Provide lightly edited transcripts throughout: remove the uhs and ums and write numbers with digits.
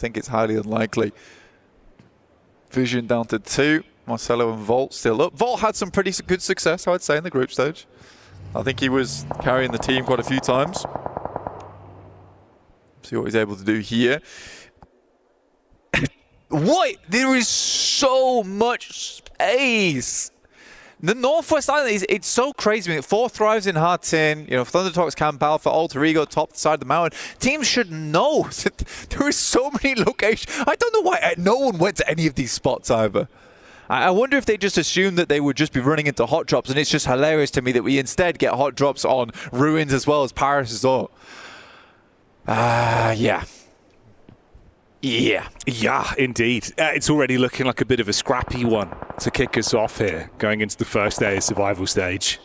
think it's highly unlikely. Vision down to 2. Marcelo and Volt still up. Volt had some pretty good success, I would say, in the group stage. I think he was carrying the team quite a few times. See what he's able to do here. What? There is so much space. The Northwest Island, it's so crazy. 4 thrives in hard tin. You know, Thundertalks, Camp Alpha, Alter Ego, top side of the mountain. Teams should know that there is so many locations. I don't know why no one went to any of these spots either. I wonder if they just assumed that they would just be running into hot drops, and it's just hilarious to me that we instead get hot drops on Ruins as well as Paris as well. Yeah. Yeah, indeed. It's already looking like a bit of a scrappy one to kick us off here, going into the first day of survival stage.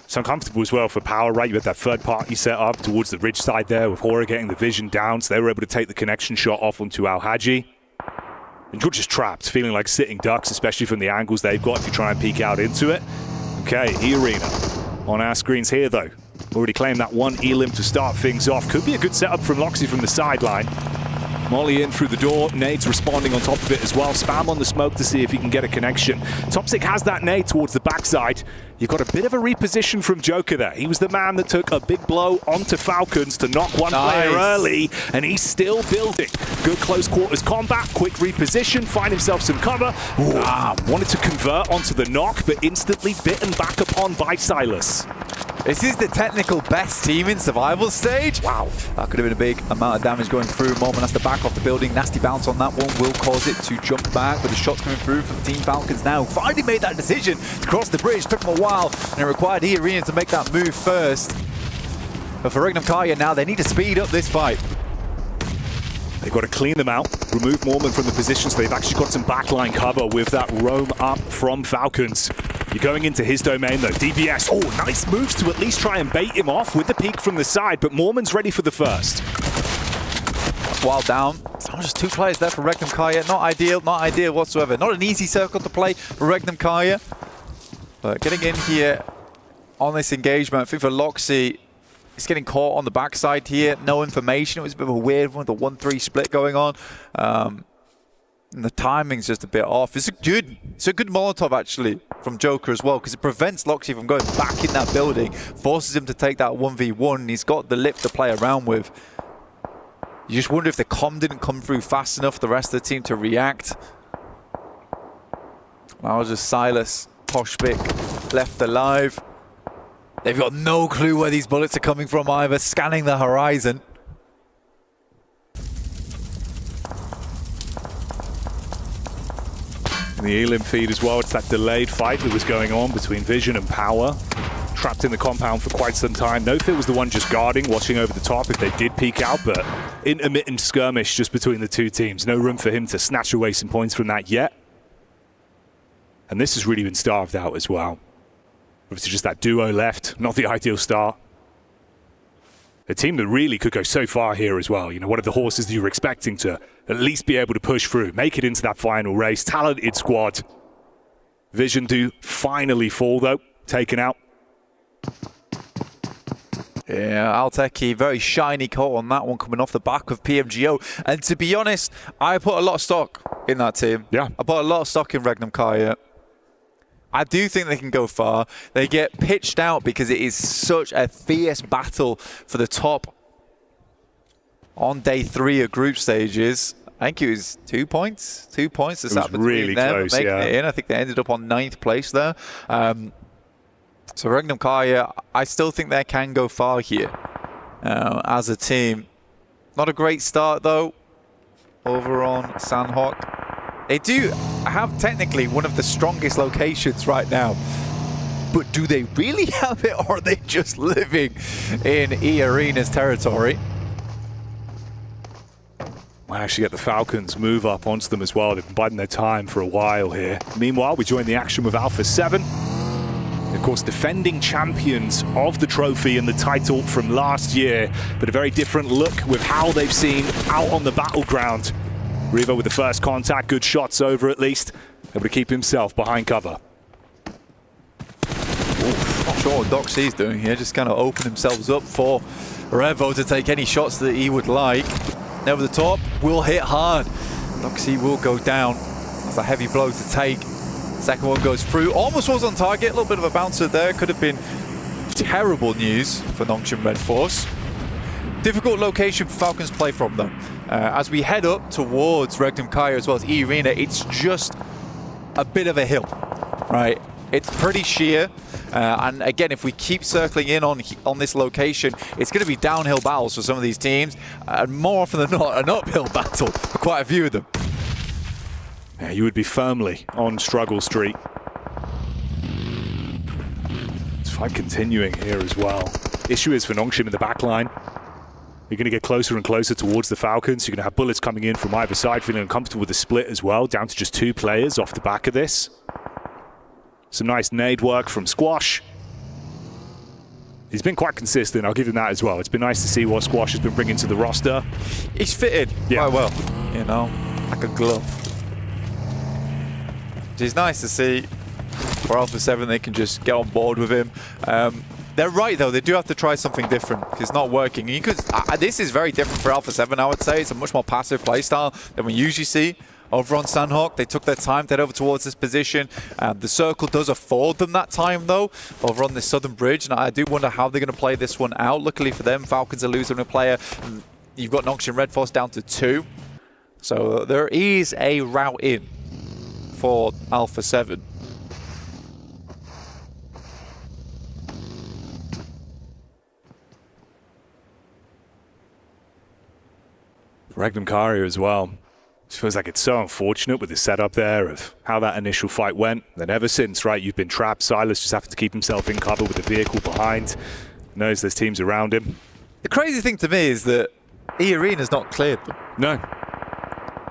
It's uncomfortable as well for Power, right? You had that third party set up towards the ridge side there with Hora getting the vision down, so they were able to take the connection shot off onto Al-Haji. And you're just trapped, feeling like sitting ducks, especially from the angles they've got if you try and peek out into it. Okay, E-Arena on our screens here, though. Already claimed that one Elim to start things off. Could be a good setup from Loxy from the sideline. Molly in through the door. Nades responding on top of it as well. Spam on the smoke to see if he can get a connection. Toxic has that nade towards the backside. You've got a bit of a reposition from Joker there. He was the man that took a big blow onto Falcons to knock one player early, and he's still building. Good close quarters combat, quick reposition, find himself some cover. Wanted to convert onto the knock, but instantly bitten back upon by Silas. This is the technical best team in survival stage. Wow, that could have been a big amount of damage going through. Moment has to back off the building. Nasty bounce on that one will cause it to jump back, but the shots coming through from Team Falcons now. Finally made that decision to cross the bridge. Took them a while, and it required E-Arena to make that move first. But for Regnum Karya now, they need to speed up this fight. They've got to clean them out, remove Mormon from the position, so they've actually got some backline cover with that roam up from Falcons. You're going into his domain though. DBS, nice moves to at least try and bait him off with the peek from the side, but Mormon's ready for the first. While down, just 2 players there for Regnum Karya. Not ideal whatsoever. Not an easy circle to play for Regnum Karya. But getting in here on this engagement, I think for Loxy, he's getting caught on the backside here. No information. It was a bit of a weird one with the 1-3 split going on. And the timing's just a bit off. It's a good Molotov actually from Joker as well, because it prevents Loxy from going back in that building, forces him to take that 1v1, and he's got the lip to play around with. You just wonder if the comm didn't come through fast enough for the rest of the team to react. That was just Silas, Poshvik left alive. They've got no clue where these bullets are coming from either, scanning the horizon. The Elim feed as well, it's that delayed fight that was going on between Vision and Power. Trapped in the compound for quite some time. No-Fit was the one just guarding, watching over the top if they did peek out, but intermittent skirmish just between the two teams. No room for him to snatch away some points from that yet. And this has really been starved out as well. Obviously just that duo left, not the ideal start. A team that really could go so far here as well. You know, one of the horses that you were expecting to at least be able to push through, make it into that final race. Talented squad. Vision do finally fall though, taken out. Yeah, Alteki, very shiny coat on that one coming off the back of PMGO. And to be honest, I put a lot of stock in that team. Yeah. I put a lot of stock in Regnum Karya. I do think they can go far. They get pitched out because it is such a fierce battle for the top on day 3 of group stages. I think it was 2 points. 2 points to start between really them close, making it in. I think they ended up on 9th place there. So Regnum Karya, I still think they can go far here as a team. Not a great start though over on Sandhawk. They do have technically one of the strongest locations right now. But do they really have it, or are they just living in E-Arena's territory? Might actually get the Falcons move up onto them as well. They've been biding their time for a while here. Meanwhile, we join the action with Alpha 7. Of course, defending champions of the trophy and the title from last year, but a very different look with how they've seen out on the battleground. Revo with the first contact, good shots over at least. Able to keep himself behind cover. Not sure what Doc C's doing here, just kind of open themselves up for Revo to take any shots that he would like. over the top, will hit hard. Noxie will go down. That's a heavy blow to take. Second one goes through, almost was on target, a little bit of a bouncer there. Could have been terrible news for Nongshim Red Force. Difficult location for Falcons to play from though. As we head up towards Regnum Kaya as well as E-Arena, it's just a bit of a hill, right? It's pretty sheer. And again, if we keep circling in on this location, it's going to be downhill battles for some of these teams. And more often than not, an uphill battle for quite a few of them. Yeah, you would be firmly on struggle street. It's fight continuing here as well. Issue is for Nongshim in the back line. You're going to get closer and closer towards the Falcons. You're going to have bullets coming in from either side, feeling uncomfortable with the split as well, down to just 2 players off the back of this. Some nice nade work from Squash. He's been quite consistent, I'll give him that as well. It's been nice to see what Squash has been bringing to the roster. He's fitted quite well, you know, like a glove. It's nice to see for Alpha 7 they can just get on board with him. They're right though, they do have to try something different because it's not working. You could, this is very different for Alpha 7, I would say. It's a much more passive playstyle than we usually see over on Sandhawk. They took their time to head over towards this position. The circle does afford them that time though, over on this southern bridge, and I do wonder how they're going to play this one out. Luckily for them, Falcons are losing a player. You've got Nongshim Red Force down to 2. So there is a route in for Alpha 7. Regnum Kaya as well. It feels like it's so unfortunate with the setup there of how that initial fight went. Then ever since, right, you've been trapped. Silas just having to keep himself in cover with the vehicle behind. Knows there's teams around him. The crazy thing to me is that E-Arena's not cleared them. No.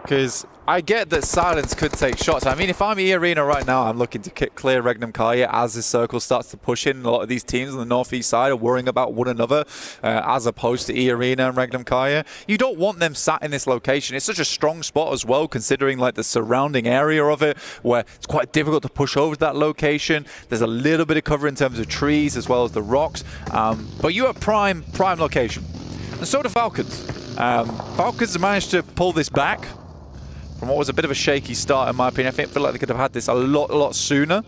Because I get that Silence could take shots. I mean, if I'm E-Arena right now, I'm looking to clear Regnum Kaya as this circle starts to push in. A lot of these teams on the northeast side are worrying about one another as opposed to E-Arena and Regnum Kaya. You don't want them sat in this location. It's such a strong spot as well, considering like the surrounding area of it, where it's quite difficult to push over to that location. There's a little bit of cover in terms of trees as well as the rocks. But you have prime location. And so do Falcons. Falcons managed to pull this back from what was a bit of a shaky start, in my opinion. I feel like they could have had this a lot sooner.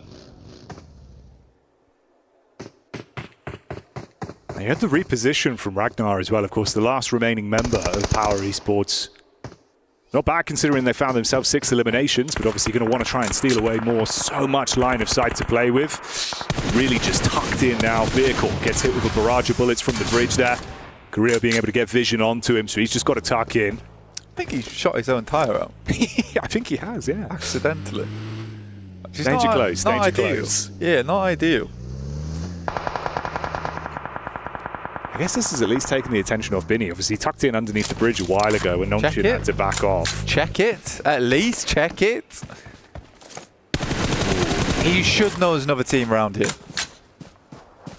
You had the reposition from Ragnar as well, of course, the last remaining member of Power Esports. Not bad considering they found themselves 6 eliminations, but obviously going to want to try and steal away more. So much line of sight to play with. Really just tucked in now. Vehicle gets hit with a barrage of bullets from the bridge there. Korea being able to get vision onto him, so he's just got to tuck in. I think he shot his own tyre out. I think he has, yeah. Accidentally. Danger close, danger close. Yeah, not ideal. I guess this has at least taken the attention off Binny. Obviously, he tucked in underneath the bridge a while ago when Nongshim had to back off. Check it. At least check it. He should know there's another team around here.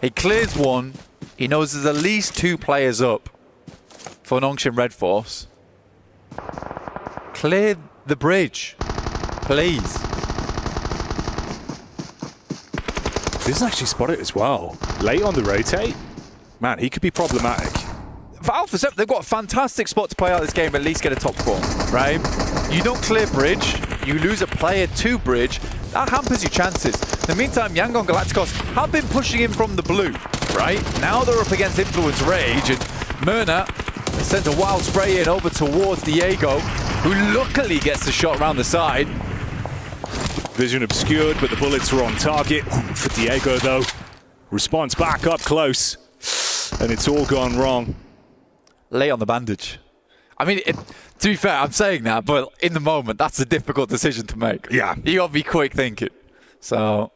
He clears one. He knows there's at least 2 players up for Nongshim Red Force. Clear the bridge, please. This is actually spotted as well. Late on the rotate. Man, he could be problematic. For Alpha 7, they've got a fantastic spot to play out this game, at least get a top 4, right? You don't clear bridge, you lose a player to bridge, that hampers your chances. In the meantime, Yangon Galacticos have been pushing him from the blue, right? Now they're up against Influence Rage, and Myrna sent a wild spray in over towards Diego, who luckily gets the shot around the side. Vision obscured, but the bullets were on target. For Diego, though, response back up close, and it's all gone wrong. Late on the bandage. I mean, to be fair, I'm saying that, but in the moment, that's a difficult decision to make. Yeah. You got to be quick thinking. So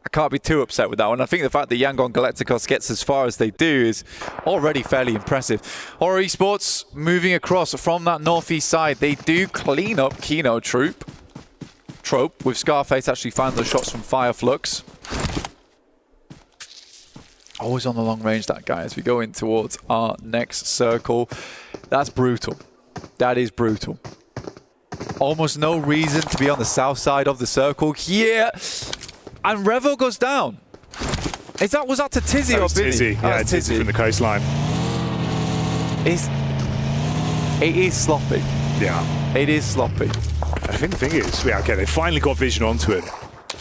I can't be too upset with that one. I think the fact that Yangon Galacticos gets as far as they do is already fairly impressive. Horror Esports moving across from that northeast side. They do clean up Kino Trope, with Scarface actually finding those shots from Fireflux. Always on the long range, that guy, as we go in towards our next circle. That's brutal. That is brutal. Almost no reason to be on the south side of the circle here. And Revo goes down. Was that to Tizzy or Binny? Tizzy. Yeah, Tizzy from the coastline. It is sloppy. Yeah. It is sloppy. I think the thing is, yeah, okay, they finally got vision onto it.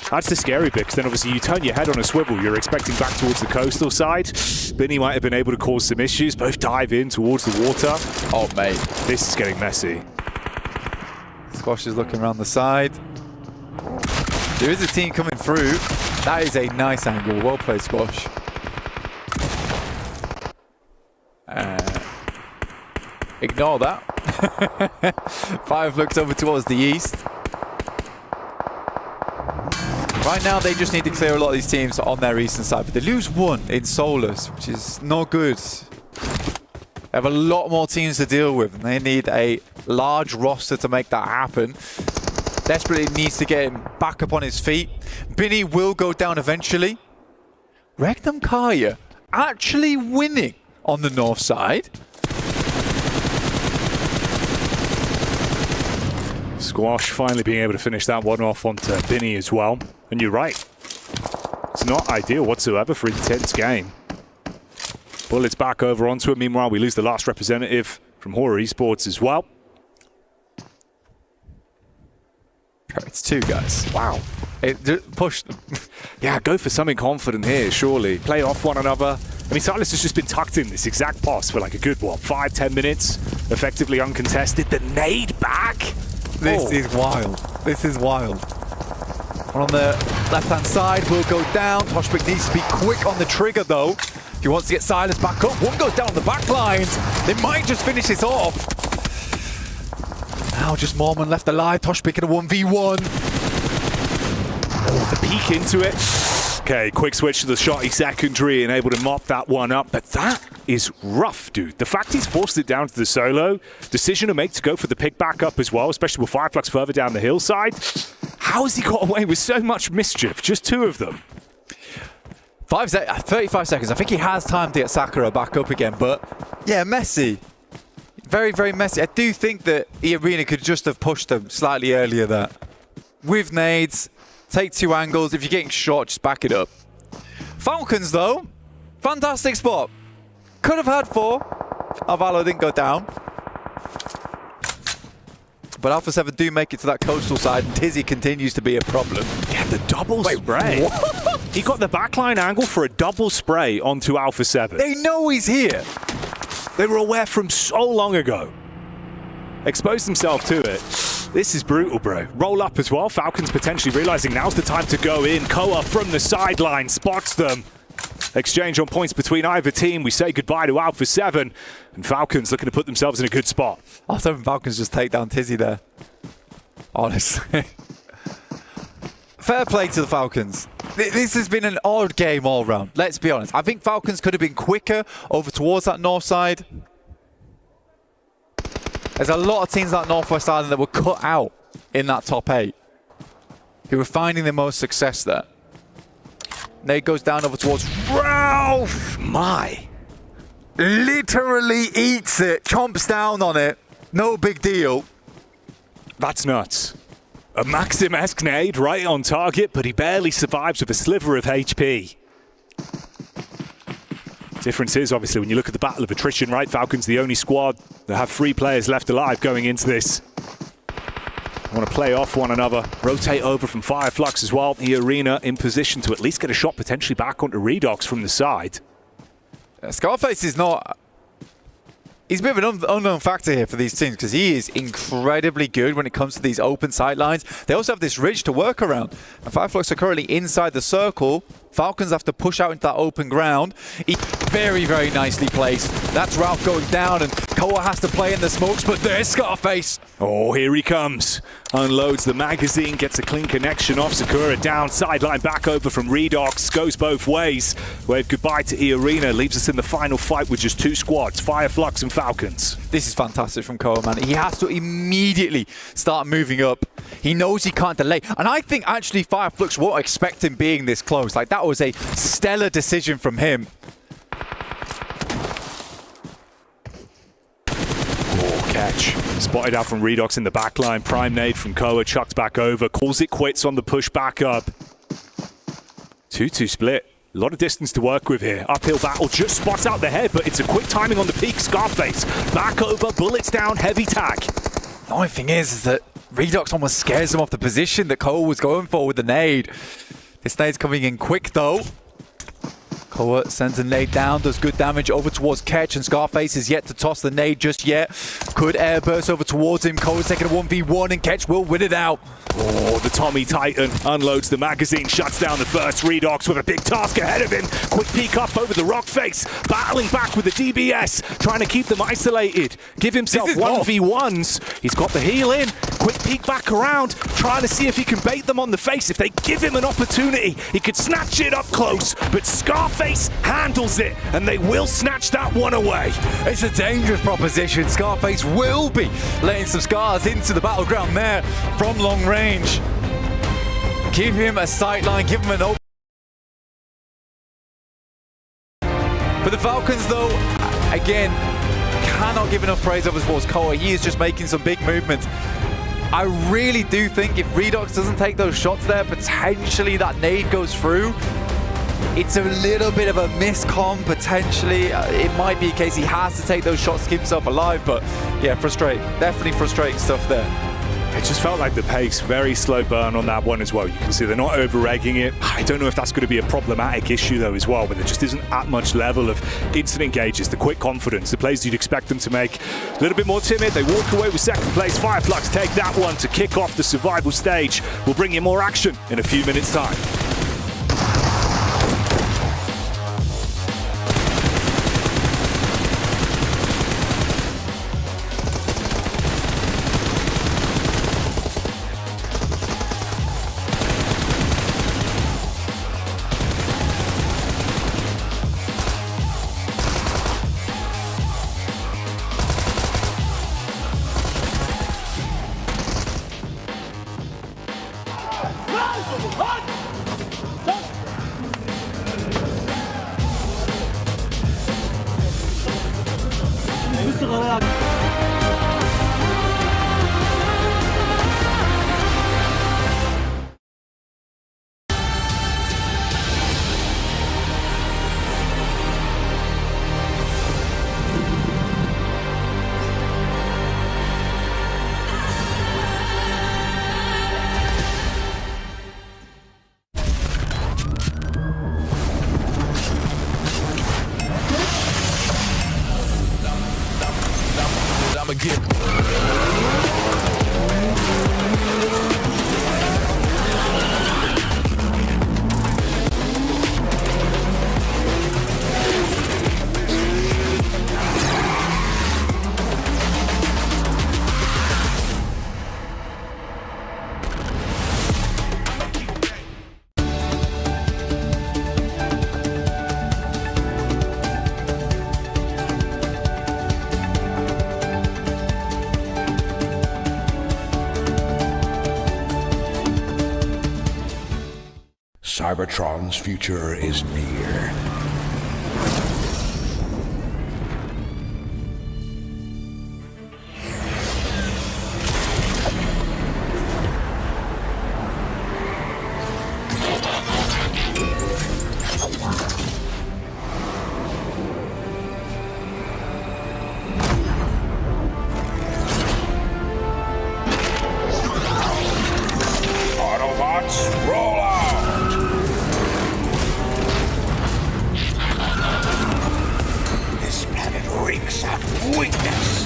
That's the scary bit, because then obviously you turn your head on a swivel, you're expecting back towards the coastal side. Binny might have been able to cause some issues, both dive in towards the water. Oh, mate. This is getting messy. Squash is looking around the side. There is a team coming through. That is a nice angle. Well played, Squash. Ignore that. Five looks over towards the east. Right now, they just need to clear a lot of these teams on their eastern side, but they lose one in Solus, which is not good. They have a lot more teams to deal with, and they need a large roster to make that happen. Desperately needs to get him back up on his feet. Binny will go down eventually. Regnum Kaya actually winning on the north side. Squash finally being able to finish that one off onto Binny as well. And you're right. It's not ideal whatsoever for an intense game. Bullets back over onto it. Meanwhile, we lose the last representative from Horror Esports as well. It's two guys. Wow. It pushed them. Yeah, go for something confident here, surely. Play off one another. I mean, Silas has just been tucked in this exact pass for like a good, what, 5-10 minutes? Effectively uncontested. The nade back. This is wild. This is wild. One on the left-hand side will go down. Toshbik needs to be quick on the trigger, though. If he wants to get Silas back up, one goes down the back lines. They might just finish this off. Now just Mormon left alive. Toshbik in a 1v1. Oh, the peek into it. Okay, quick switch to the shotty secondary and able to mop that one up. But that is rough, dude. The fact he's forced it down to the solo, decision to make to go for the pick back up as well, especially with Fireflux further down the hillside. How has he got away with so much mischief? Just two of them. 35 seconds. I think he has time to get Sakura back up again, but yeah, messy. Very, very messy. I do think that the arena could just have pushed them slightly earlier there. With nades, take two angles. If you're getting shot, just back it up. Falcons, though, fantastic spot. Could have had four. Alvaro didn't go down. But Alpha 7 do make it to that coastal side, and Tizzy continues to be a problem. Yeah, the double spray. What? He got the backline angle for a double spray onto Alpha 7. They know he's here. They were aware from so long ago. Exposed himself to it. This is brutal, bro. Roll up as well. Falcons potentially realizing now's the time to go in. Koa from the sideline spots them. Exchange on points between either team. We say goodbye to Alpha 7. And Falcons looking to put themselves in a good spot. Alpha 7 Falcons just take down Tizzy there. Honestly. Fair play to the Falcons. This has been an odd game all round. Let's be honest. I think Falcons could have been quicker over towards that north side. There's a lot of teams on that Northwest Island that were cut out in that top 8, who were finding the most success there. Nade goes down over towards Ralph. My. Literally eats it, chomps down on it. No big deal. That's nuts. A Maxim-esque nade right on target, but he barely survives with a sliver of HP. Difference is, obviously, when you look at the battle of attrition, right? Falcons, the only squad that have 3 players left alive going into this. Want to play off one another. Rotate over from Fireflux as well. The arena in position to at least get a shot potentially back onto Redox from the side. Scarface is not... He's a bit of an unknown factor here for these teams because he is incredibly good when it comes to these open sidelines. They also have this ridge to work around. And Fireflux are currently inside the circle. Falcons have to push out into that open ground. Very, very nicely placed. That's Ralph going down, and Koa has to play in the smokes, but there's Scarface. Oh, here he comes. Unloads the magazine, gets a clean connection off. Sakura down, sideline back over from Redox. Goes both ways. Wave goodbye to E-Arena. Leaves us in the final fight with just 2 squads, Fireflux and Falcons. This is fantastic from Koa, man. He has to immediately start moving up. He knows he can't delay. And I think actually Fireflux won't expect him being this close. Like, that was a stellar decision from him. Catch. Spotted out from Redox in the backline. Prime nade from Koa, chucked back over. Calls it quits on the push back up. 2-2 split. A lot of distance to work with here. Uphill battle, just spots out the head, but it's a quick timing on the peak. Scarface, back over, bullets down, heavy tag. The only thing is that Redox almost scares him off the position that Cole was going for with the nade. This nade's coming in quick though. Cole sends a nade down, does good damage over towards Ketch, and Scarface is yet to toss the nade just yet. Could airburst over towards him. Cole's taking a 1v1 and Ketch will win it out. Oh, the Tommy Titan unloads the magazine, shuts down the first. Redox with a big task ahead of him. Quick peek up over the rock face, battling back with the DBS, trying to keep them isolated. Give himself 1v1s. He's got the heal in. Quick peek back around, trying to see if he can bait them on the face. If they give him an opportunity, he could snatch it up close, but Scarface handles it, and they will snatch that one away. It's a dangerous proposition. Scarface will be letting some scars into the battleground there from long range. Give him a sight line, give him an open. For the Falcons though, again, cannot give enough praise over towards Koa. He is just making some big movements. I really do think if Redox doesn't take those shots there, potentially that nade goes through. It's a little bit of a miscom, potentially. It might be a case he has to take those shots to keep himself alive, but yeah, frustrating. Definitely frustrating stuff there. It just felt like the pace, very slow burn on that one as well. You can see they're not over-egging it. I don't know if that's going to be a problematic issue though as well, but there just isn't that much level of instant engages, the quick confidence, the plays you'd expect them to make. A little bit more timid, they walk away with second place. Fireflux take that one to kick off the survival stage. We'll bring you more action in a few minutes' time. Cybertron's future is near. Autobots, roll out! Reeks of weakness.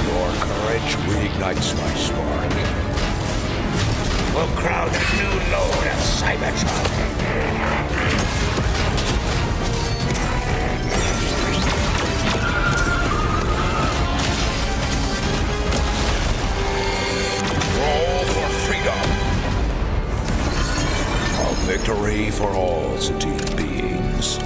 Your courage reignites my spark. We'll crown a new lord of Cybertron. Victory for all sentient beings.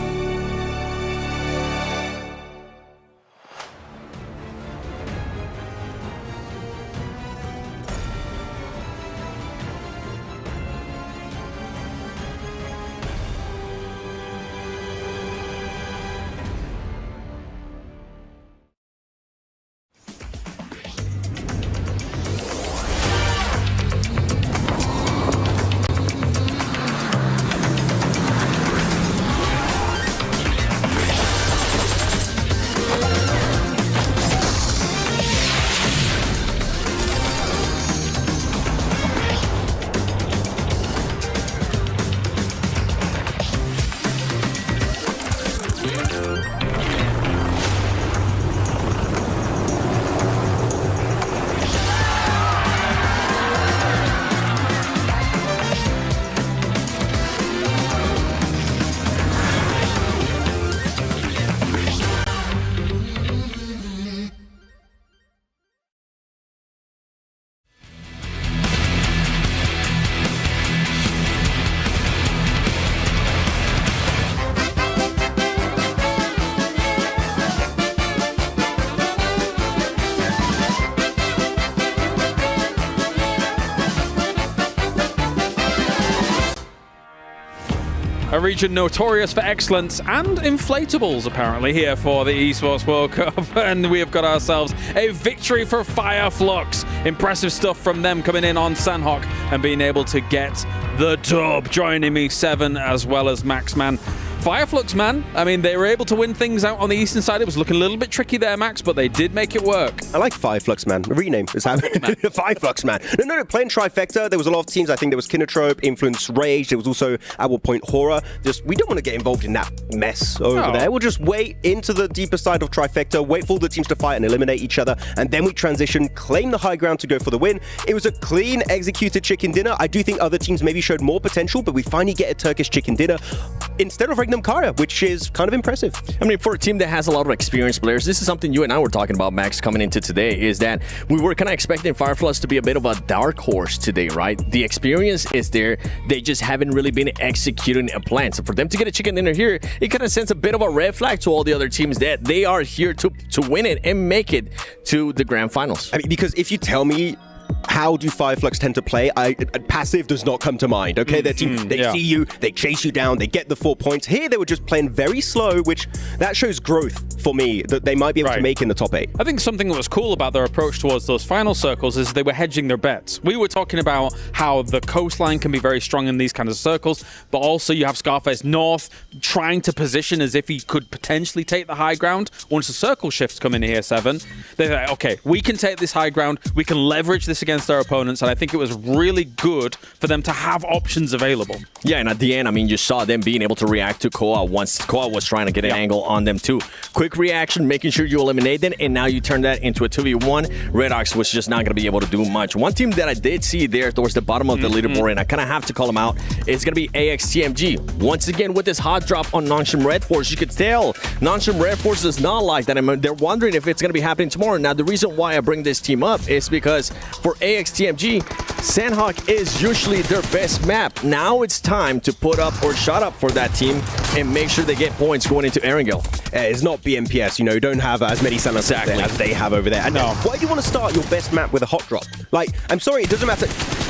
A region notorious for excellence and inflatables, apparently, here for the Esports World Cup. And we have got ourselves a victory for Fireflux. Impressive stuff from them coming in on Sandhawk and being able to get the dub. Joining me, Seven, as well as Max, man. Fireflux, man. I mean, they were able to win things out on the eastern side. It was looking a little bit tricky there, Max, but they did make it work. I like Fireflux, man. The rename is happening. Fireflux, man. No, playing Trifecta. There was a lot of teams. I think there was Kinotrope, Influence Rage. There was also, at one point, Horror. We don't want to get involved in that mess over there. We'll just wait into the deeper side of Trifecta, wait for all the teams to fight and eliminate each other, and then we transition, claim the high ground to go for the win. It was a clean, executed chicken dinner. I do think other teams maybe showed more potential, but we finally get a Turkish chicken dinner instead of Regnum Karya, which is kind of impressive. I mean, for a team that has a lot of experienced players, this is something you and I were talking about, Max, coming into today, is that we were kind of expecting Fireflux to be a bit of a dark horse today, right? The experience is there. They just haven't really been executing a plan. So for them to get a chicken dinner here, it kind of sends a bit of a red flag to all the other teams that they are here to win it and make it to the grand finals. I mean, because if you tell me how do Fireflux tend to play, passive does not come to mind, okay? Their team, they see you, they chase you down, they get the 4 points. Here, they were just playing very slow, which that shows growth for me, that they might be able to make in the top 8. I think something that was cool about their approach towards those final circles is they were hedging their bets. We were talking about how the coastline can be very strong in these kinds of circles, but also you have Scarface North trying to position as if he could potentially take the high ground. Once the circle shifts come in here, Seven, they're like, okay, we can take this high ground, we can leverage this against our opponents, and I think it was really good for them to have options available. Yeah, and at the end, I mean, you saw them being able to react to Koa once Koa was trying to get an angle on them too. Quick reaction, making sure you eliminate them, and now you turn that into a 2v1. Red Ox was just not going to be able to do much. One team that I did see there towards the bottom of the leaderboard, and I kind of have to call them out, is going to be AXTMG. Once again, with this hot drop on Nonsham Red Force, you could tell Nonsham Red Force does not like that. I mean, they're wondering if it's going to be happening tomorrow. Now, the reason why I bring this team up is because for AXTMG, Sandhawk is usually their best map. Now it's time to put up or shut up for that team and make sure they get points going into Erangel. It's not BMPS, you don't have as many Sandhawks as they have over there. And why do you want to start your best map with a hot drop? Like, I'm sorry, it doesn't matter.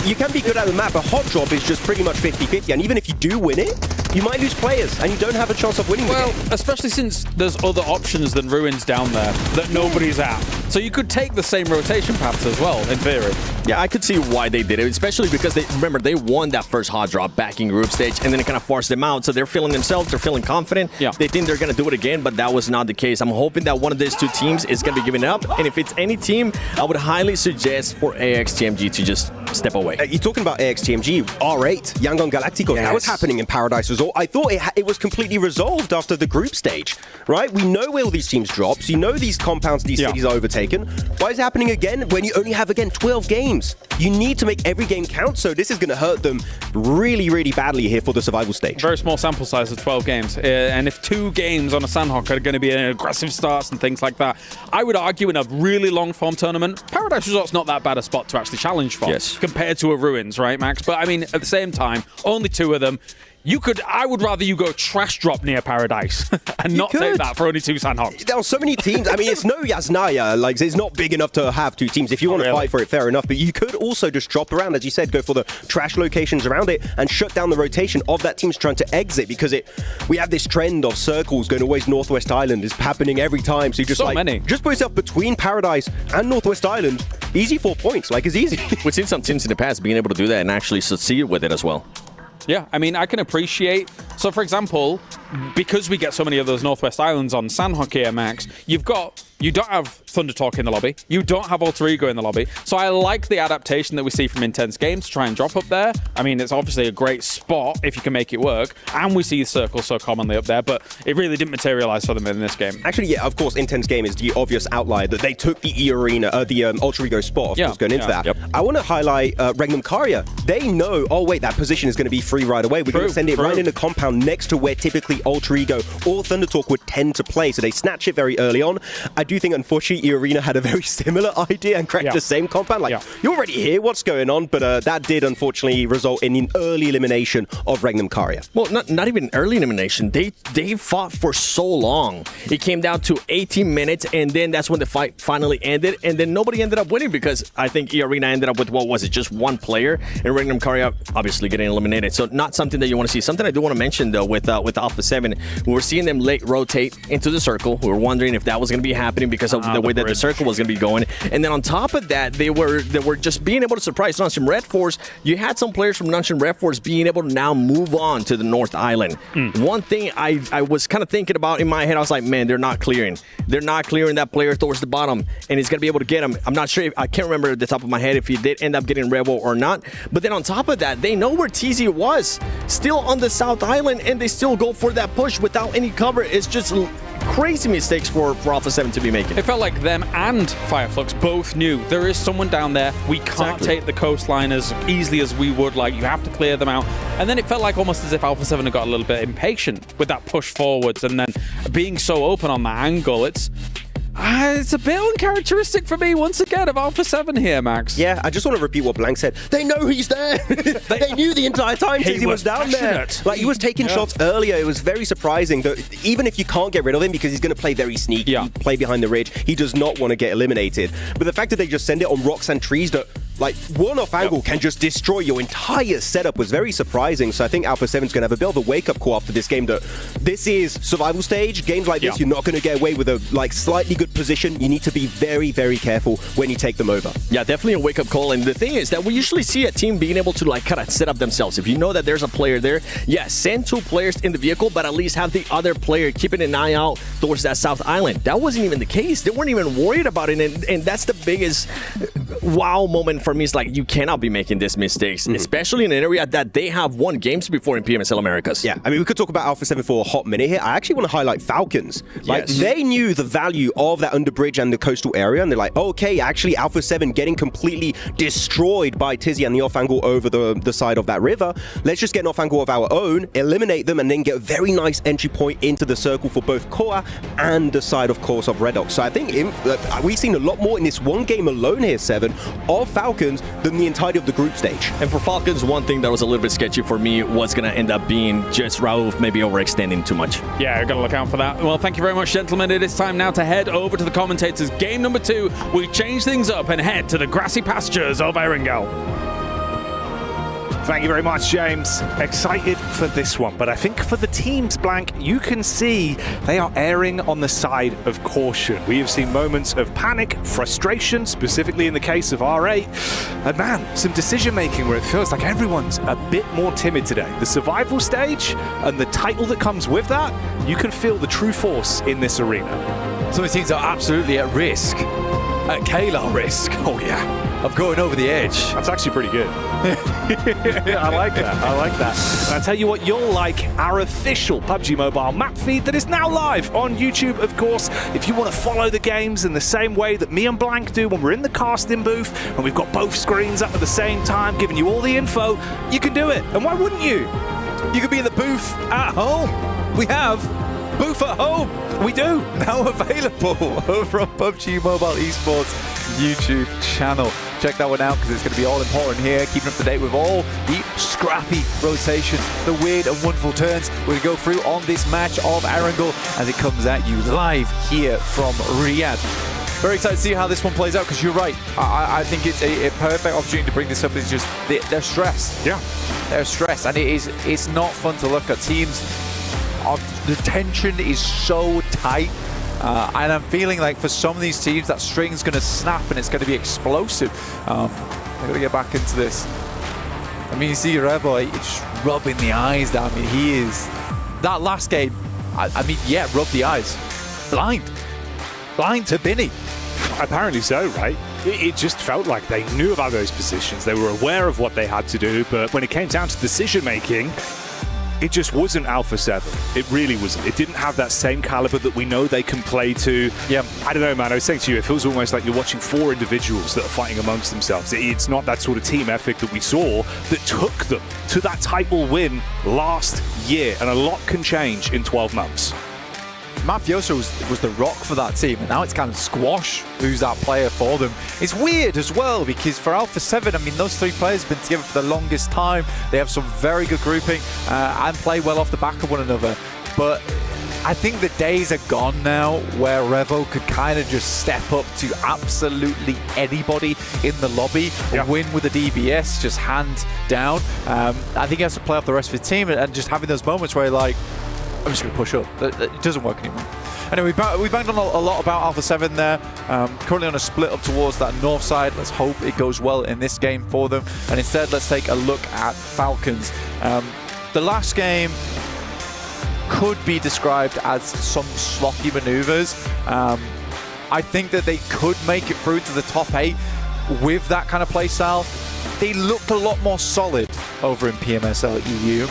You can be good at the map, but hot drop is just pretty much 50-50. And even if you do win it, you might lose players, and you don't have a chance of winning the game. Especially since there's other options than Ruins down there that nobody's at. So you could take the same rotation paths as well, in theory. Yeah, I could see why they did it, especially because they won that first hot drop back in group stage, and then it kind of forced them out. So they're feeling themselves, they're feeling confident. Yeah. They think they're going to do it again, but that was not the case. I'm hoping that one of these two teams is going to be giving up, and if it's any team, I would highly suggest for AXTMG to just step away. You're talking about AXTMG, R8, Yangon Galacticos. That was happening in Paradise Resort. I thought it was completely resolved after the group stage, right? We know where all these teams drop. So you know these compounds, these cities are overtaken. Why is it happening again when you only have, again, 12 games? You need to make every game count, so this is going to hurt them really, really badly here for the survival stage. Very small sample size of 12 games. And if 2 games on a Sandhawk are going to be an aggressive starts and things like that, I would argue in a really long-form tournament, Paradise Resort's not that bad a spot to actually challenge for compared to a Ruins, right, Max? But, I mean, at the same time, only 2 of them. I would rather you go trash drop near Paradise and not take that for only 2 Sandhawks. There are so many teams. I mean, it's no Yasnaya. Like, it's not big enough to have 2 teams. If you want to fight for it, fair enough. But you could also just drop around, as you said, go for the trash locations around it and shut down the rotation of that team's trying to exit, because we have this trend of circles going always Northwest Island. It's happening every time. So you just just put yourself between Paradise and Northwest Island. Easy 4 points. Like, it's easy. We've seen some teams in the past being able to do that and actually succeed with it as well. Yeah, I mean, I can appreciate... So, for example, because we get so many of those Northwest Islands on Sandhawk here, Max, you don't have Thunder Talk in the lobby. You don't have Alter Ego in the lobby. So I like the adaptation that we see from Intense Games to try and drop up there. I mean, it's obviously a great spot if you can make it work. And we see Circle so commonly up there, but it really didn't materialize for them in this game. Actually, yeah, of course, Intense Game is the obvious outlier that they took the E-Arena, the Alter Ego spot, of course, going into that. I want to highlight Regnum Karya. They know, oh, wait, that position is going to be free right away. We're going to send it right in the compound next to where typically Alter Ego or Thunder Talk would tend to play. So they snatch it very early on. I do think, unfortunately, E-Arena had a very similar idea and cracked the same compound. Like, you're already here, what's going on? But that did, unfortunately, result in an early elimination of Regnum Karya. Well, not even early elimination. They fought for so long. It came down to 18 minutes, and then that's when the fight finally ended. And then nobody ended up winning because I think E-Arena ended up with, what was it, just 1 player? And Regnum Karya obviously getting eliminated. So not something that you want to see. Something I do want to mention mentioned though with Alpha 7, we were seeing them late rotate into the circle. We were wondering if that was going to be happening because of the way that the circle was going to be going. And then on top of that, they were just being able to surprise Nunchim Red Force. You had some players from Nunchim Red Force being able to now move on to the North Island. One thing I was kind of thinking about in my head, I was like, man, they're not clearing. They're not clearing that player towards the bottom, and he's going to be able to get him. I'm not sure. I can't remember at the top of my head if he did end up getting Rebel or not. But then on top of that, they know where TZ was, still on the South Island, and they still go for that push without any cover. It's just crazy mistakes for Alpha 7 to be making. It felt like them and Fireflux both knew there is someone down there. We can't take the coastline as easily as we would like. You have to clear them out. And then it felt like almost as if Alpha 7 had got a little bit impatient with that push forwards and then being so open on that angle. It's a bit uncharacteristic for me once again of Alpha 7 here, Max. Yeah, I just want to repeat what Blank said. They know he's there. They knew the entire time he was down there. Like, he was taking shots earlier. It was very surprising that even if you can't get rid of him because he's going to play very sneaky, play behind the ridge, he does not want to get eliminated. But the fact that they just send it on rocks and trees that, like, one-off angle can just destroy your entire setup was very surprising. So I think Alpha 7's going to have a bit of a wake-up call after this game that this is survival stage. Games like this, you're not going to get away with a, like, slightly good position. You need to be very, very careful when you take them over. Yeah, definitely a wake-up call. And the thing is that we usually see a team being able to, like, kind of set up themselves. If you know that there's a player there, send 2 players in the vehicle, but at least have the other player keeping an eye out towards that South Island. That wasn't even the case. They weren't even worried about it. And that's the biggest wow moment for me. It's like, you cannot be making these mistakes, especially in an area that they have won games before in PMSL Americas. Yeah, I mean, we could talk about Alpha 7 for a hot minute here. I actually want to highlight Falcons. Like, they knew the value of that underbridge and the coastal area, and they're like, okay, actually, Alpha 7 getting completely destroyed by Tizzy and the off angle over the side of that river. Let's just get an off angle of our own, eliminate them, and then get a very nice entry point into the circle for both Koa and the side, of course, of Redox. So I think we've seen a lot more in this one game alone here, 7, of Falcons than the entirety of the group stage. And for Falcons, one thing that was a little bit sketchy for me was going to end up being just Rauf maybe overextending too much. Yeah, got to look out for that. Well, thank you very much, gentlemen. It is time now to head over to the commentators. Game number 2, we change things up and head to the grassy pastures of Erangel. Thank you very much, James. Excited for this one, but I think for the teams, Blank, you can see they are erring on the side of caution. We have seen moments of panic, frustration, specifically in the case of R8, and man, some decision-making where it feels like everyone's a bit more timid today. The survival stage and the title that comes with that, you can feel the true force in this arena. Some of the teams are absolutely at risk, at Kayla risk. Oh yeah. Of going over the edge. That's actually pretty good. I like that. I like that. And I tell you what, you'll like our official PUBG Mobile map feed that is now live on YouTube, of course. If you want to follow the games in the same way that me and Blank do when we're in the casting booth and we've got both screens up at the same time, giving you all the info, you can do it. And why wouldn't you? You could be in the booth at home. We have Booth at Home. We do. Now available over on PUBG Mobile Esports YouTube channel. Check that one out because it's going to be all important here, keeping up to date with all the scrappy rotations, the weird and wonderful turns we're going to go through on this match of Erangel as it comes at you live here from Riyadh. Very excited to see how this one plays out because you're right. I think it's a perfect opportunity to bring this up. It's just they're stressed. Yeah. They're stressed and it's not fun to look at. Teams, the tension is so tight. And I'm feeling like for some of these teams that string's going to snap and it's going to be explosive. I'm going to get back into this. I mean, you see Rebel just rubbing the eyes down. I mean, he is... That last game, I mean, yeah, rub the eyes. Blind to Binny. Apparently so, right? It just felt like they knew about those positions. They were aware of what they had to do, but when it came down to decision-making, it just wasn't Alpha 7. It really wasn't. It didn't have that same caliber that we know they can play to. Yeah. I don't know, man. I was saying to you, it feels almost like you're watching 4 individuals that are fighting amongst themselves. It's not that sort of team ethic that we saw that took them to that title win last year. And a lot can change in 12 months. Mafioso was the rock for that team, and now it's kind of Squash who's that player for them. It's weird as well because for Alpha 7, I mean, those 3 players have been together for the longest time. They have some very good grouping and play well off the back of one another. But I think the days are gone now where Revo could kind of just step up to absolutely anybody in the lobby, win with a DBS, just hand down. I think he has to play off the rest of his team and just having those moments where you're like, I'm just going to push up. It doesn't work anymore. Anyway, we banged on a lot about Alpha 7 there. Currently on a split up towards that north side. Let's hope it goes well in this game for them. And instead, let's take a look at Falcons. The last game could be described as some sloppy maneuvers. I think that they could make it through to the top 8 with that kind of play style. They looked a lot more solid over in PMSL EU.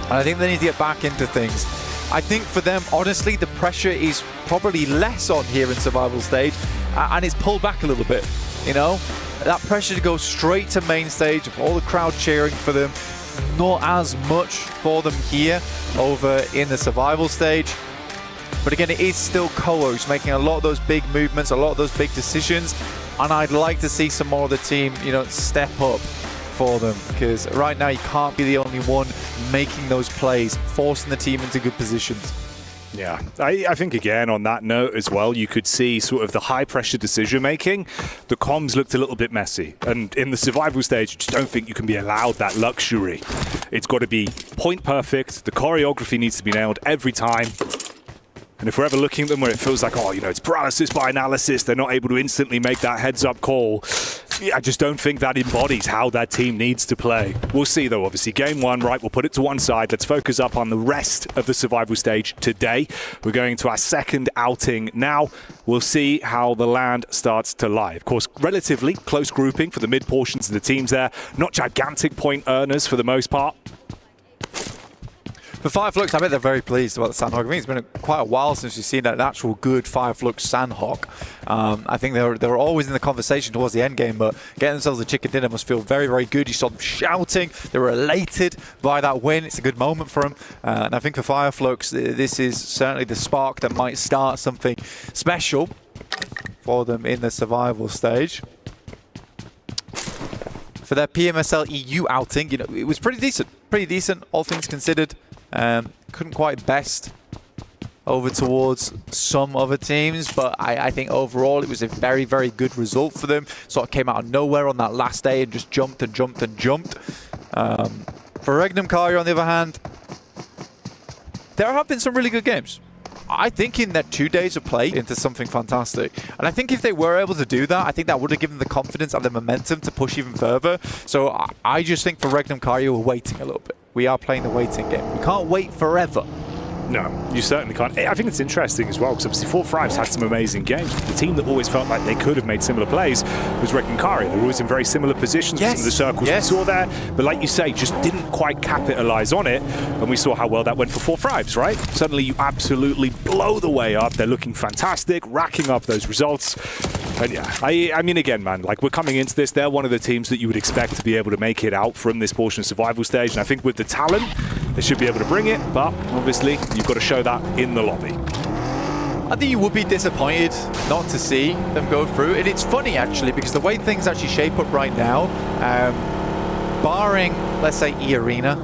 And I think they need to get back into things. I think for them, honestly, the pressure is probably less on here in survival stage, and it's pulled back a little bit, you know? That pressure to go straight to main stage, all the crowd cheering for them, not as much for them here over in the survival stage. But again, it is still Koa who's making a lot of those big movements, a lot of those big decisions, and I'd like to see some more of the team, you know, step up for them, because right now you can't be the only one making those plays, forcing the team into good positions. Yeah, I think again on that note as well, you could see sort of the high pressure decision making. The comms looked a little bit messy, and in the survival stage, I just don't think you can be allowed that luxury. It's got to be point perfect. The choreography needs to be nailed every time. And if we're ever looking at them where it feels like, oh, you know, it's paralysis by analysis, they're not able to instantly make that heads-up call, I just don't think that embodies how that team needs to play. We'll see, though, obviously. Game 1, right, we'll put it to one side. Let's focus up on the rest of the survival stage today. We're going to our second outing now. We'll see how the land starts to lie. Of course, relatively close grouping for the mid portions of the teams there. Not gigantic point earners for the most part. For Fireflux, I bet they're very pleased about the Sandhawk. I think it's been quite a while since we've seen an actual good Fireflux Sandhawk. I think they were always in the conversation towards the end game, but getting themselves a chicken dinner must feel very, very good. You saw them shouting. They were elated by that win. It's a good moment for them. And I think for Fireflux, this is certainly the spark that might start something special for them in the survival stage. For their PMSL EU outing, you know, it was pretty decent, all things considered. Couldn't quite best over towards some other teams, but I think overall it was a very, very good result for them. Sort of came out of nowhere on that last day and just jumped and jumped and jumped. For Regnum Kaya, on the other hand, there have been some really good games. I think in their 2 days of play into something fantastic. And I think if they were able to do that, I think that would have given them the confidence and the momentum to push even further. So I just think for Regnum Kaya, we're waiting a little bit. We are playing the waiting game. We can't wait forever. No, you certainly can't. I think it's interesting as well, because obviously 4-5's had some amazing games. The team that always felt like they could have made similar plays was Regnum Kaya. They were always in very similar positions with some of the circles we saw there. But like you say, just didn't quite capitalize on it. And we saw how well that went for 4-5's, right? Suddenly you absolutely blow the way up. They're looking fantastic, racking up those results. And yeah, I mean, again, man, like we're coming into this, they're one of the teams that you would expect to be able to make it out from this portion of survival stage. And I think with the talent, they should be able to bring it. But obviously, you've got to show that in the lobby. I think you would be disappointed not to see them go through. And it's funny, actually, because the way things actually shape up right now, barring, let's say, E-Arena,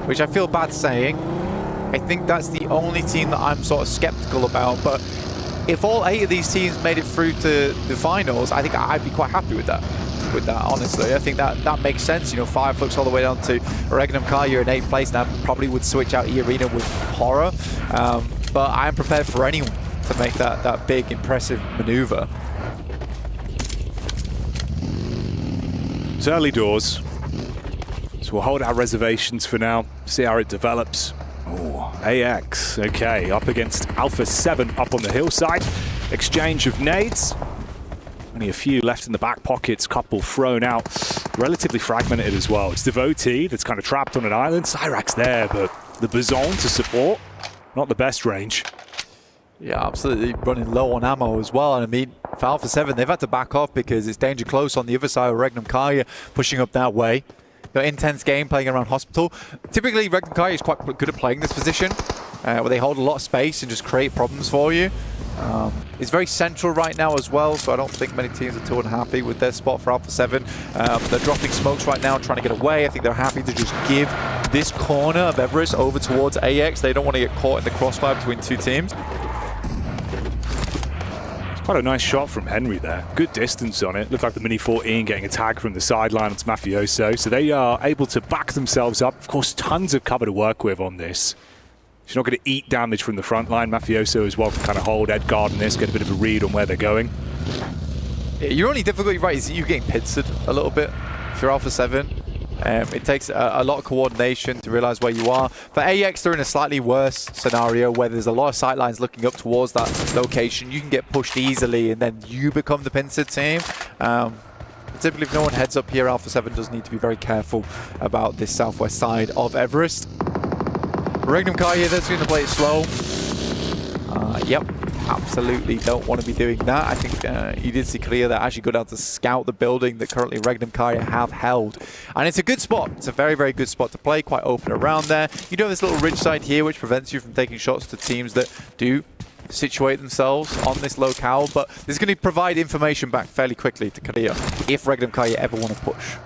which I feel bad saying, I think that's the only team that I'm sort of skeptical about. But if all 8 of these teams made it through to the finals, I think I'd be quite happy with that. Honestly, I think that makes sense. You know, Fireflux all the way down to Regnum Kaya in 8th place now, probably would switch out E-Arena with horror. But I am prepared for anyone to make that big, impressive maneuver. It's early doors, so we'll hold our reservations for now, see how it develops. Oh, AX, okay, up against Alpha 7 up on the hillside. Exchange of nades. Only a few left in the back pockets, couple thrown out. Relatively fragmented as well. It's Devotee that's kind of trapped on an island. Cyrax's there, but the Bazon to support, not the best range. Yeah, absolutely running low on ammo as well. And I mean, for Alpha 7, they've had to back off because it's danger close on the other side of Regnum Kaya pushing up that way. intense game playing around Hospital. Typically, Regnum Kai is quite good at playing this position, where they hold a lot of space and just create problems for you. It's very central right now as well, so I don't think many teams are too unhappy with their spot for Alpha 7. They're dropping smokes right now, trying to get away. I think they're happy to just give this corner of Everest over towards AX. They don't want to get caught in the crossfire between two teams. Quite a nice shot from Henry there. Good distance on it. Looked like the Mini 14 getting a tag from the sideline. It's Mafioso. So they are able to back themselves up. Of course, tons of cover to work with on this. She's not going to eat damage from the front line. Mafioso as well can kind of hold Edgard in this, get a bit of a read on where they're going. Yeah, your only difficulty, right, is you getting pincered a little bit if you're Alpha 7. It takes a lot of coordination to realize where you are. For AX, they're in a slightly worse scenario where there's a lot of sightlines looking up towards that location. You can get pushed easily and then you become the pincered team. Typically, if no one heads up here, Alpha 7 does need to be very careful about this southwest side of Everest. Regnum Kai here, they're going to play it slow. Yep, absolutely don't want to be doing that. I think you did see clear that actually go down to scout the building that currently Regnum Kai have held. And it's a good spot. It's a very, very good spot to play, quite open around there. You do have this little ridge side here, which prevents you from taking shots to teams that do situate themselves on this locale, but this is going to provide information back fairly quickly to Korea if Regnum Kai ever want to push.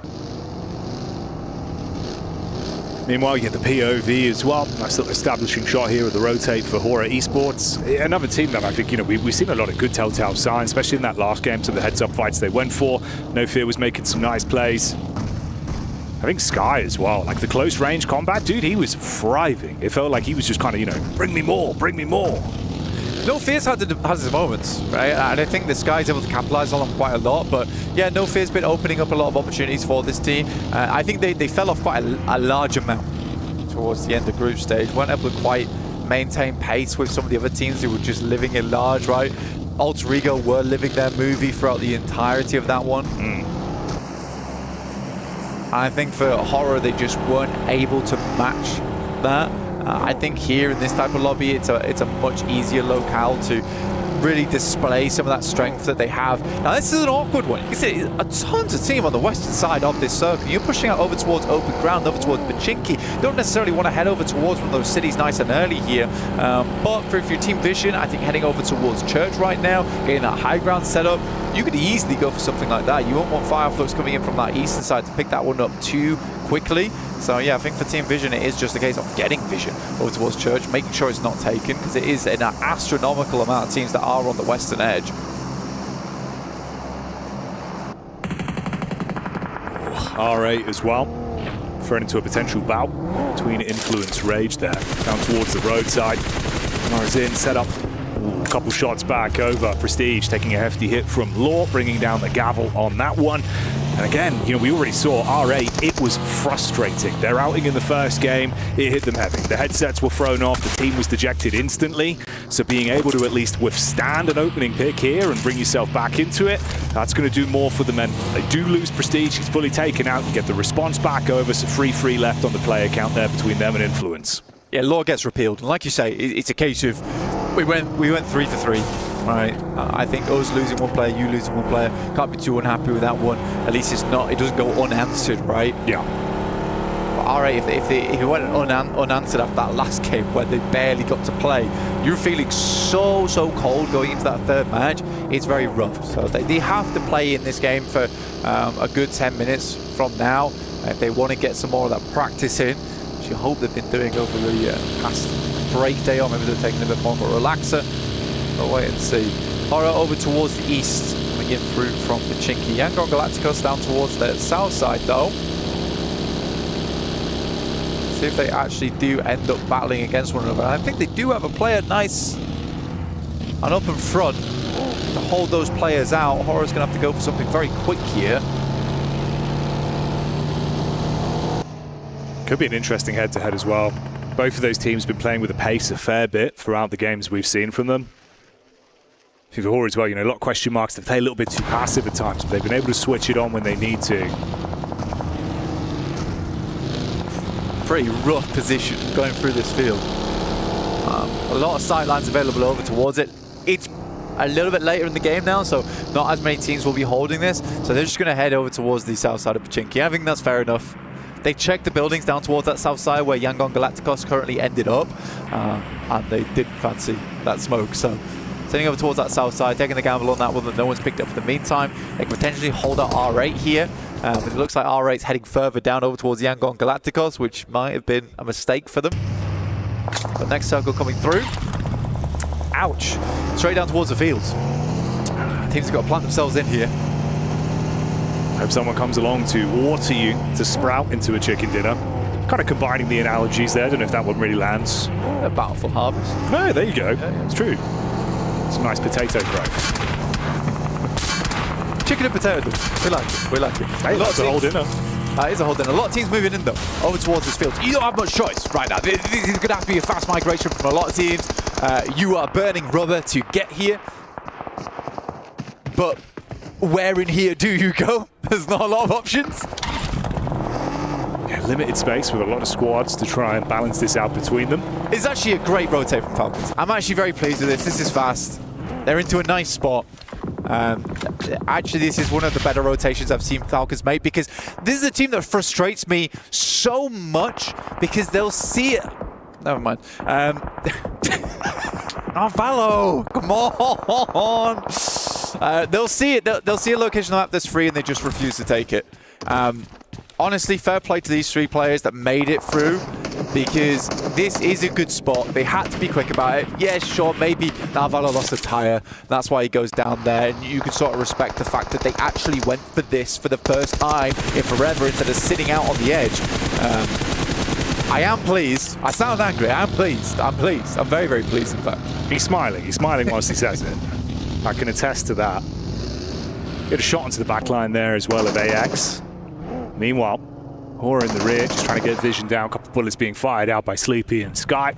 Meanwhile, you get the POV as well. Nice little establishing shot here with the rotate for Hora Esports. Another team that I think, we've seen a lot of good telltale signs, especially in that last game, some of the heads-up fights they went for. No Fear was making some nice plays. I think Sky as well, like the close range combat, dude, he was thriving. It felt like he was just kind of, bring me more, bring me more. No Fear's has his moments, right? And I think the Sky's able to capitalize on them quite a lot. But yeah, No Fear's been opening up a lot of opportunities for this team. I think they fell off quite a large amount towards the end of group stage. Weren't able to quite maintain pace with some of the other teams who were just living in large, right? Alter Ego were living their movie throughout the entirety of that one. I think for Horror, they just weren't able to match that. I think here in this type of lobby, it's a much easier locale to really display some of that strength that they have. Now, this is an awkward one. You can see a tons of team on the western side of this circle. You're pushing out over towards open ground, over towards Pachinki. You don't necessarily want to head over towards one of those cities nice and early here. But for your Team Vision, I think heading over towards Church right now, getting that high ground set up, you could easily go for something like that. You won't want Fireflux coming in from that eastern side to pick that one up too quickly. So yeah, I think for Team Vision, it is just a case of getting Vision over towards Church, making sure it's not taken, because it is an astronomical amount of teams that are on the western edge. R8 as well, thrown into a potential bout between Influence Rage there, down towards the roadside. Marzin set up a couple shots back over Prestige, taking a hefty hit from Law, bringing down the gavel on that one. And again, we already saw R8, it was frustrating. Their outing in the first game, it hit them heavy. The headsets were thrown off, the team was dejected instantly. So being able to at least withstand an opening pick here and bring yourself back into it, that's going to do more for the men. They do lose Prestige, he's fully taken out. You get the response back over, so 3-3 left on the player count there between them and Influence. Yeah, Law gets repealed. And like you say, it's a case of we went 3 for 3. Right, I think us losing one player, you losing one player, can't be too unhappy with that one. At least it doesn't go unanswered, right? Yeah. But alright, if it went unanswered after that last game where they barely got to play, you're feeling so cold going into that third match. It's very rough. So they have to play in this game for a good 10 minutes from now if they want to get some more of that practice in, which you hope they've been doing over the past break day, or maybe they're taking a bit more of a relaxer. We'll wait and see. Horror over towards the east, coming in through from Pachinki. Yangon Galacticos down towards the south side though. See if they actually do end up battling against one another. I think they do have a player nice and up in front to hold those players out. Horror's going to have to go for something very quick here. Could be an interesting head-to-head as well. Both of those teams have been playing with a pace a fair bit throughout the games we've seen from them. For Hora as well, a lot of question marks. They play a little bit too passive at times, but they've been able to switch it on when they need to. Pretty rough position going through this field. A lot of sightlines available over towards it. It's a little bit later in the game now, so not as many teams will be holding this. So they're just going to head over towards the south side of Pachinki. I think that's fair enough. They checked the buildings down towards that south side where Yangon Galacticos currently ended up, and they didn't fancy that smoke. So sending over towards that south side, taking the gamble on that one that no one's picked up for the meantime. They can potentially hold out R8 here, but it looks like R8's heading further down over towards Yangon Galacticos, which might have been a mistake for them. But next circle coming through. Ouch. Straight down towards the fields. Teams have got to plant themselves in here. Hope someone comes along to water you to sprout into a chicken dinner. Kind of combining the analogies there. I don't know if that one really lands. A bountiful harvest. Oh, there you go. Yeah. It's true. Some nice potato growth. Chicken and potato. We like it. We like it. Hey, that's a whole dinner. That is a whole dinner. A lot of teams moving in though, over towards this field. You don't have much choice right now. This is going to have to be a fast migration from a lot of teams. You are burning rubber to get here. But where in here do you go? There's not a lot of options. Yeah, limited space with a lot of squads to try and balance this out between them. It's actually a great rotate from Falcons. I'm actually very pleased with this. This is fast. They're into a nice spot. Actually, this is one of the better rotations I've seen Falcons make, because this is a team that frustrates me so much because they'll see it. Never mind. Oh, Valo, come on. They'll see it. They'll see a location on the map that's free and they just refuse to take it. Honestly, fair play to these three players that made it through, because this is a good spot. They had to be quick about it. Yeah, sure, maybe now Valo lost a tire. That's why he goes down there. And you can sort of respect the fact that they actually went for this for the first time in forever instead of sitting out on the edge. I am pleased. I sound angry. I am pleased. I'm pleased. I'm very, very pleased, in fact. He's smiling. He's smiling whilst he says it. I can attest to that. Get a shot into the back line there as well of AX. Meanwhile, Hora in the rear, just trying to get vision down. A couple of bullets being fired out by Sleepy and Sky.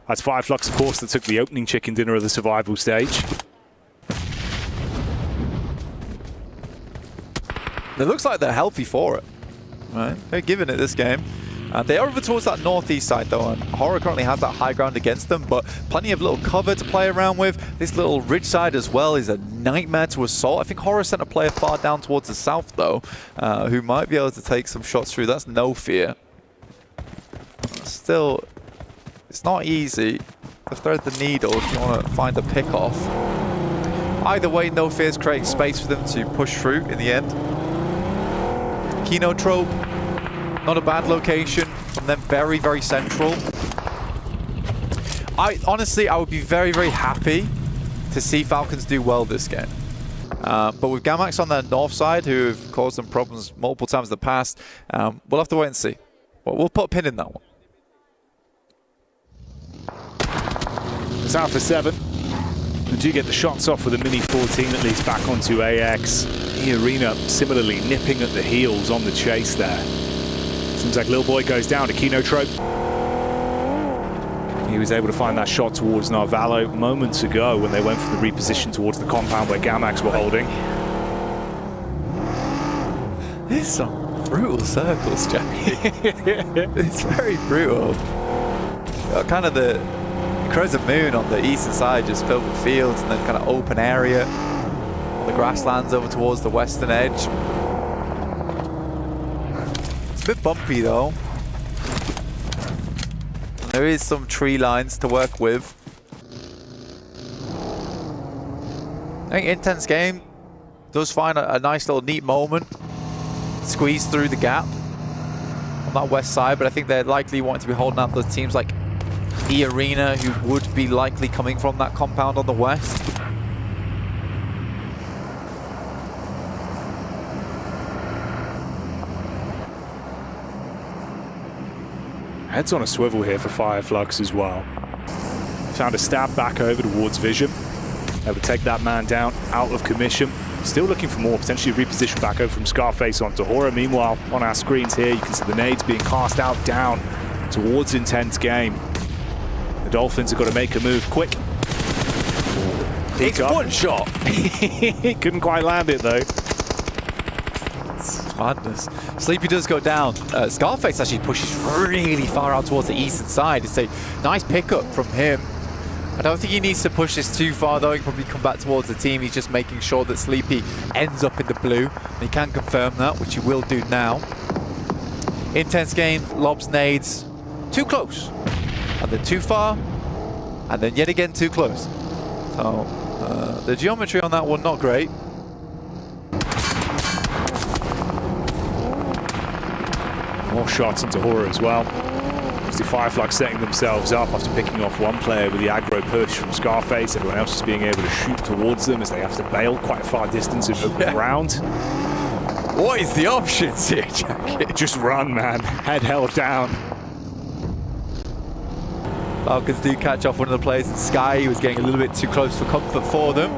That's Fireflux, of course, that took the opening chicken dinner of the survival stage. It looks like they're healthy for it. Right? They're giving it this game. They are over towards that northeast side though, and Horror currently has that high ground against them, but plenty of little cover to play around with. This little ridge side as well is a nightmare to assault. I think Horror sent a player far down towards the south though, who might be able to take some shots through. That's no fear. Still, it's not easy to thread the needle if you want to find a pick off. Either way, no fears create space for them to push through in the end. Kinotrope. Not a bad location from them, very, very central. Honestly, I would be very, very happy to see Falcons do well this game. But with Gamax on the north side, who have caused them problems multiple times in the past, we'll have to wait and see. We'll put a pin in that one. It's Alpha 7. They do get the shots off with a Mini 14 at least back onto AX. The arena similarly nipping at the heels on the chase there. Seems like Lil Boy goes down to Kinotrope. He was able to find that shot towards Narvalo moments ago when they went for the reposition towards the compound where Gamax were holding. These are some brutal circles, Jackie. It's very brutal. Kind of the crescent moon on the eastern side, just filled with fields, and then kind of open area on the grasslands over towards the western edge. A bit bumpy though. There is some tree lines to work with. I think Intense Game does find a nice little neat moment. Squeeze through the gap on that west side, but I think they're likely wanting to be holding out those teams like E Arena, who would be likely coming from that compound on the west. Heads on a swivel here for Fireflux as well. Found a stab back over towards Vision. Able to take that man down, out of commission. Still looking for more, potentially reposition back over from Scarface onto Hora. Meanwhile, on our screens here, you can see the nades being cast out down towards Intense Game. The Dolphins have got to make a move quick. It's one shot. Couldn't quite land it though. Madness. Sleepy does go down. Scarface actually pushes really far out towards the eastern side. It's a nice pickup from him. I don't think he needs to push this too far though. He can probably come back towards the team. He's just making sure that Sleepy ends up in the blue. And he can confirm that, which he will do now. Intense game, lobs, nades, too close. And then too far, and then yet again too close. So the geometry on that one, not great. More shots into Horror as well. Obviously Fireflux setting themselves up after picking off one player with the aggro push from Scarface. Everyone else just being able to shoot towards them as they have to bail quite a far distance in open ground. What is the options here, Jack? Just run, man. Head held down. Falcons do catch off one of the players in Sky. He was getting a little bit too close for comfort for them.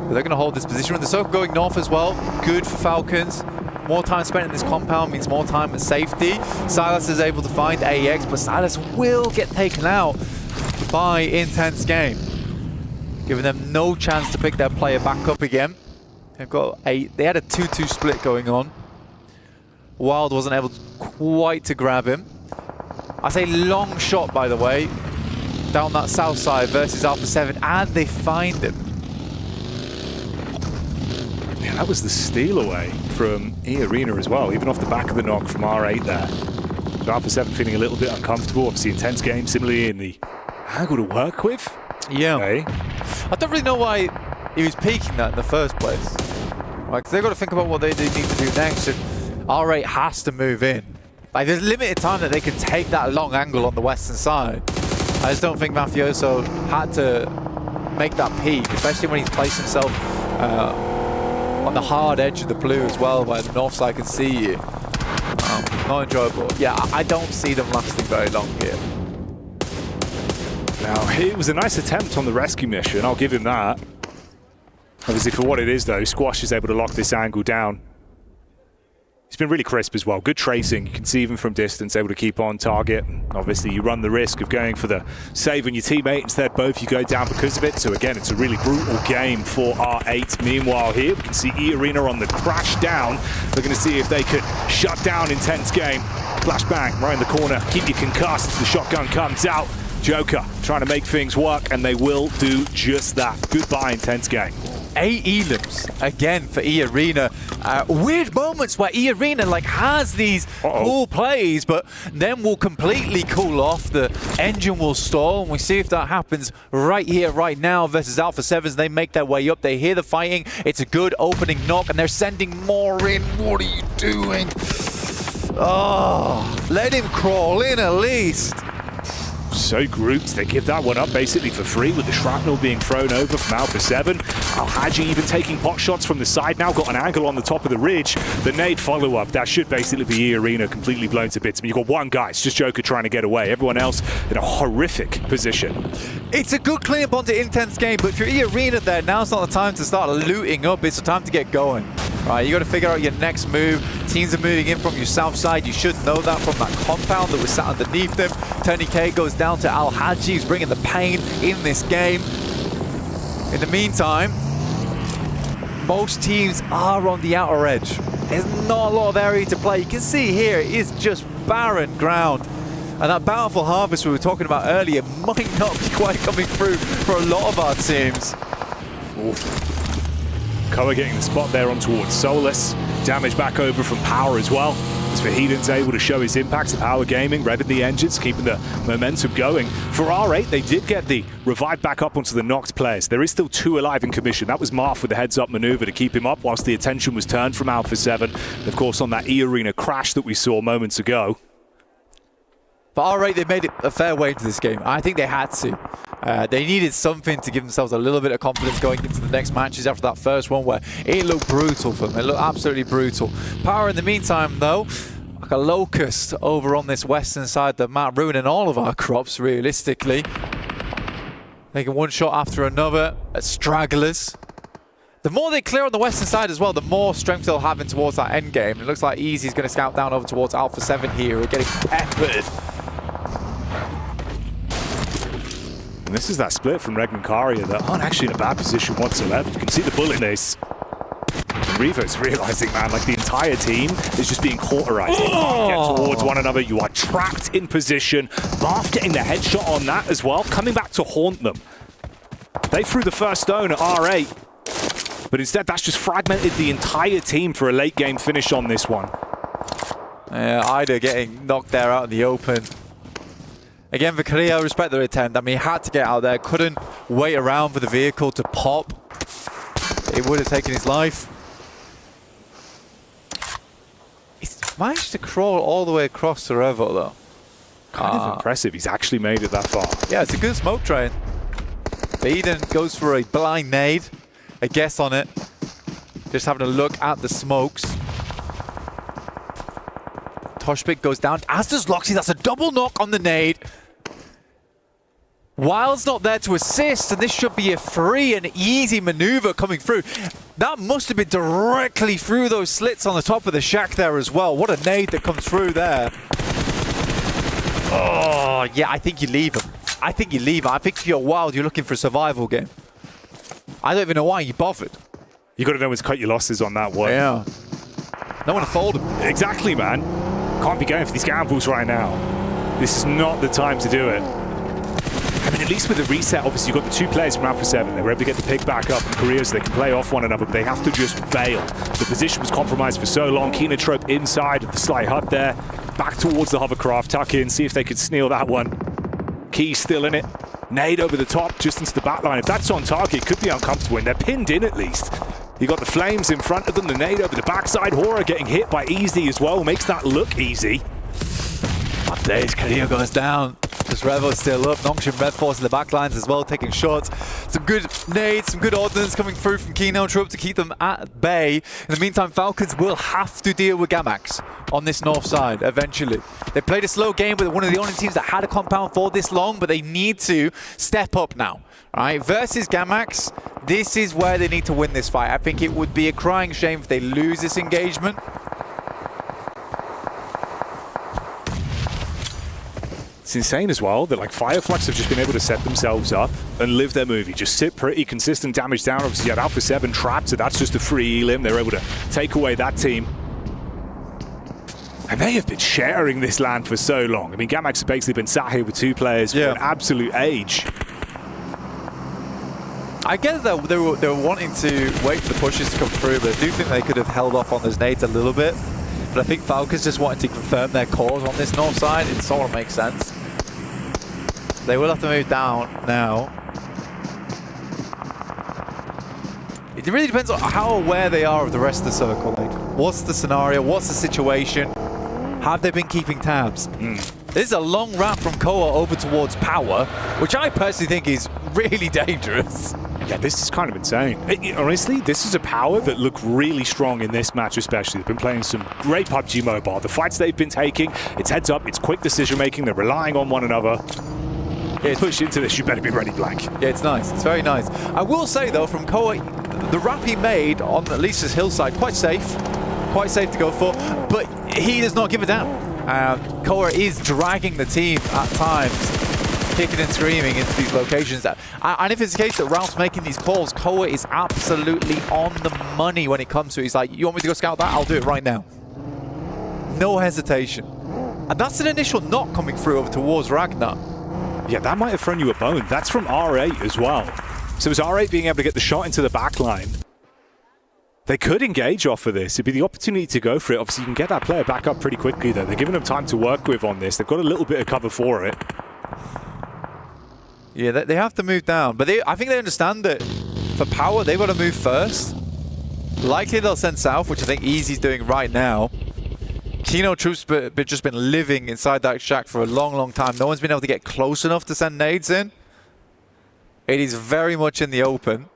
But they're going to hold this position with the circle going north as well. Good for Falcons. More time spent in this compound means more time at safety. Silas is able to find AX, but Silas will get taken out by Intense Game, giving them no chance to pick their player back up again. They've got they had a 2-2 split going on. Wild wasn't able quite to grab him. I say long shot, by the way, down that south side versus Alpha 7, and they find him. Yeah, that was the steal away from E-Arena as well, even off the back of the knock from R8 there. So Alpha 7 feeling a little bit uncomfortable. Obviously Intense Game similarly in the angle to work with. Yeah. Okay. I don't really know why he was peaking that in the first place. Right, because they've got to think about what they need to do next, and R8 has to move in. Like, there's limited time that they can take that long angle on the western side. I just don't think Mafioso had to make that peak, especially when he's placed himself on the hard edge of the blue as well, where the north side can see you. Not enjoyable. Yeah, I don't see them lasting very long here. Now, it was a nice attempt on the rescue mission, I'll give him that. Obviously, for what it is, though, Squash is able to lock this angle down. He's been really crisp as well. Good tracing. You can see even from distance, able to keep on target. Obviously, you run the risk of going for the save on your teammate. Instead, both you go down because of it. So again, it's a really brutal game for R8. Meanwhile, here we can see E-Arena on the crash down. They're going to see if they could shut down Intense Game. Flashbang right in the corner. Keep you concussed. The shotgun comes out. Joker trying to make things work, and they will do just that. Goodbye, Intense Game. 8 elims again for E-Arena. Weird moments where E-Arena like has these cool plays, but then will completely cool off. The engine will stall, and we see if that happens right here, right now versus Alpha 7s. They make their way up. They hear the fighting. It's a good opening knock, and they're sending more in. What are you doing? Oh, let him crawl in at least. So grouped, they give that one up basically for free with the shrapnel being thrown over from Alpha 7. Al-Haji even taking pot shots from the side now, got an angle on the top of the ridge. The nade follow-up, that should basically be E-Arena completely blown to bits. I mean, you've got one guy, it's just Joker trying to get away. Everyone else in a horrific position. It's a good clean up onto Intense Game, but if you're E-Arena there, now's not the time to start looting up. It's the time to get going. Right, you got to figure out your next move. Teams are moving in from your south side. You should know that from that compound that was sat underneath them. Tony K goes down to Al-Haji, who's bringing the pain in this game. In the meantime, most teams are on the outer edge. There's not a lot of area to play. You can see here, it is just barren ground. And that bountiful harvest we were talking about earlier might not be quite coming through for a lot of our teams. Oof. Koa getting the spot there on towards Solus. Damage back over from Power as well. As Fahedon's able to show his impact to Power Gaming, revving the engines, keeping the momentum going. For R8, they did get the revive back up onto the knocked players. There is still 2 alive in commission. That was Marth with the heads-up maneuver to keep him up whilst the attention was turned from Alpha 7. Of course, on that E-Arena crash that we saw moments ago. But R8, they made it a fair way into this game. I think they had to. They needed something to give themselves a little bit of confidence going into the next matches after that first one where it looked brutal for them. It looked absolutely brutal. Power in the meantime, though, like a locust over on this western side of the map, ruining all of our crops, realistically. Taking one shot after another at stragglers. The more they clear on the western side as well, the more strength they'll have in towards that end game. It looks like Easy's going to scout down over towards Alpha 7 here. We're getting peppered. And this is that split from Regnum Karia that aren't actually in a bad position whatsoever. You can see the bull in this. And Revo's realizing, man, like the entire team is just being cauterized. They can't get towards one another. You are trapped in position. Marth getting the headshot on that as well, coming back to haunt them. They threw the first stone at R8. But instead, that's just fragmented the entire team for a late game finish on this one. Ida getting knocked there out in the open. Again, for Korea, respect their attempt. I mean, he had to get out there, couldn't wait around for the vehicle to pop. It would have taken his life. He's managed to crawl all the way across the Revo, though. Kind of impressive. He's actually made it that far. Yeah, it's a good smoke train. Eden goes for a blind nade. A guess on it. Just having a look at the smokes. Toshbik goes down, as does Loxy. That's a double knock on the nade. Wild's not there to assist, and this should be a free and easy maneuver coming through. That must have been directly through those slits on the top of the shack there as well. What a nade that comes through there. Oh, yeah, I think you leave him. I think you leave him. I think if you're Wild, you're looking for a survival game. I don't even know why you bothered. You got to know when to cut your losses on that one. Yeah. No one to fold him. Exactly, man. Can't be going for these gambles right now. This is not the time to do it. I mean, at least with the reset, obviously, you've got the two players from Alpha 7. They were able to get the pick back up in Korea so they can play off one another, but they have to just bail. The position was compromised for so long. Kinotrope inside of the sly hut there. Back towards the hovercraft. Tuck in, see if they could steal that one. Key still in it. Nade over the top, just into the back line. If that's on target, it could be uncomfortable, and they're pinned in at least. You got the flames in front of them, the nade over the backside. Horror getting hit by Easy as well, makes that look easy. Hot days, Korea goes down. Just Revo's still up. Nongshin Red Force in the back lines as well, taking shots. Some good nades, some good ordnance coming through from Kinotrope to keep them at bay. In the meantime, Falcons will have to deal with Gamax on this north side eventually. They played a slow game with one of the only teams that had a compound for this long, but they need to step up now. Right, versus Gamax, this is where they need to win this fight. I think it would be a crying shame if they lose this engagement. It's insane as well that like Fireflux have just been able to set themselves up and live their movie. Just sit pretty, consistent damage down. Obviously, you had Alpha 7 trapped, so that's just a free elim. They're able to take away that team. And they have been sharing this land for so long. I mean, Gamax have basically been sat here with two players for an absolute age. I get that they were wanting to wait for the pushes to come through, but I do think they could have held off on those nades a little bit. But I think Falcons just wanted to confirm their cause on this north side. It sort of makes sense. They will have to move down now. It really depends on how aware they are of the rest of the circle. Like, what's the scenario? What's the situation? Have they been keeping tabs? This is a long ramp from Koa over towards Power, which I personally think is really dangerous. Yeah, this is kind of insane. Honestly, this is a Power that look really strong in this match especially. They've been playing some great PUBG Mobile. The fights they've been taking, it's heads up, it's quick decision making, they're relying on one another. Push into this, you better be ready, Blank. Yeah, it's nice. It's very nice. I will say, though, from Koa, the ramp he made on at least his hillside, quite safe to go for, but he does not give a damn. Koa is dragging the team at times, kicking and screaming into these locations. And if it's the case that Ralph's making these calls, Koa is absolutely on the money when it comes to it. He's like, you want me to go scout that? I'll do it right now. No hesitation. And that's an initial knock coming through over towards Ragnar. Yeah, that might have thrown you a bone. That's from R8 as well. So it's R8 being able to get the shot into the back line. They could engage off of this. It'd be the opportunity to go for it. Obviously, you can get that player back up pretty quickly, though. They're giving them time to work with on this. They've got a little bit of cover for it. Yeah, they have to move down. But I think they understand that for Power, they've got to move first. Likely they'll send south, which I think Easy's doing right now. Kinotrope's just been living inside that shack for a long, long time. No one's been able to get close enough to send nades in. It is very much in the open.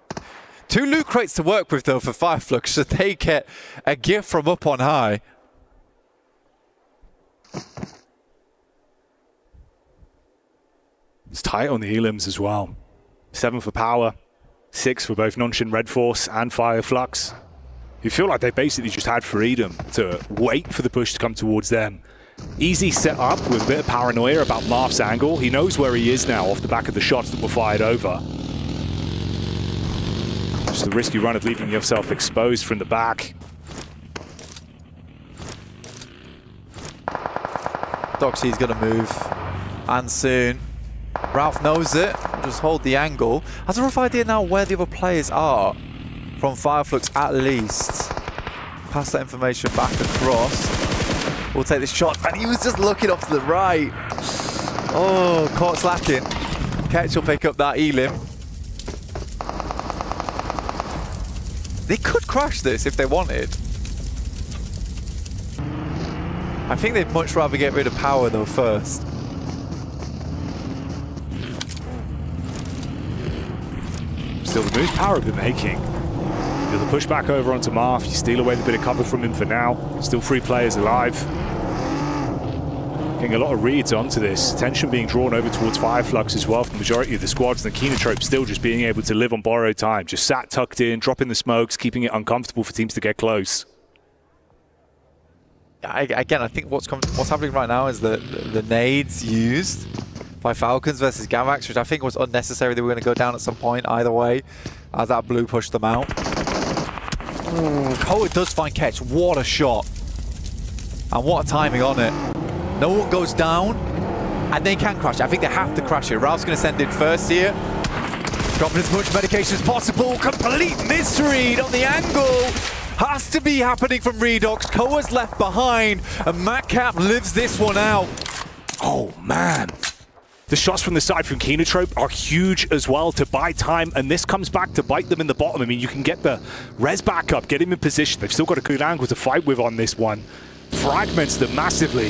2 loot crates to work with, though, for Fireflux, so they get a gift from up on high. It's tight on the elims as well. 7 for Power, 6 for both Nonshin Red Force and Fireflux. You feel like they basically just had freedom to wait for the push to come towards them. Easy set up with a bit of paranoia about Marth's angle. He knows where he is now off the back of the shots that were fired over. Just the risky run of leaving yourself exposed from the back. Doxy's going to move, and soon. Ralph knows it. Just hold the angle. Has a rough idea now where the other players are. from Fireflux at least. Pass that information back across. We'll take this shot, and he was just looking up to the right. Oh, caught slacking. Ketch will pick up that elim. They could crash this if they wanted. I think they'd much rather get rid of power though first. Still, the move Power have been making. You'll push back over onto Marth. You steal away the bit of cover from him for now. Still 3 players alive. Getting a lot of reads onto this. Attention being drawn over towards Fireflux as well from the majority of the squads. And the Kenotrope still just being able to live on borrowed time. Just sat tucked in, dropping the smokes, keeping it uncomfortable for teams to get close. Again, I think what's happening right now is the nades used by Falcons versus Gavax, which I think was unnecessary. They were going to go down at some point either way, as that blue pushed them out. Koa does find Ketch. What a shot. And what a timing on it. No one goes down, and they can crash it. I think they have to crash it. Ralph's going to send in first here. Dropping as much medication as possible. Complete misread on the angle. Has to be happening from Redox. Koa's left behind, and Matcap lives this one out. Oh, man. The shots from the side from Kenotrope are huge as well to buy time, and this comes back to bite them in the bottom. I mean, you can get the res back up, get him in position. They've still got a good angle to fight with on this one. Fragments them massively.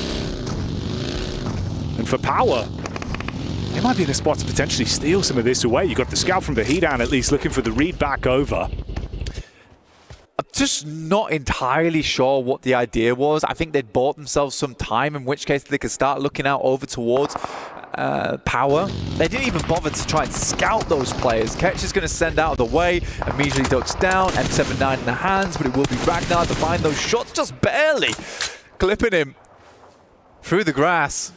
And for Power, they might be in a spot to potentially steal some of this away. You got the scout from Vahidan at least looking for the read back over. I'm just not entirely sure what the idea was. I think they'd bought themselves some time, in which case they could start looking out over towards Power. They didn't even bother to try and scout those players. Ketch is going to send out of the way, immediately ducks down, M79 in the hands, but it will be Ragnar to find those shots, just barely clipping him through the grass.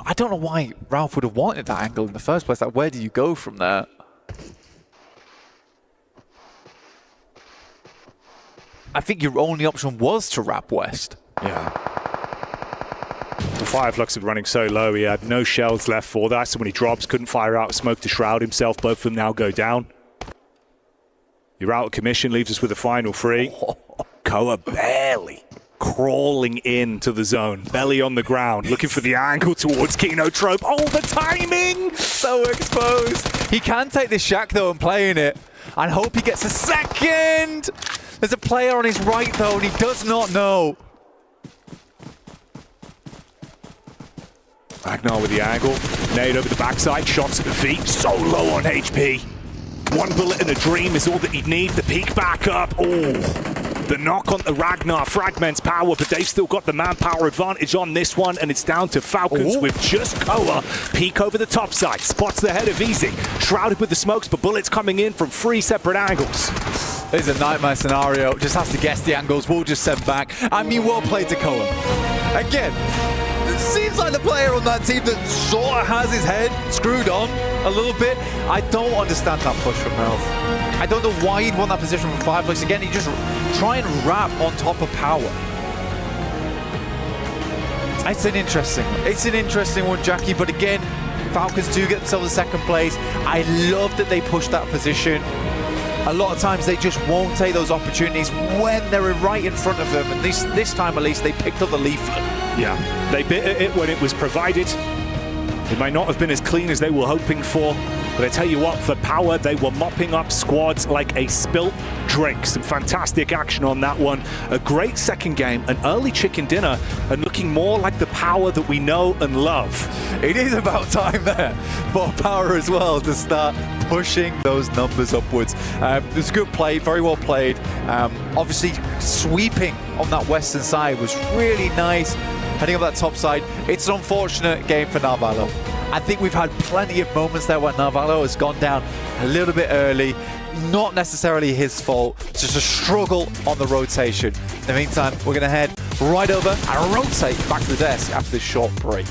I don't know why Ralph would have wanted that angle in the first place. Like, where do you go from there? I think your only option was to wrap west. Yeah. The Fireflux are running so low, he had no shells left for that, so when he drops, couldn't fire out a smoke to shroud himself. Both of them now go down. You're out of commission, leaves us with a final 3. Koa barely crawling into the zone, belly on the ground, looking for the angle towards Kenotrope. Oh, the timing! So exposed. He can take this shack though and play in it, and hope he gets a second. There's a player on his right though, and he does not know. Ragnar with the angle, nade over the backside, shots at the feet, so low on HP. 1 bullet in a dream is all that he'd need. The peek back up. Oh, the knock on the Ragnar fragments Power, but they've still got the manpower advantage on this one, and it's down to Falcons with just Koa. Peek over the top side, spots the head of Easy, shrouded with the smokes, but bullets coming in from 3 separate angles. This is a nightmare scenario. Just has to guess the angles. We'll just send back. I mean, well played to Koa. Again, it seems like the player on that team that sort of has his head screwed on a little bit. I don't understand that push from Ralph. I don't know why he'd want that position from Fireflux. Again, he just try and wrap on top of Power. It's an interesting one, Jackie. But again, Falcons do get themselves a second place. I love that they pushed that position. A lot of times they just won't take those opportunities when they're right in front of them. And this time at least they picked up the leaflet. Yeah, they bit at it when it was provided. It might not have been as clean as they were hoping for, but I tell you what, for Power, they were mopping up squads like a spilt drink. Some fantastic action on that one. A great second game, an early chicken dinner, and looking more like the Power that we know and love. It is about time there for Power as well to start pushing those numbers upwards. It was a good play, very well played. Obviously, sweeping on that western side was really nice. Heading up that top side, it's an unfortunate game for Narvalo. I think we've had plenty of moments there where Narvalo has gone down a little bit early. Not necessarily his fault, just a struggle on the rotation. In the meantime, we're going to head right over and rotate back to the desk after this short break.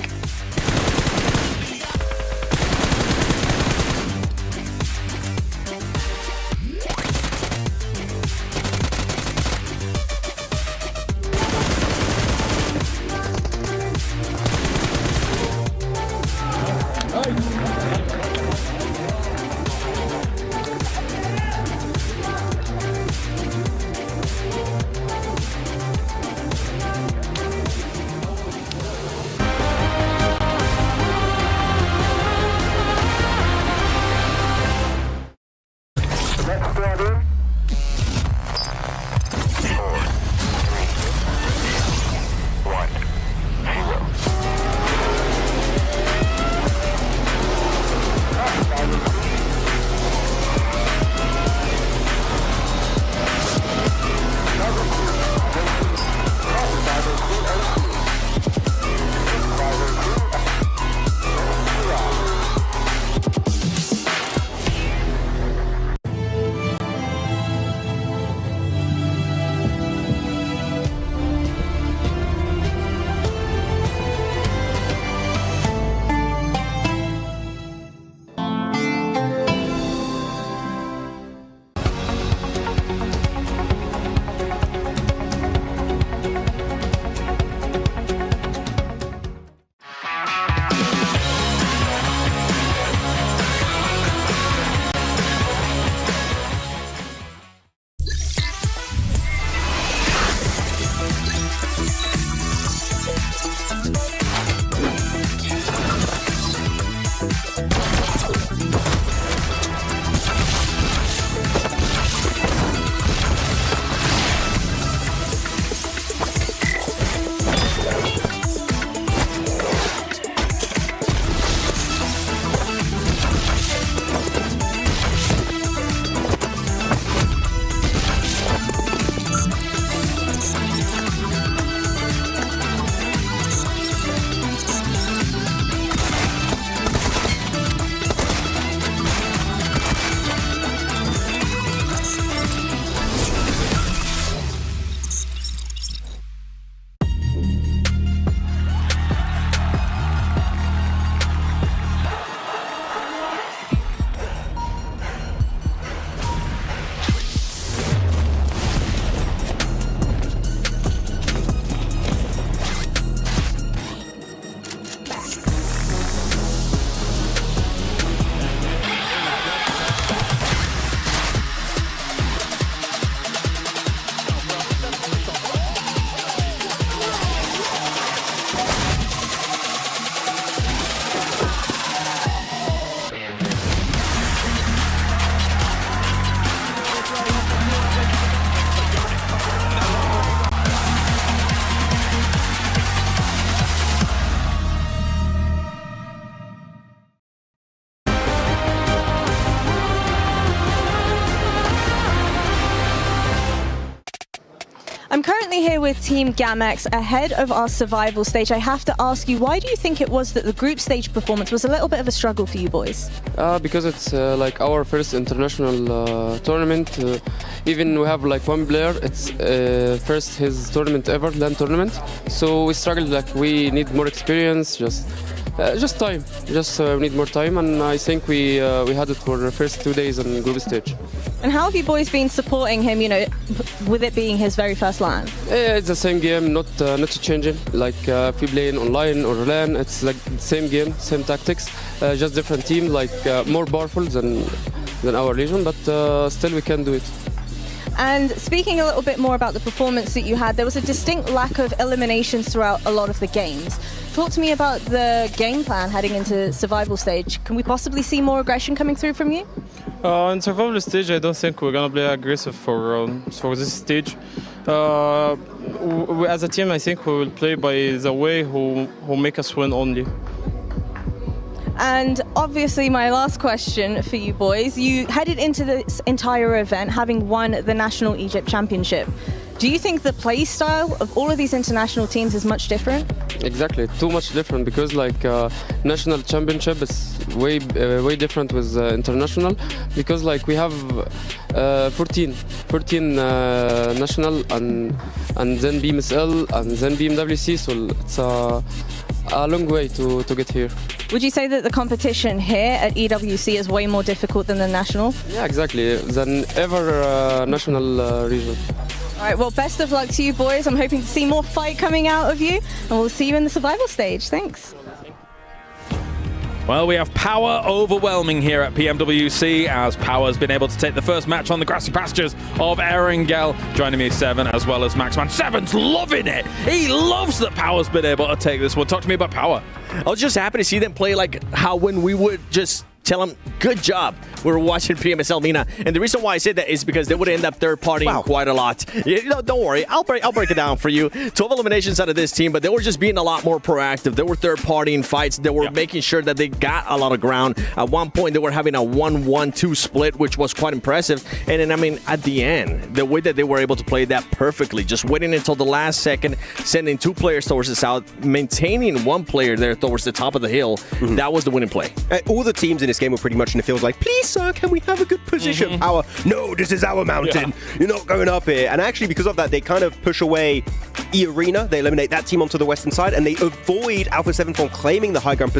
I'm currently here with Team Gamex ahead of our survival stage. I have to ask you, why do you think it was that the group stage performance was a little bit of a struggle for you boys? Because it's like our first international tournament. Even we have like one player, it's first his tournament ever, LAN tournament. So we struggled, like we need more experience, just time. We need more time, and I think we had it for the first 2 days on group stage. And how have you boys been supporting him, with it being his very first LAN? It's the same game, not changing. Like if we play in online or LAN, it's like the same game, same tactics, just different team, like more powerful than our Legion, but still we can do it. And speaking a little bit more about the performance that you had, there was a distinct lack of eliminations throughout a lot of the games. Talk to me about the game plan heading into survival stage. Can we possibly see more aggression coming through from you? In survival stage, I don't think we're gonna play aggressive for this stage. As a team, I think we will play by the way who make us win only. And obviously, my last question for you boys, you headed into this entire event having won the National Egypt Championship. Do you think the play style of all of these international teams is much different? Exactly, too much different, because like national championship is way different with international, because like we have 14 national and then BMSL and then PMWC, so it's a long way to get here. Would you say that the competition here at EWC is way more difficult than the national? Yeah, exactly, than ever national region. All right, well, best of luck to you boys. I'm hoping to see more fight coming out of you, and we'll see you in the survival stage. Thanks. Well, we have Power overwhelming here at PMWC, as Power's been able to take the first match on the grassy pastures of Erangel. Joining me is Seven, as well as Maxman. Seven's loving it. He loves that Power's been able to take this one. Talk to me about Power. I was just happy to see them play like how when we would just tell them, good job. We were watching PMSL Mina, and the reason why I said that is because they would end up third-partying quite a lot. Don't worry, I'll break it down for you. 12 eliminations out of this team, but they were just being a lot more proactive. They were third-partying fights. They were making sure that they got a lot of ground. At one point, they were having a 1-1-2 split, which was quite impressive. And then, I mean, at the end, the way that they were able to play that perfectly, just waiting until the last second, sending 2 players towards the south, maintaining 1 player there towards the top of the hill, that was the winning play. All the teams in this game were pretty much in the field like, please, sir, can we have a good position? Power, no, this is our mountain. You're not going up here. And actually, because of that, they kind of push away E-Arena. They eliminate that team onto the western side, and they avoid Alpha 7 from claiming the high ground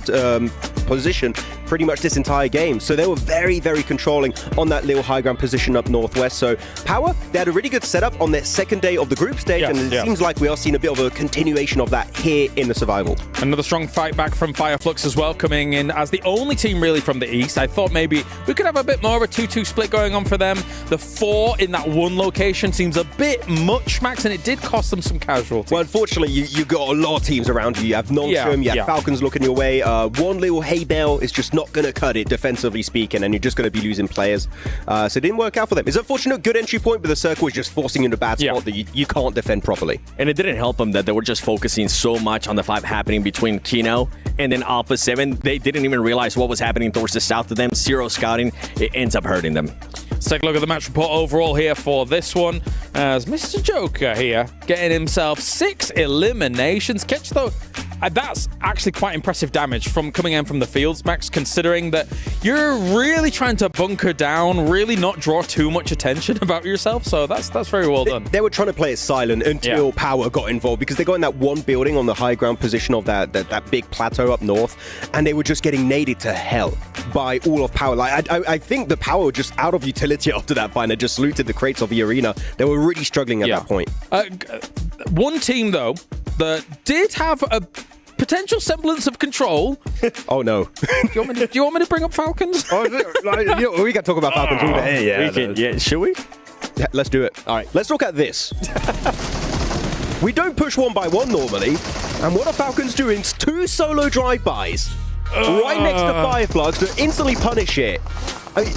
position pretty much this entire game. So they were very, very controlling on that little high ground position up northwest. So Power, they had a really good setup on their second day of the group stage, and it seems like we are seeing a bit of a continuation of that here in the survival. Another strong fight back from Fireflux as well, coming in as the only team really from the east. I thought maybe we could have a bit more of a 2-2 split going on for them. The 4 in that one location seems a bit much, Max, and it did cost them some casualties. Well, unfortunately, you got a lot of teams around you. You have Nonstrom, you have Falcons looking your way. One little hay bale is just not going to cut it, defensively speaking, and you're just going to be losing players. So it didn't work out for them. It's unfortunate, good entry point, but the circle is just forcing you in a bad spot that you can't defend properly. And it didn't help them that they were just focusing so much on the fight happening between Kino and then Alpha 7. They didn't even realize what was happening towards the south of them. Zero scouting. It ends up hurting them. Let's take a look at the match report overall here for this one, as Mr. Joker here getting himself 6 eliminations. Catch though, that's actually quite impressive damage from coming in from the fields, Max, considering that you're really trying to bunker down, really not draw too much attention about yourself. So that's very well done. They were trying to play it silent until Power got involved, because they got in that one building on the high ground position of that big plateau up north, and they were just getting naded to hell by all of Power. Like I think the Power were just out of utility after that fight. They just looted the crates of the arena. They were really struggling at that point. One team though that did have a potential semblance of control. Oh no! Do you want me to bring up Falcons? We can talk about Falcons all day. Yeah, should we? Yeah, let's do it. All right, let's look at this. We don't push 1 by 1 normally, and what are Falcons doing? 2 solo drive-bys right next to Fireflux to instantly punish it. I mean,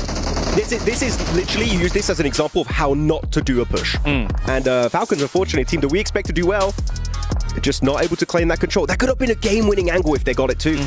this is literally, you use this as an example of how not to do a push. And Falcons, unfortunately, a team that we expect to do well, just not able to claim that control. That could have been a game-winning angle if they got it too.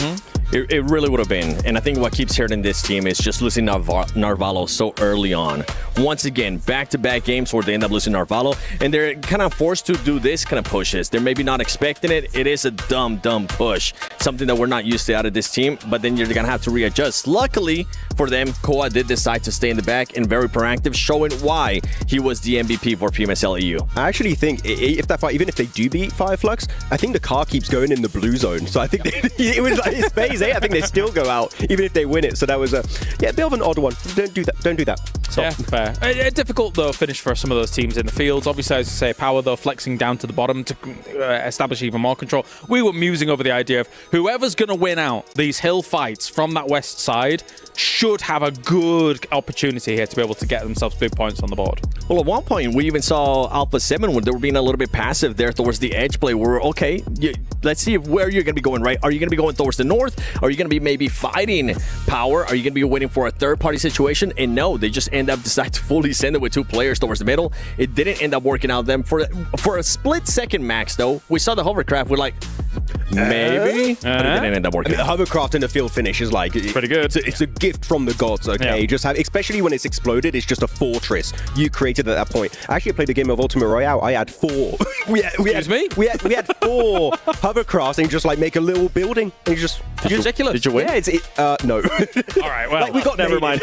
It really would have been. And I think what keeps hurting this team is just losing Narvalo so early on. Once again, back-to-back games where they end up losing Narvalo, and they're kind of forced to do this kind of pushes. They're maybe not expecting it. It is a dumb push. Something that we're not used to out of this team, but then you're going to have to readjust. Luckily for them, Koa did decide to stay in the back and very proactive, showing why he was the MVP for PMSL EU. I actually think if that fight, even if they do beat Fireflux, I think the car keeps going in the blue zone. So I think it was like it's phase 8. I think they still go out even if they win it. So that was a bit of an odd one. Don't do that. Don't do that. So. Yeah, fair. A difficult though finish for some of those teams in the fields. Obviously, as you say, Power though flexing down to the bottom to establish even more control. We were musing over the idea of whoever's going to win out these hill fights from that west side should have a good opportunity here to be able to get themselves big points on the board. Well, at one point, we even saw Alpha 7 when they were being a little bit passive there towards the edge play. Where, okay, let's see where you're going to be going, right? Are you going to be going towards the north? Are you going to be maybe fighting Power? Are you going to be waiting for a third-party situation? And no, they just end up deciding to fully send it with 2 players towards the middle. It didn't end up working out them. For a split second max, though, we saw the hovercraft. We're like, maybe? But it didn't end up working the hovercraft in the field finish is like... Pretty good. It's a gift from the gods, okay? Yeah. Just have, especially when it's exploded, it's just a fortress you created at that point. I actually played a game of Ultimate Royale. I had 4. we had 4 hovercrafts and just like make a little building. And you just... Ridiculous. Did you win? Yeah, no. All right, well, like, we got never mind.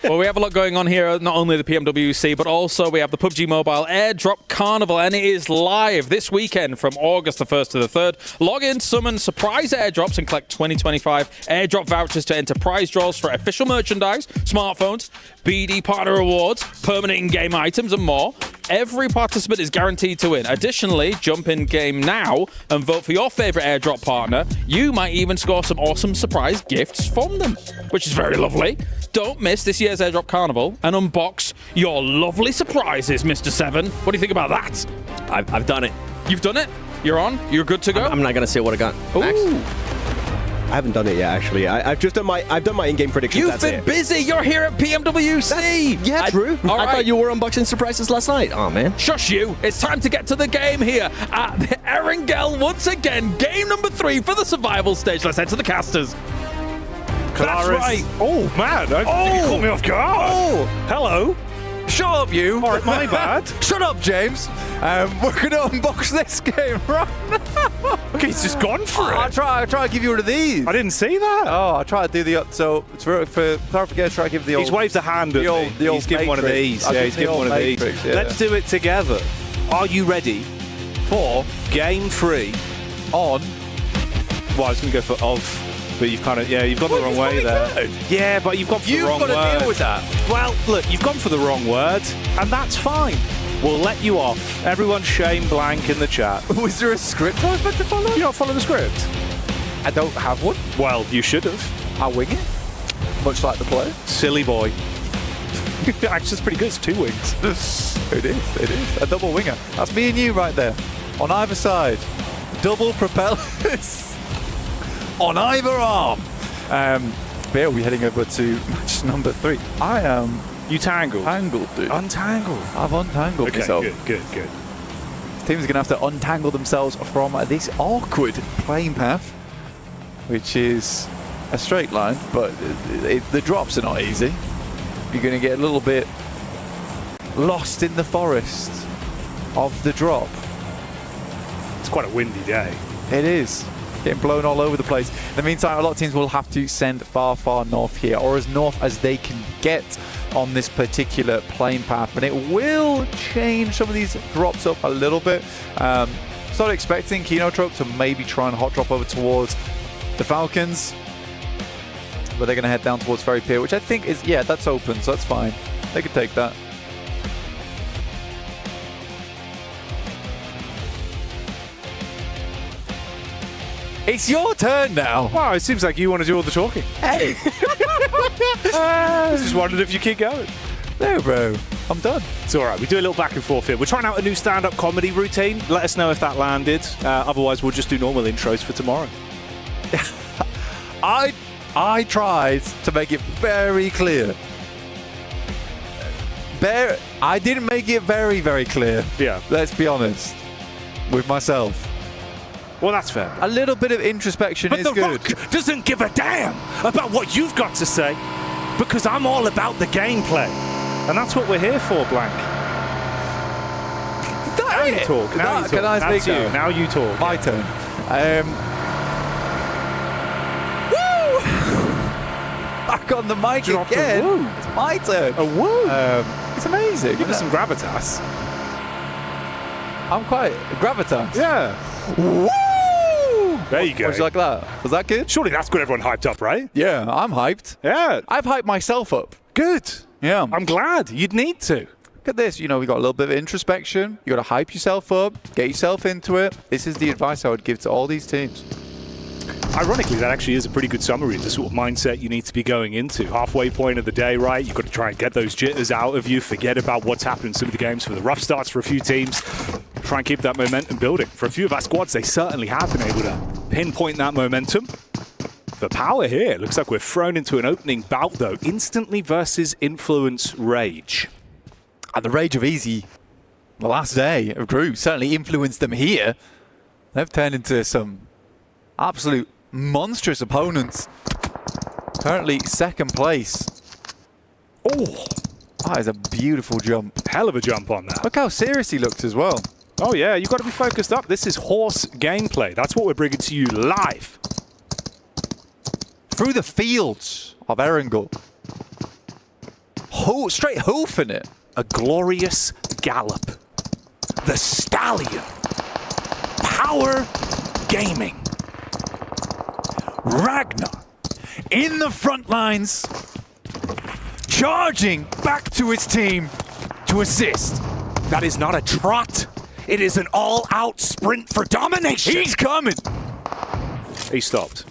Well, we have a lot going on here, not only the PMWC, but also we have the PUBG Mobile Airdrop Carnival, and it is live this weekend from August the 1st to the 3rd. Log in, summon surprise airdrops, and collect 2025 airdrop vouchers to enter prize draws for official merchandise, smartphones, BD partner rewards, permanent in-game items, and more. Every participant is guaranteed to win. Additionally, jump in game now and vote for your favorite airdrop partner. You might even score some awesome surprise gifts from them, which is very lovely. Don't miss this year's Airdrop Carnival and unbox your lovely surprises, Mr. 7. What do you think about that? I've done it. You've done it? You're on? You're good to go? I'm not going to say what I got. Max? Ooh. I haven't done it yet, actually. I've done my in-game predictions. You've been busy. You're here at PMWC. Yeah, true. All I right. thought you were unboxing surprises last night. Oh, man. Shush you. It's time to get to the game here at the Erangel once again. Game number 3 for the survival stage. Let's head to the casters. That's right. Oh, man. You caught me off guard. Oh! Hello. Shut up, you! All right, my bad. Shut up, James! We're going to unbox this game right now. Okay, he's just gone for I'll it. try to give you one of these. I didn't see that. Oh, I'll try to do the... So, for clarification, try to give the old... He's waved a hand at the old, me. the old He's given one of Matrix. these. I'll Yeah, give he's the given old one of these. Matrix, yeah. Let's do it together. Are you ready for game 3 On... Well, I was going to go for of, but you've kind of, you've gone the wrong way there. Good. Yeah, but you've gone for the wrong word. You've got to deal with that. Well, look, you've gone for the wrong word, and that's fine. We'll let you off. Everyone shame blank in the chat. Was there a script I was meant to follow? You don't follow the script? I don't have one. Well, you should have. I'll wing it. Much like the play. Silly boy. Actually, it's pretty good. It's 2 wings. It is. A double winger. That's me and you right there. On either side. Double propellers. On either arm. But yeah, we're heading over to match number 3. I am You tangled. tangled, dude. Untangled. I've untangled Okay, myself. good. Teams are going to have to untangle themselves from this awkward playing path, which is a straight line, but the drops are not easy. You're going to get a little bit lost in the forest of the drop. It's quite a windy day. It is. Getting blown all over the place. In the meantime, a lot of teams will have to send far north here, or as north as they can get on this particular plane path. And it will change some of these drops up a little bit. Started expecting Kinotrope to maybe try and hot drop over towards the Falcons, but they're going to head down towards Ferry Pier, which I think is, yeah, that's open, so that's fine. They could take that. It's your turn now. Wow, it seems like you want to do all the talking. Hey. I just wondered if you keep going. No, bro. I'm done. It's all right. We do a little back and forth here. We're trying out a new stand-up comedy routine. Let us know if that landed. Otherwise, we'll just do normal intros for tomorrow. I tried to make it very clear. I didn't make it very clear. Yeah. Let's be honest with myself. Well, that's fair. A little bit of introspection But is The good. Rock doesn't give a damn about what you've got to say, because I'm all about the gameplay. And that's what we're here for, Blank. Now you talk. Now you talk. Can I That's speak you. now? Now you talk. My turn. Woo! Back on the mic Dropped a again. woo. It's my turn. A woo. It's amazing. Give us some gravitas. I'm quite gravitas. Yeah. Woo! There you go. Would you like that? Was that good? Surely that's got everyone hyped up, right? Yeah, I'm hyped. Yeah. I've hyped myself up. Good. Yeah. I'm glad. You'd need to. Look at this. You know, we got a little bit of introspection. You got to hype yourself up, get yourself into it. This is the advice I would give to all these teams. Ironically, that actually is a pretty good summary of the sort of mindset you need to be going into. Halfway point of the day, right? You've got to try and get those jitters out of you, forget about what's happened in some of the games for the rough starts for a few teams. Try and keep that momentum building. For a few of our squads, they certainly have been able to pinpoint that momentum. The power here, looks like we're thrown into an opening bout though, instantly versus Influence Rage. And the rage of Easy, the last day of group, certainly influenced them here. They've turned into some absolute monstrous opponents. Currently second place. Oh, that is a beautiful jump. Hell of a jump on that. Look how serious he looked as well. Oh yeah, you've got to be focused up. This is horse gameplay. That's what we're bringing to you live. Through the fields of Erangel. Straight hoofing it. A glorious gallop. The Stallion. Power Gaming. Ragnar in the front lines, charging back to his team to assist. That is not a trot. It is an all-out sprint for domination. He's coming. He stopped.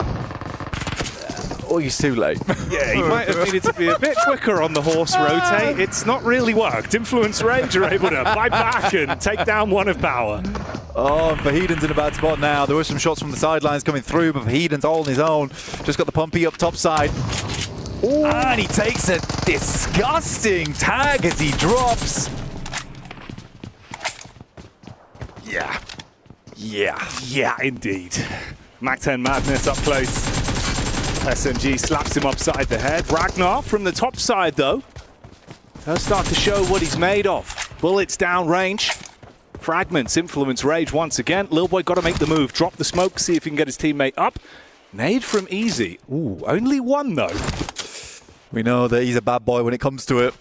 Oh, he's too late. Yeah, he might have needed to be a bit quicker on the horse rotate. It's not really worked. Influence Rage are able to fight back and take down one of power. Oh, Vahedon's in a bad spot now. There were some shots from the sidelines coming through, but Vahedon's all on his own. Just got the Pumpy up top side. Ooh. And he takes a disgusting tag as he drops. Yeah. Yeah, indeed. Mac 10 Madness up close. SMG slaps him upside the head. Ragnar from the top side, though, does start to show what he's made of. Bullets down range. Fragments, Influence Rage once again. Lil Boy got to make the move. Drop the smoke, see if he can get his teammate up. Nade from Easy. Ooh, only one, though. We know that he's a bad boy when it comes to it.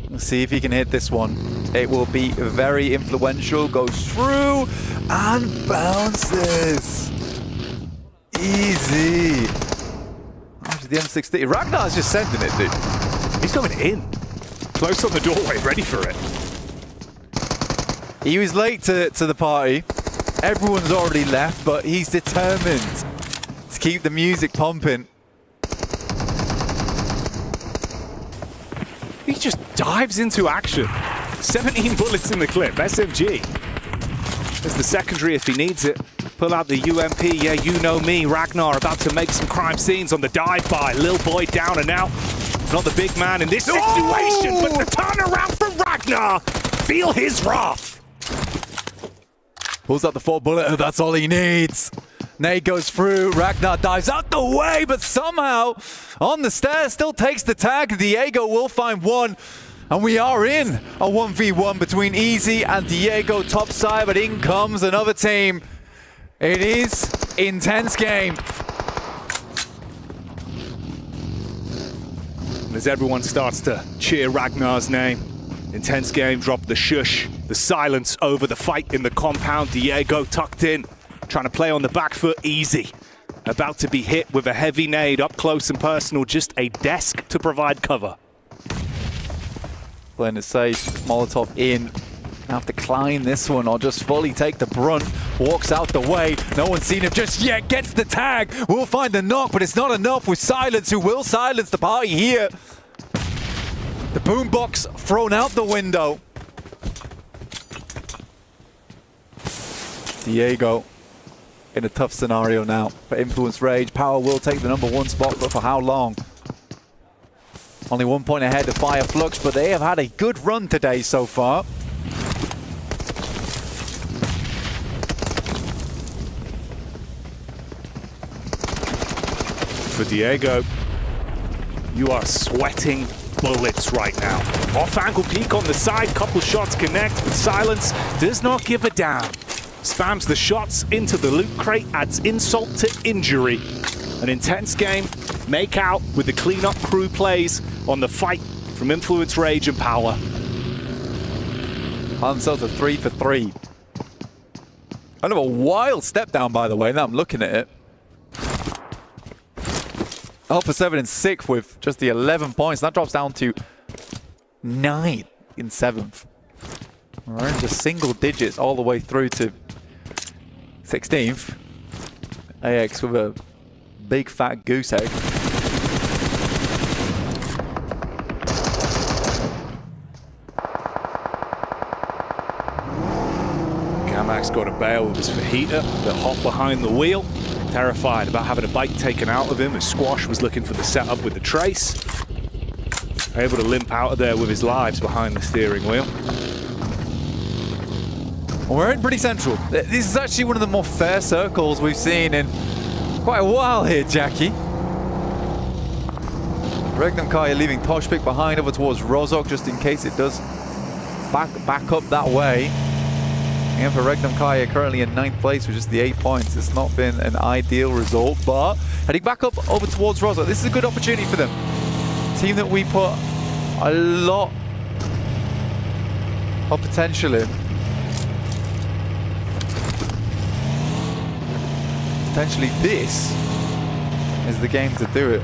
Let's see if he can hit this one. It will be very influential. Goes through and bounces. Easy. After the M60. Ragnar's just sending it, dude. He's coming in. Close on the doorway, ready for it. He was late to the party. Everyone's already left, but he's determined to keep the music pumping. He just dives into action. 17 bullets in the clip. SMG. There's the secondary if he needs it. Pull out the UMP. Yeah, you know me. Ragnar about to make some crime scenes on the dive-by. Lil Boy down and out. Not the big man in this situation, but the turnaround for Ragnar. Feel his wrath. Pulls out the 4 bullet. That's all he needs. Nade goes through. Ragnar dives out the way, but somehow on the stairs still takes the tag. Diego will find one. And we are in a 1v1 between Easy and Diego topside, but in comes another team. It is intense game. And as everyone starts to cheer Ragnar's name, intense game, drop the shush, the silence over the fight in the compound. Diego tucked in, trying to play on the back foot. Easy. About to be hit with a heavy nade up close and personal, just a desk to provide cover. Playing it safe, Molotov in. Have to climb this one or just fully take the brunt. Walks out the way. No one's seen him just yet. Gets the tag. We'll find the knock, but it's not enough with Silence, who will silence the party here. The boombox thrown out the window. Diego in a tough scenario now. For Influence Rage, Power will take the #1 spot, but for how long? Only 1 point ahead of Fire Flux, but they have had a good run today so far. for Diego. You are sweating bullets right now. Off-angle peek on the side, couple shots connect, but Silence does not give a damn. Spams the shots into the loot crate, adds insult to injury. An intense game, make out with the cleanup crew plays on the fight from Influence, Rage, and Power. Hansel's a 3 for 3. Kind of a wild step down, by the way, now I'm looking at it. Alpha 7 in 6th with just the 11 points. That drops down to 9 in 7th. We're in just single digits all the way through to 16th. AX with a big fat goose egg. Kamak's got a bail with his fajita, the hop behind the wheel. Terrified about having a bike taken out of him as Squash was looking for the setup with the trace. Able to limp out of there with his lives behind the steering wheel. Well, we're in pretty central. This is actually one of the more fair circles we've seen in quite a while here, Jackie. Regnum Kaya leaving Toshpik behind over towards Rozok just in case it does back up that way. And for Regnum Kaya currently in 9th place with just the 8 points. It's not been an ideal result, but heading back up over towards Rozok. This is a good opportunity for them. Team that we put a lot of potential in. Potentially this is the game to do it.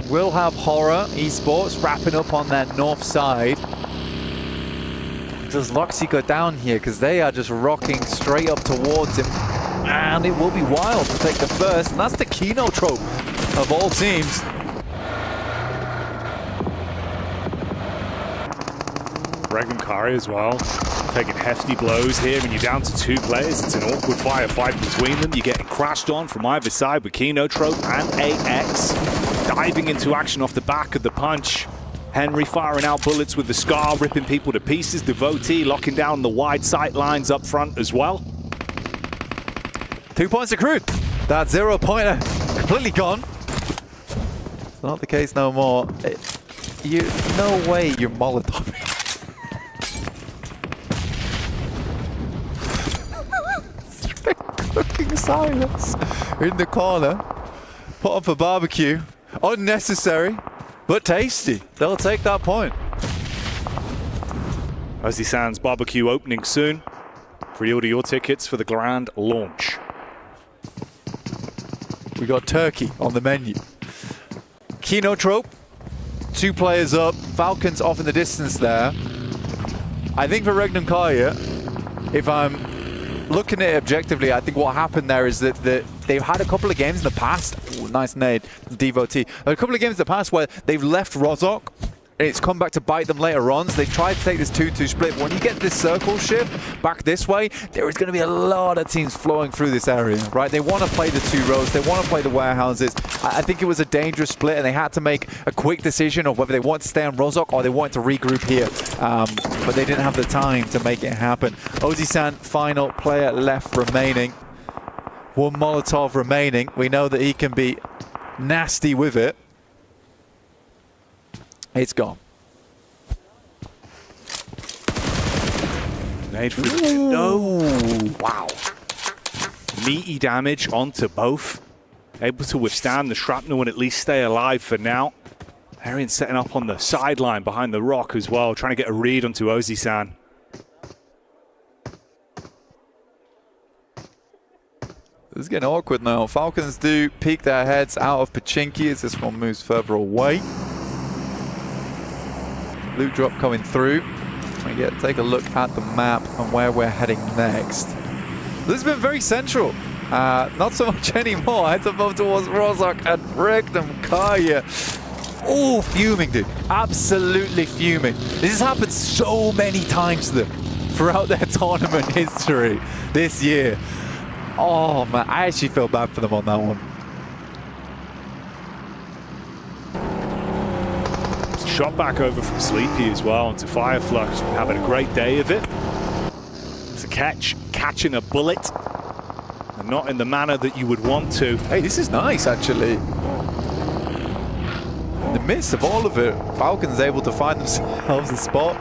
We'll have Horror Esports wrapping up on that north side. Does Loxy go down here? Because they are just rocking straight up towards him. And it will be Wild to take the first. And that's the Kino trope of all teams. Regnum Kari as well, taking hefty blows here, and you're down to 2 players. It's an awkward firefight between them. You're getting crashed on from either side with Kinotrope and AX diving into action off the back of the punch. Henry firing out bullets with the Scar, ripping people to pieces. Devotee locking down the wide sight lines up front as well. 2 points accrued. That 0-pointer completely gone. It's not the case no more. No way you're Molotov. Cooking Silence in the corner. Put on for barbecue. Unnecessary, but tasty. They'll take that point. Ozzy Sands barbecue opening soon. Pre-order your tickets for the grand launch. We got turkey on the menu. Kinotrope, 2 players up. Falcons off in the distance there. I think for Regnum Kaya, if I'm looking at it objectively, I think what happened there is that they've had a couple of games in the past. Ooh, nice nade, Devotee. A couple of games in the past where they've left Rozok and it's come back to bite them later on. So they've tried to take this 2-2 split. When you get this circle shift back this way, there is going to be a lot of teams flowing through this area, right? They want to play the 2 rows. They want to play the warehouses. I think it was a dangerous split and they had to make a quick decision of whether they want to stay on Rozok or they want to regroup here. But they didn't have the time to make it happen. Ozzy-san, final player left remaining. 1 Molotov remaining. We know that he can be nasty with it. It's gone. Made for the no. Wow. Meaty damage onto both. Able to withstand the shrapnel and at least stay alive for now. Arian setting up on the sideline behind the rock as well, trying to get a read onto Ozzy-san. This is getting awkward now. Falcons do peek their heads out of Pachinki as this one moves further away. Loot drop coming through. We take a look at the map and where we're heading next. This has been very central. Not so much anymore. Heads up over towards Rozok and Regnum Kaya. Oh, fuming, dude. Absolutely fuming. This has happened so many times to them throughout their tournament history this year. Oh, man. I actually feel bad for them on that one. Shot back over from Sleepy as well onto Fireflush, having a great day of it. It's a catching a bullet and not in the manner that you would want to. Hey, this is nice, actually. In the midst of all of it, Falcons able to find themselves a spot.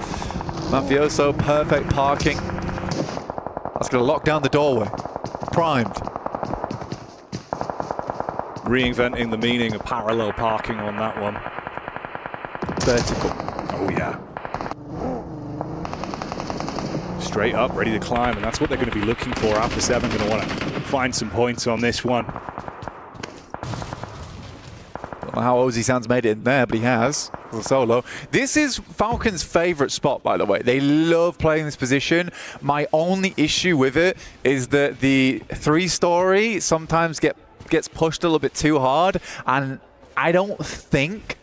Mafioso, perfect parking. That's going to lock down the doorway. Primed. Reinventing the meaning of parallel parking on that one. Vertical. Oh, yeah. Straight up, ready to climb, and that's what they're going to be looking for. Alpha 7 going to want to find some points on this one. Don't know how Ozzy Sands made it in there, but he has. A solo. This is Falcons' favorite spot, by the way. They love playing this position. My only issue with it is that the 3-story sometimes gets pushed a little bit too hard, and I don't think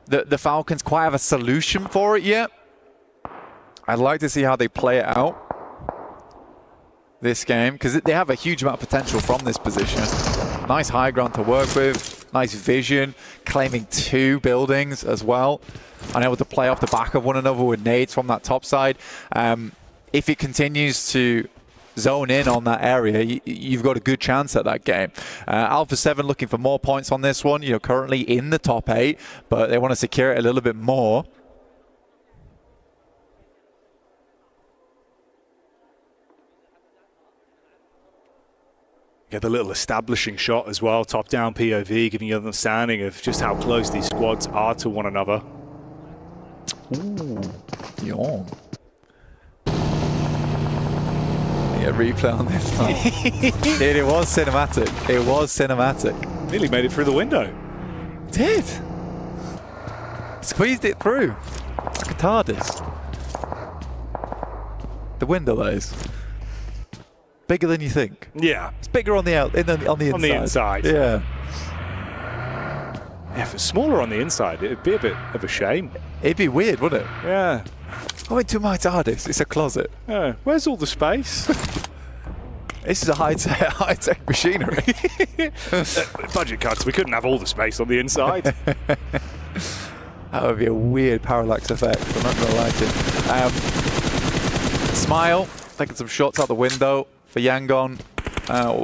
that the Falcons quite have a solution for it yet. I'd like to see how they play it out this game, because they have a huge amount of potential from this position. Nice high ground to work with. Nice vision, claiming 2 buildings as well. Unable to play off the back of one another with nades from that top side. If it continues to zone in on that area, you've got a good chance at that game. Alpha 7 looking for more points on this one. You know, currently in the top 8, but they want to secure it a little bit more. Get the little establishing shot as well, top-down POV, giving you an understanding of just how close these squads are to one another. Ooh, yawn. Yeah, replay on this one. Dude, it was cinematic. It was cinematic. Nearly made it through the window. Did. Squeezed it through. Like a TARDIS. The window, that is. Bigger than you think. Yeah. It's bigger on the inside. On the inside. Yeah. Yeah, if it's smaller on the inside, it'd be a bit of a shame. It'd be weird, wouldn't it? Yeah. I went to my TARDIS. It's a closet. Yeah. Where's all the space? This is a high-tech machinery. Budget cuts. We couldn't have all the space on the inside. That would be a weird parallax effect. I'm not going to like it. Smile. Taking some shots out the window for Yangon.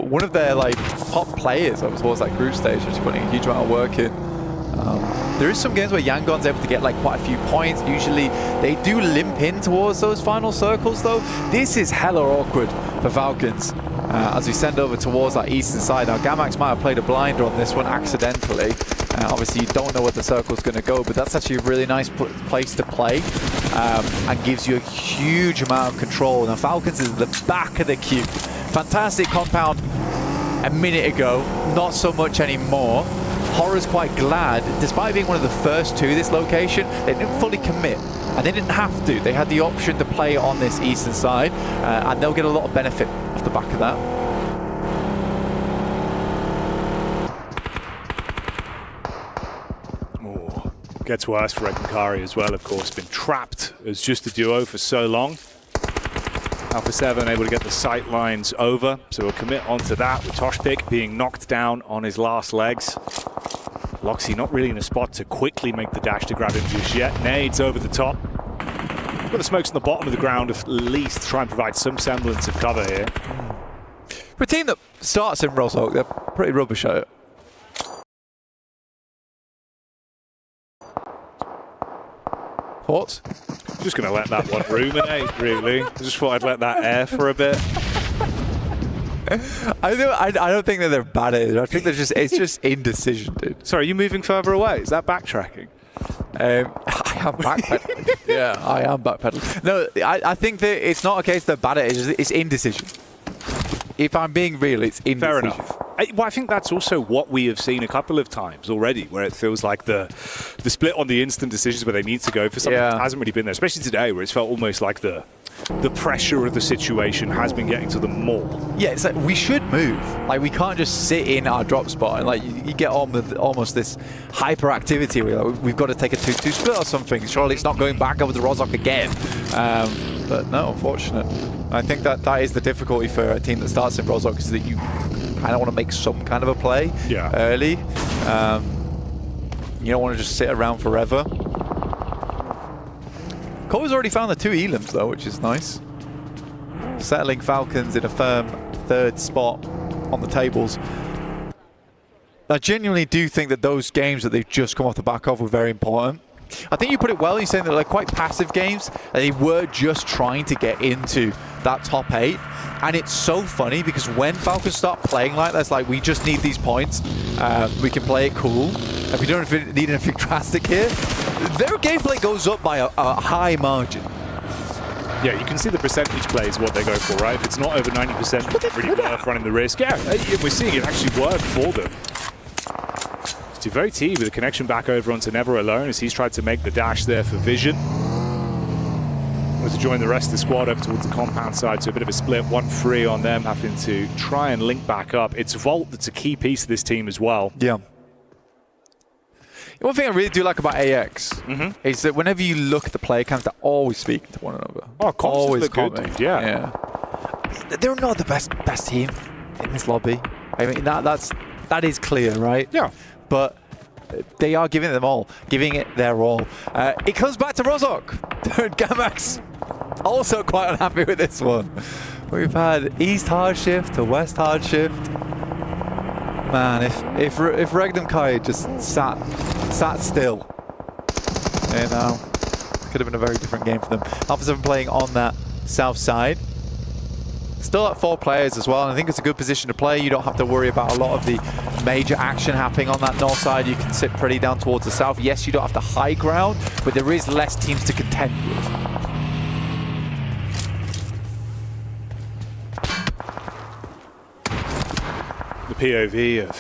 One of their top players towards that group stage, just putting a huge amount of work in. There is some games where Yangon's able to get quite a few points. Usually they do limp in towards those final circles though. This is hella awkward for Falcons as we send over towards that eastern side. Now Gamax might have played a blinder on this one accidentally. Obviously you don't know where the circle's going to go, but that's actually a really nice place to play and gives you a huge amount of control. Now Falcons is at the back of the queue. Fantastic compound a minute ago, not so much anymore. Horror's quite glad, despite being one of the first to this location, they didn't fully commit, and they didn't have to. They had the option to play on this eastern side, and they'll get a lot of benefit off the back of that. Oh, gets worse for Reknkari as well, of course. Been trapped as just a duo for so long. Alpha 7 able to get the sight lines over, so we'll commit onto that with Toshpik being knocked down on his last legs. Loxy not really in a spot to quickly make the dash to grab him just yet. Nades over the top. Got the smokes on the bottom of the ground at least to try and provide some semblance of cover here. For a team that starts in Rozoak, they're pretty rubbish at it. Thoughts? Just going to let that one ruminate, really. I just thought I'd let that air for a bit. I don't think that they're bad at it. I think it's just indecision, dude. Sorry, are you moving further away? Is that backtracking? I am backpedaling. Yeah, I am backpedaling. No, I think that it's not a case they're bad at it. It's indecision. If I'm being real, it's indecision. Fair enough. I think that's also what we have seen a couple of times already, where it feels like the split on the instant decisions where they need to go for something that hasn't really been there, especially today, where it's felt almost like the pressure of the situation has been getting to them more. Yeah, it's like we should move. We can't just sit in our drop spot and you get on with almost this hyperactivity where we've got to take a 2-2 split or something. Surely it's not going back over to Rozok again. But no, unfortunate. I think that is the difficulty for a team that starts in Rozok, is that you kind of want to make some kind of a play early. You don't want to just sit around forever. Cole's already found the 2 elims though, which is nice. Settling Falcons in a firm 3rd spot on the tables. I genuinely do think that those games that they've just come off the back of were very important. I think you put it well in saying that they're quite passive games. They were just trying to get into that top 8. And it's so funny because when Falcons start playing like that, it's like, we just need these points. We can play it cool. And we don't need anything drastic here. Their gameplay goes up by a high margin. Yeah, you can see the percentage play is what they go for, right? If it's not over 90%, it's really worth running the risk. Yeah, we're seeing it actually work for them. It's very T with the connection back over onto Never Alone as he's tried to make the dash there for Vision. To join the rest of the squad over towards the compound side, so a bit of a split, 1-3 on them, having to try and link back up. It's Volt that's a key piece of this team as well. Yeah. One thing I really do like about AX is that whenever you look at the player cams, they're always speaking to one another. Oh, always good, dude. Yeah. They're not the best team in this lobby. I mean, that is clear, right? Yeah. But they are giving it their all. It comes back to Rozok. Gamax also quite unhappy with this one. We've had East hard shift to West hard shift. Man, if Regnum Kai just sat still, you know, could have been a very different game for them. Alpha 7 playing on that south side. Still at 4 players as well, and I think it's a good position to play. You don't have to worry about a lot of the major action happening on that north side. You can sit pretty down towards the south. Yes, you don't have the high ground, but there is less teams to contend with. The POV of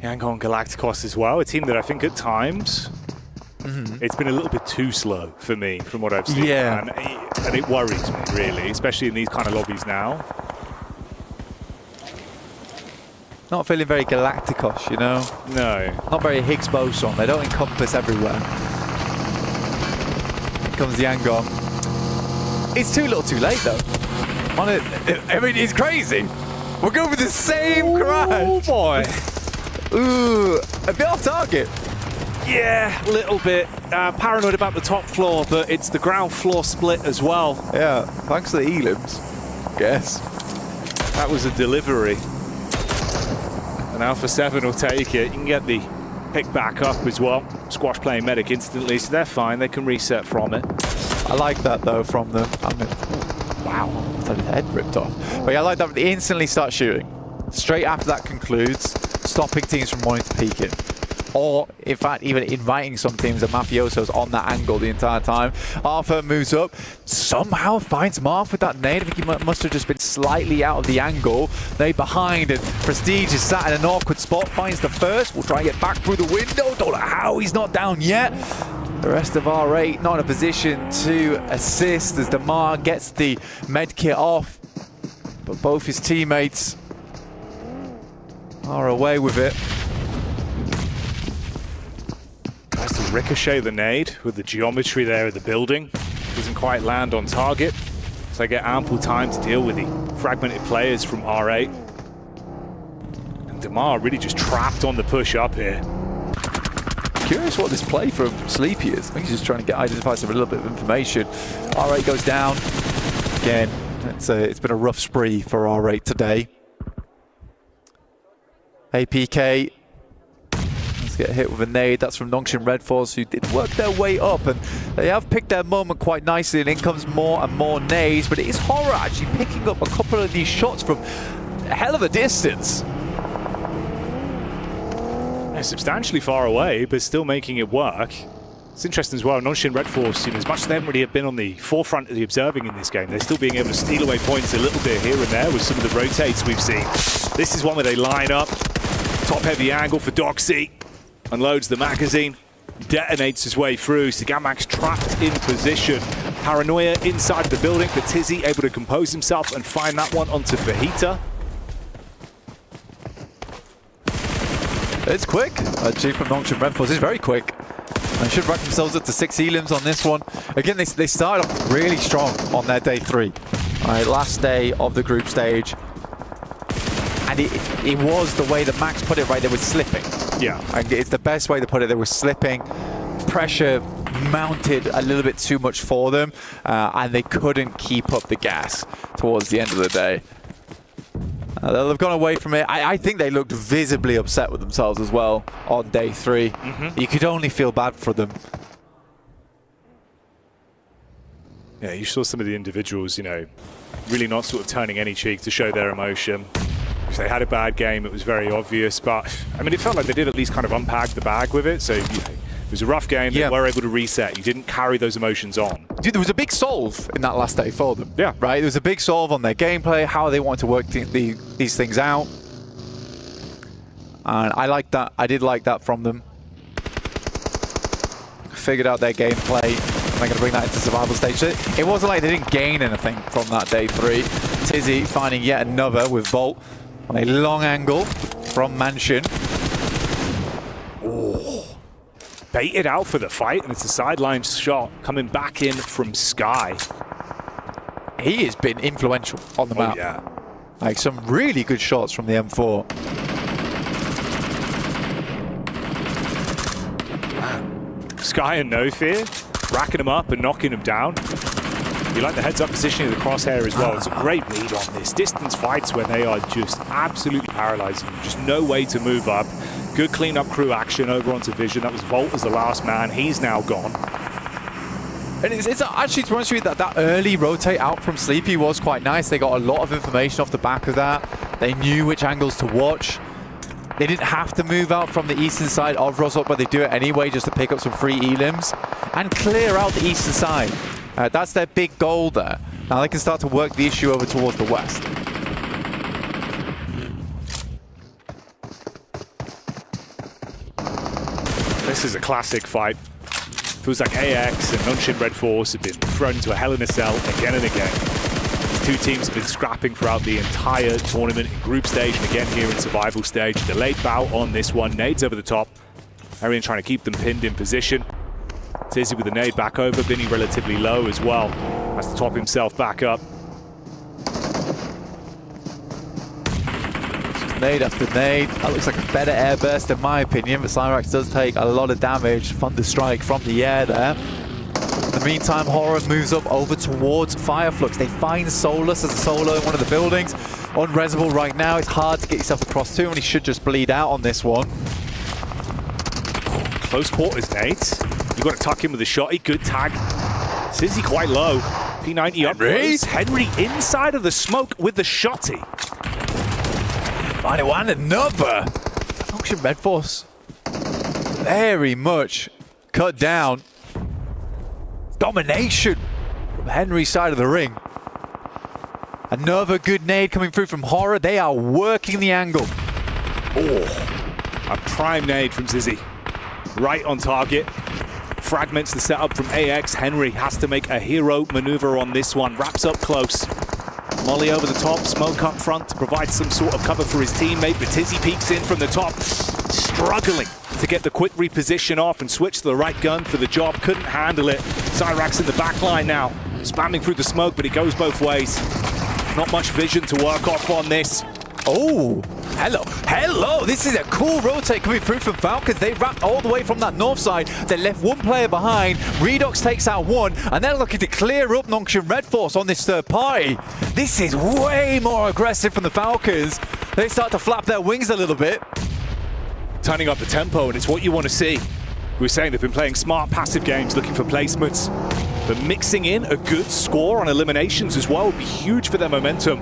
Yangon Galacticos as well, a team that I think at times it's been a little bit too slow for me from what I've seen. Yeah. And it worries me, really, especially in these kind of lobbies now. Not feeling very Galacticos, you know? No. Not very Higgs boson. They don't encompass everywhere. Here comes the Yangon. It's too little too late, though. I mean, it's crazy. We're going with the same crash. Oh, boy. Ooh, a bit off target. Yeah, a little bit. Paranoid about the top floor, but it's the ground floor split as well. Yeah, thanks to the elims, I guess. That was a delivery. And Alpha 7 will take it. You can get the pick back up as well. Squash playing medic instantly, so they're fine. They can reset from it. I like that, though, from them. I mean, wow, I thought his head ripped off. But yeah, I like that they instantly start shooting. Straight after that concludes, stopping teams from wanting to peek in. Or, in fact, even inviting some teams of mafiosos on that angle the entire time. Arthur moves up, somehow finds Marth with that nade. I think he must have just been slightly out of the angle. They behind, and Prestige is sat in an awkward spot, finds the first. Will try and get back through the window. Don't know how he's not down yet. The rest of R8 not in a position to assist as Damar gets the med kit off. But both his teammates are away with it. Tries to ricochet the nade with the geometry there of the building. Doesn't quite land on target. So they get ample time to deal with the fragmented players from R8. And Damar really just trapped on the push up here. Curious what this play from Sleepy is. I think he's just trying to identify some a little bit of information. R8 goes down. Again, it's been a rough spree for R8 today. APK. Let's get hit with a nade. That's from Nongshim Red Force, who did work their way up, and they have picked their moment quite nicely, and in comes more and more nades, but it is Horror actually picking up a couple of these shots from a hell of a distance. They're substantially far away, but still making it work. It's interesting as well, Nongshim Red Force, as much as they haven't really been on the forefront of the observing in this game, they're still being able to steal away points a little bit here and there with some of the rotates we've seen. This is one where they line up, top heavy angle for Doxy, unloads the magazine, detonates his way through, Sigamax trapped in position. Paranoia inside the building, but Tizzy able to compose himself and find that one onto Fajita. It's quick. Actually, from Nongshim Red Force is very quick. They should rack themselves up to 6 elims on this one. Again, they started off really strong on their day 3. All right, last day of the group stage. And it was the way that Max put it, right? They were slipping. Yeah. And it's the best way to put it. They were slipping. Pressure mounted a little bit too much for them. And they couldn't keep up the gas towards the end of the day. They've gone away from it. I think they looked visibly upset with themselves as well on day 3. You could only feel bad for them. Yeah, you saw some of the individuals, you know, really not sort of turning any cheek to show their emotion. If they had a bad game, it was very obvious. But, I mean, it felt like they did at least kind of unpack the bag with it. So, you know, it was a rough game. They were able to reset. You didn't carry those emotions on. Dude, there was a big solve in that last day for them. Yeah. Right? There was a big solve on their gameplay, how they wanted to work these things out. And I liked that. I did like that from them. Figured out their gameplay. And they're going to bring that into survival stage. So it wasn't like they didn't gain anything from that day 3. Tizzy finding yet another with Volt on a long angle from Mansion. Baited out for the fight, and it's a sideline shot coming back in from Sky. He has been influential on the map. Yeah. Like some really good shots from the M4. Sky and No Fear, racking him up and knocking him down. You like the heads-up positioning of the crosshair as well. It's a great read on this. Distance fights when they are just absolutely paralyzing. Just no way to move up. Good clean-up crew action over onto Vision. That was Volt as the last man. He's now gone. And it's actually, to be honest with you, that early rotate out from Sleepy was quite nice. They got a lot of information off the back of that. They knew which angles to watch. They didn't have to move out from the eastern side of Rosok, but they do it anyway just to pick up some free elims and clear out the eastern side. That's their big goal there. Now they can start to work the issue over towards the west. This is a classic fight. Feels like AX and Nunshin Red Force have been thrown into a hell in a cell again and again. These two teams have been scrapping throughout the entire tournament in group stage and again here in survival stage. Delayed bow on this one. Nades over the top. Arian trying to keep them pinned in position. Tizzy with the nade back over. Binny relatively low as well. Has to top himself back up. Nade after nade. That looks like a better air burst in my opinion, but Cyrax does take a lot of damage. Thunderstrike from the air there. In the meantime, Horror moves up over towards Fireflux. They find Solus as a solo in one of the buildings. Unresable right now. It's hard to get yourself across to, and he should just bleed out on this one. Close quarters, nades. You've got to tuck him with a shotty. Good tag. Sizzy quite low. P90 up close. Henry inside of the smoke with the shotty. And another. Function Red Force. Very much cut down. Domination from Henry's side of the ring. Another good nade coming through from Horror. They are working the angle. Oh, a prime nade from Zizzy. Right on target. Fragments the setup from AX. Henry has to make a hero maneuver on this one. Wraps up close. Molly over the top, smoke up front to provide some sort of cover for his teammate, but Tizzy peeks in from the top, struggling to get the quick reposition off and switch to the right gun for the job. Couldn't handle it. Cyrax in the back line now, spamming through the smoke, but it goes both ways. Not much vision to work off on this. Oh, hello. This is a cool rotate coming through from Falcons. They wrapped all the way from that north side. They left one player behind. Redox takes out one, and they're looking to clear up Nongshim Red Force on this third party. This is way more aggressive from the Falcons. They start to flap their wings a little bit. Turning up the tempo, and it's what you want to see. We were saying they've been playing smart, passive games, looking for placements. But mixing in a good score on eliminations as well would be huge for their momentum.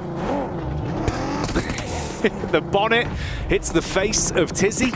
The bonnet hits the face of Tizzy,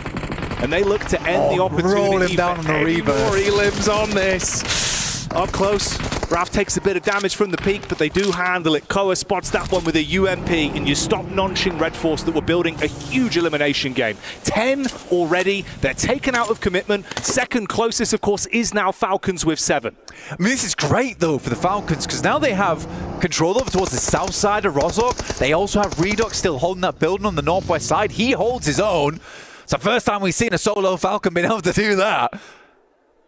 and they look to end the opportunity. Roll him down on the reverse. More elims on this. Up close, Raf takes a bit of damage from the peak, but they do handle it. Koa spots that one with a UMP, and you stop Nonshin Red Force that were building a huge elimination game. 10 already. They're taken out of commitment. Second closest, of course, is now Falcons with 7. I mean, this is great, though, for the Falcons, because now they have control over towards the south side of Rozok. They also have Redox still holding that building on the northwest side. He holds his own. It's the first time we've seen a solo Falcon being able to do that.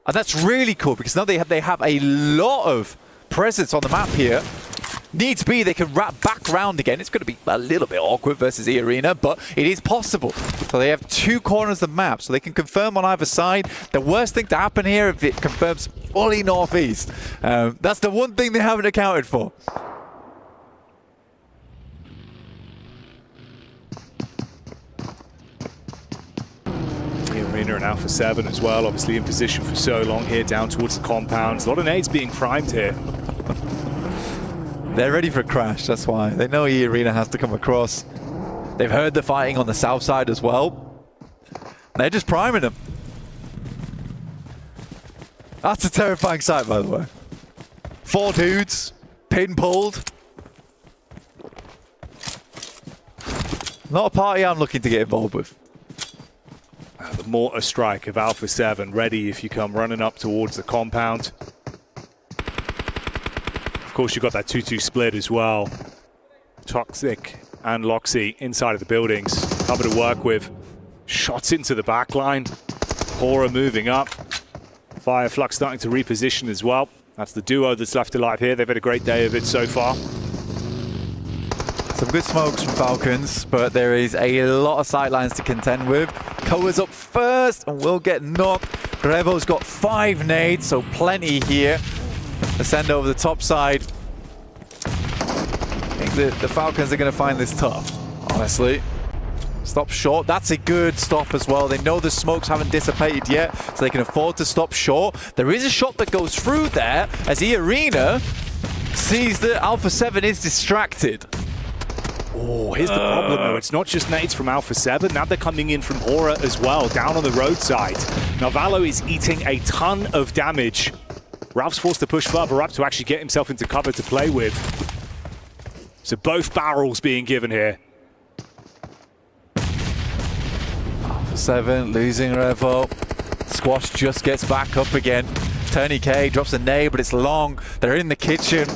And that's really cool, because now they have a lot of presence on the map here. Needs be, they can wrap back round again. It's going to be a little bit awkward versus E-Arena, but it is possible. So they have 2 corners of the map, so they can confirm on either side. The worst thing to happen here if it confirms fully northeast. That's the one thing they haven't accounted for. Arena and Alpha 7 as well, obviously in position for so long here down towards the compounds. A lot of nades being primed here. They're ready for a crash, that's why. They know E Arena has to come across. They've heard the fighting on the south side as well. They're just priming them. That's a terrifying sight, by the way. 4 dudes, pin pulled. Not a party I'm looking to get involved with. The mortar strike of Alpha 7 ready if you come running up towards the compound. Of course, you've got that 2-2 split as well. Toxic and Loxy inside of the buildings. Cover to work with. Shots into the back line. Horror moving up. Fireflux starting to reposition as well. That's the duo that's left alive here. They've had a great day of it so far. Some good smokes from Falcons, but there is a lot of sightlines to contend with. Koa's up first and will get knocked. Grevo's got 5 nades, so plenty here. To send over the top side. I think the Falcons are going to find this tough, honestly. Stop short. That's a good stop as well. They know the smokes haven't dissipated yet, so they can afford to stop short. There is a shot that goes through there as E Arena sees that Alpha 7 is distracted. Oh, here's the problem though. It's not just nades from Alpha 7. Now they're coming in from Aura as well, down on the roadside. Narvalo is eating a ton of damage. Ralph's forced to push further up to actually get himself into cover to play with. So both barrels being given here. 7 losing Revo. Squash just gets back up again. Tony K drops a nade, but it's long. They're in the kitchen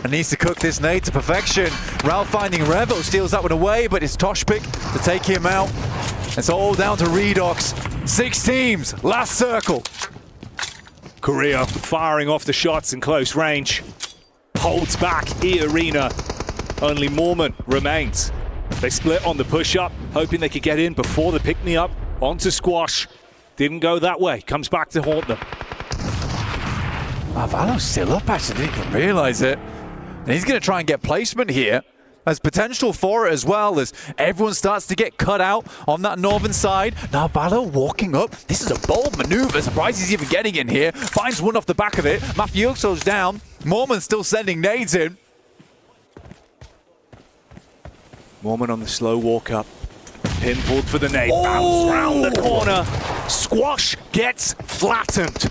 and needs to cook this nade to perfection. Ralph finding Revo, steals that one away, but it's Toshpik to take him out. It's all down to Redox. 6 teams, last circle. Korea firing off the shots in close range. Holds back E Arena. Only Mormon remains. They split on the push-up, hoping they could get in before the pick-me-up onto Squash. Didn't go that way. Comes back to haunt them. Valo's still up, actually. Didn't even realize it. And he's going to try and get placement here. There's potential for it as well as everyone starts to get cut out on that northern side. Now Valo walking up. This is a bold maneuver. Surprised he's even getting in here. Finds one off the back of it. Mafioso's down. Mormon's still sending nades in. Mormon on the slow walk up. Pin pulled for the nade. Bounce round the corner. Squash gets flattened.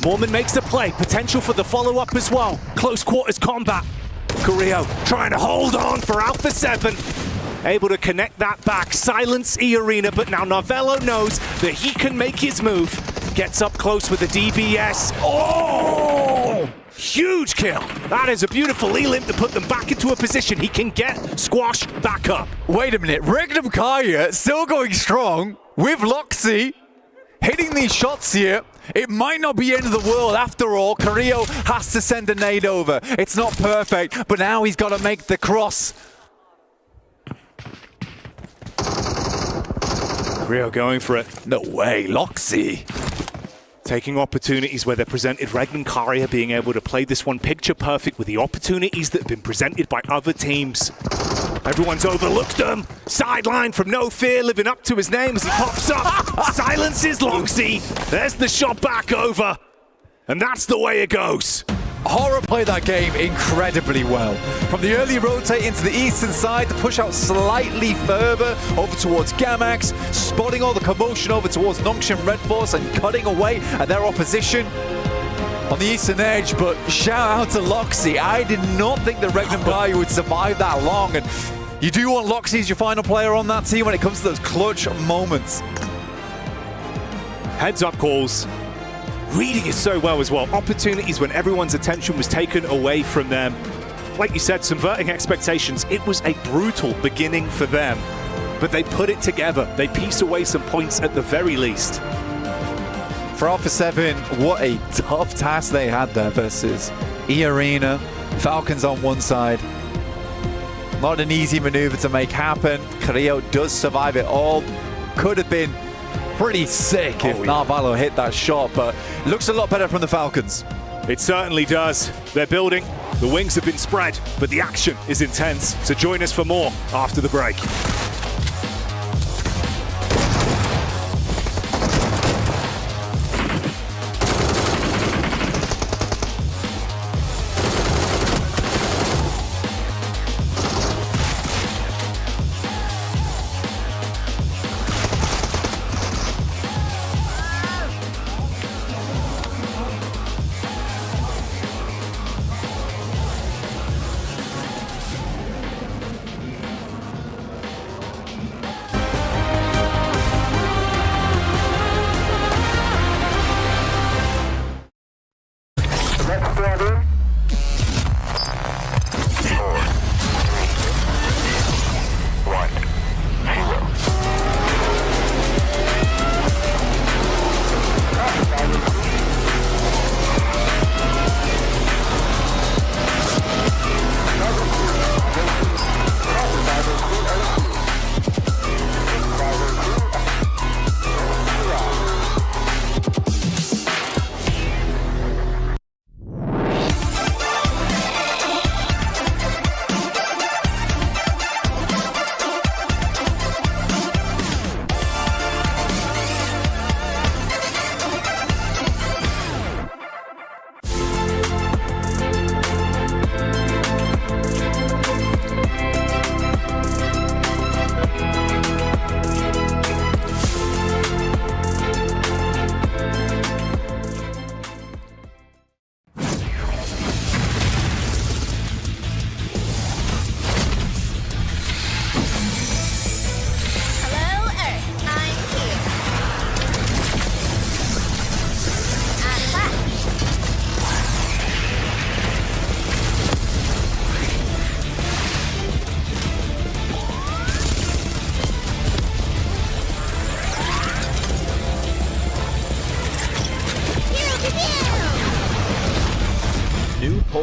Mormon makes the play. Potential for the follow-up as well. Close quarters combat. Carrillo trying to hold on for Alpha 7. Able to connect that back. Silence E Arena, but now Narvello knows that he can make his move. Gets up close with the DBS. Oh! Huge kill. That is a beautiful E-limp to put them back into a position. He can get Squash back up. Wait a minute. Regnum Kaya still going strong with Loxy. Hitting these shots here. It might not be the end of the world after all. Carrillo has to send a nade over. It's not perfect, but now he's got to make the cross. Carrillo going for it. No way, Loxy. Taking opportunities where they're presented. Regnum Karia being able to play this one picture perfect with the opportunities that have been presented by other teams. Everyone's overlooked him. Sideline from No Fear, living up to his name as he pops up. Silences Loxy. There's the shot back over. And that's the way it goes. Horror played that game incredibly well. From the early rotate into the eastern side, to push out slightly further over towards Gamax, spotting all the commotion over towards Nongshim Red Force and cutting away at their opposition on the eastern edge. But shout out to Loxy. I did not think the Regnum guy would survive that long. And you do want Loxy as your final player on that team when it comes to those clutch moments. Heads up calls. Reading it so well as well. Opportunities when everyone's attention was taken away from them. Like you said, subverting expectations. It was a brutal beginning for them, but they put it together. They piece away some points at the very least. For Alpha 7, what a tough task they had there versus E Arena, Falcons on one side. Not an easy maneuver to make happen. Carrillo does survive it all. Could have been pretty sick if Narvalo hit that shot, but looks a lot better from the Falcons. It certainly does. They're building. The wings have been spread, but the action is intense. So join us for more after the break.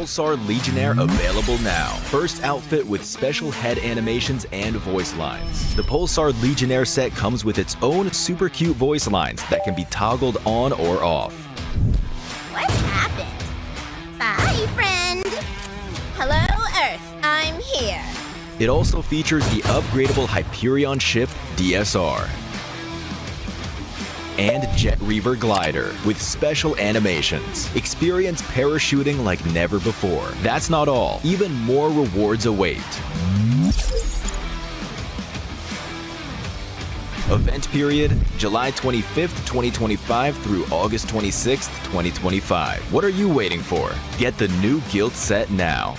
Pulsar Legionnaire available now. First outfit with special head animations and voice lines. The Pulsar Legionnaire set comes with its own super cute voice lines that can be toggled on or off. What happened? Bye, friend. Hello, Earth. I'm here. It also features the upgradable Hyperion ship DSR and Jet Reaver glider with special animations. Experience parachuting like never before. That's not all. Even more rewards await. Event period, July 25th, 2025 through August 26th, 2025. What are you waiting for? Get the new Guild set now.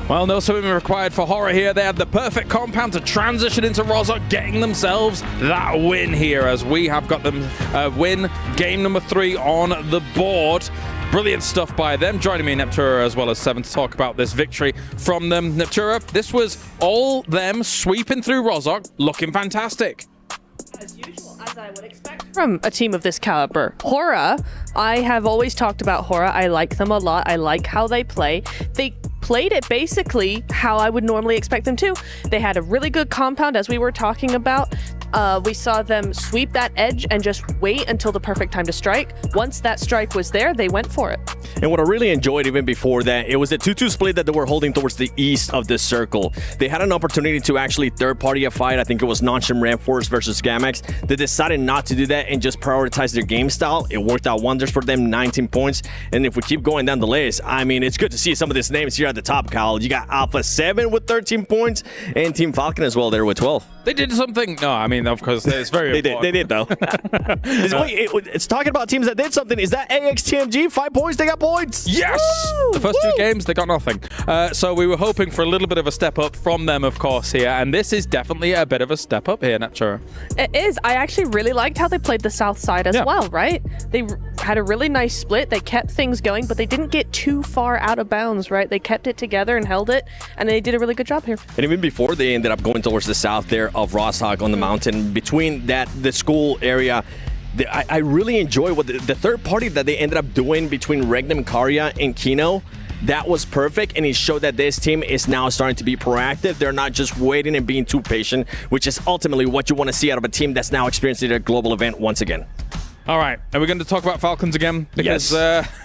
Well, no swimming required for Horror here. They had the perfect compound to transition into Rozhok, getting themselves that win here as we have got them win game number 3 on the board. Brilliant stuff by them. Joining me, Neptura, as well as Seven, to talk about this victory from them. Neptura, this was all them sweeping through Rozhok, looking fantastic. As usual, as I would expect from a team of this caliber. Hora, I have always talked about Hora. I like them a lot. I like how they play. They played it basically how I would normally expect them to. They had a really good compound, as we were talking about. We saw them sweep that edge and just wait until the perfect time to strike. Once that strike was there, they went for it. And what I really enjoyed even before that, it was a 2-2 split that they were holding towards the east of the circle. They had an opportunity to actually third-party a fight. I think it was Noncham Ramforce versus Gamex. They decided not to do that and just prioritize their game style. It worked out wonders for them, 19 points. And if we keep going down the list, I mean, it's good to see some of these names here at the top, Kyle. You got Alpha 7 with 13 points and Team Falcon as well there with 12. They did something. No, I mean, of course, it's very important. They did, though. It's talking about teams that did something. Is that AXTMG? 5 points, they got points. Yes! Woo! The first 2 games, they got nothing. So we were hoping for a little bit of a step up from them, of course, here. And this is definitely a bit of a step up here, Neptura. It is. I actually really liked how they played the south side as well, right? They had a really nice split. They kept things going, but they didn't get too far out of bounds, right? They kept it together and held it, and they did a really good job here. And even before they ended up going towards the south there of Rozhok on the mountain, between the school area, I really enjoy what the third party that they ended up doing between Regnum Karya and Kino. That was perfect, and it showed that this team is now starting to be proactive. They're not just waiting and being too patient, which is ultimately what you want to see out of a team that's now experiencing a global event once again. All right, are we going to talk about Falcons again? Because,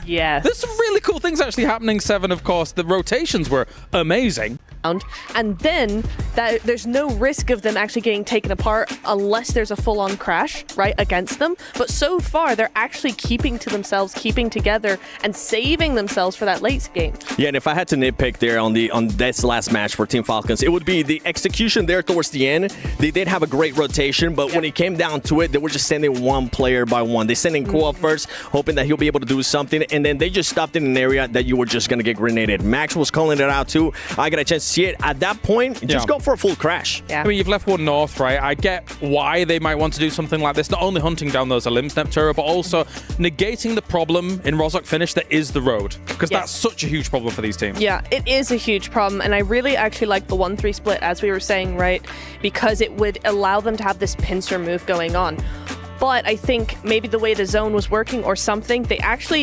yes. There's some really cool things actually happening, Seven, of course. The rotations were amazing. And then there's no risk of them actually getting taken apart unless there's a full-on crash, right, against them. But so far, they're actually keeping to themselves, keeping together, and saving themselves for that late game. Yeah, and if I had to nitpick there on this last match for Team Falcons, it would be the execution there towards the end. They did have a great rotation, but when it came down to it, they were just sending one player by one. They sent in Ko first, hoping that he'll be able to do something, and then they just stopped in an area that you were just going to get grenaded. Max was calling it out too. I got a chance to see it. At that point, just go for a full crash. Yeah. I mean, you've left one north, right? I get why they might want to do something like this, not only hunting down those Elims, Neptura, but also negating the problem in Rozhok finish that is the road, because that's such a huge problem for these teams. Yeah, it is a huge problem, and I really actually like the 1-3 split, as we were saying, right? Because it would allow them to have this pincer move going on. But I think maybe the way the zone was working or something,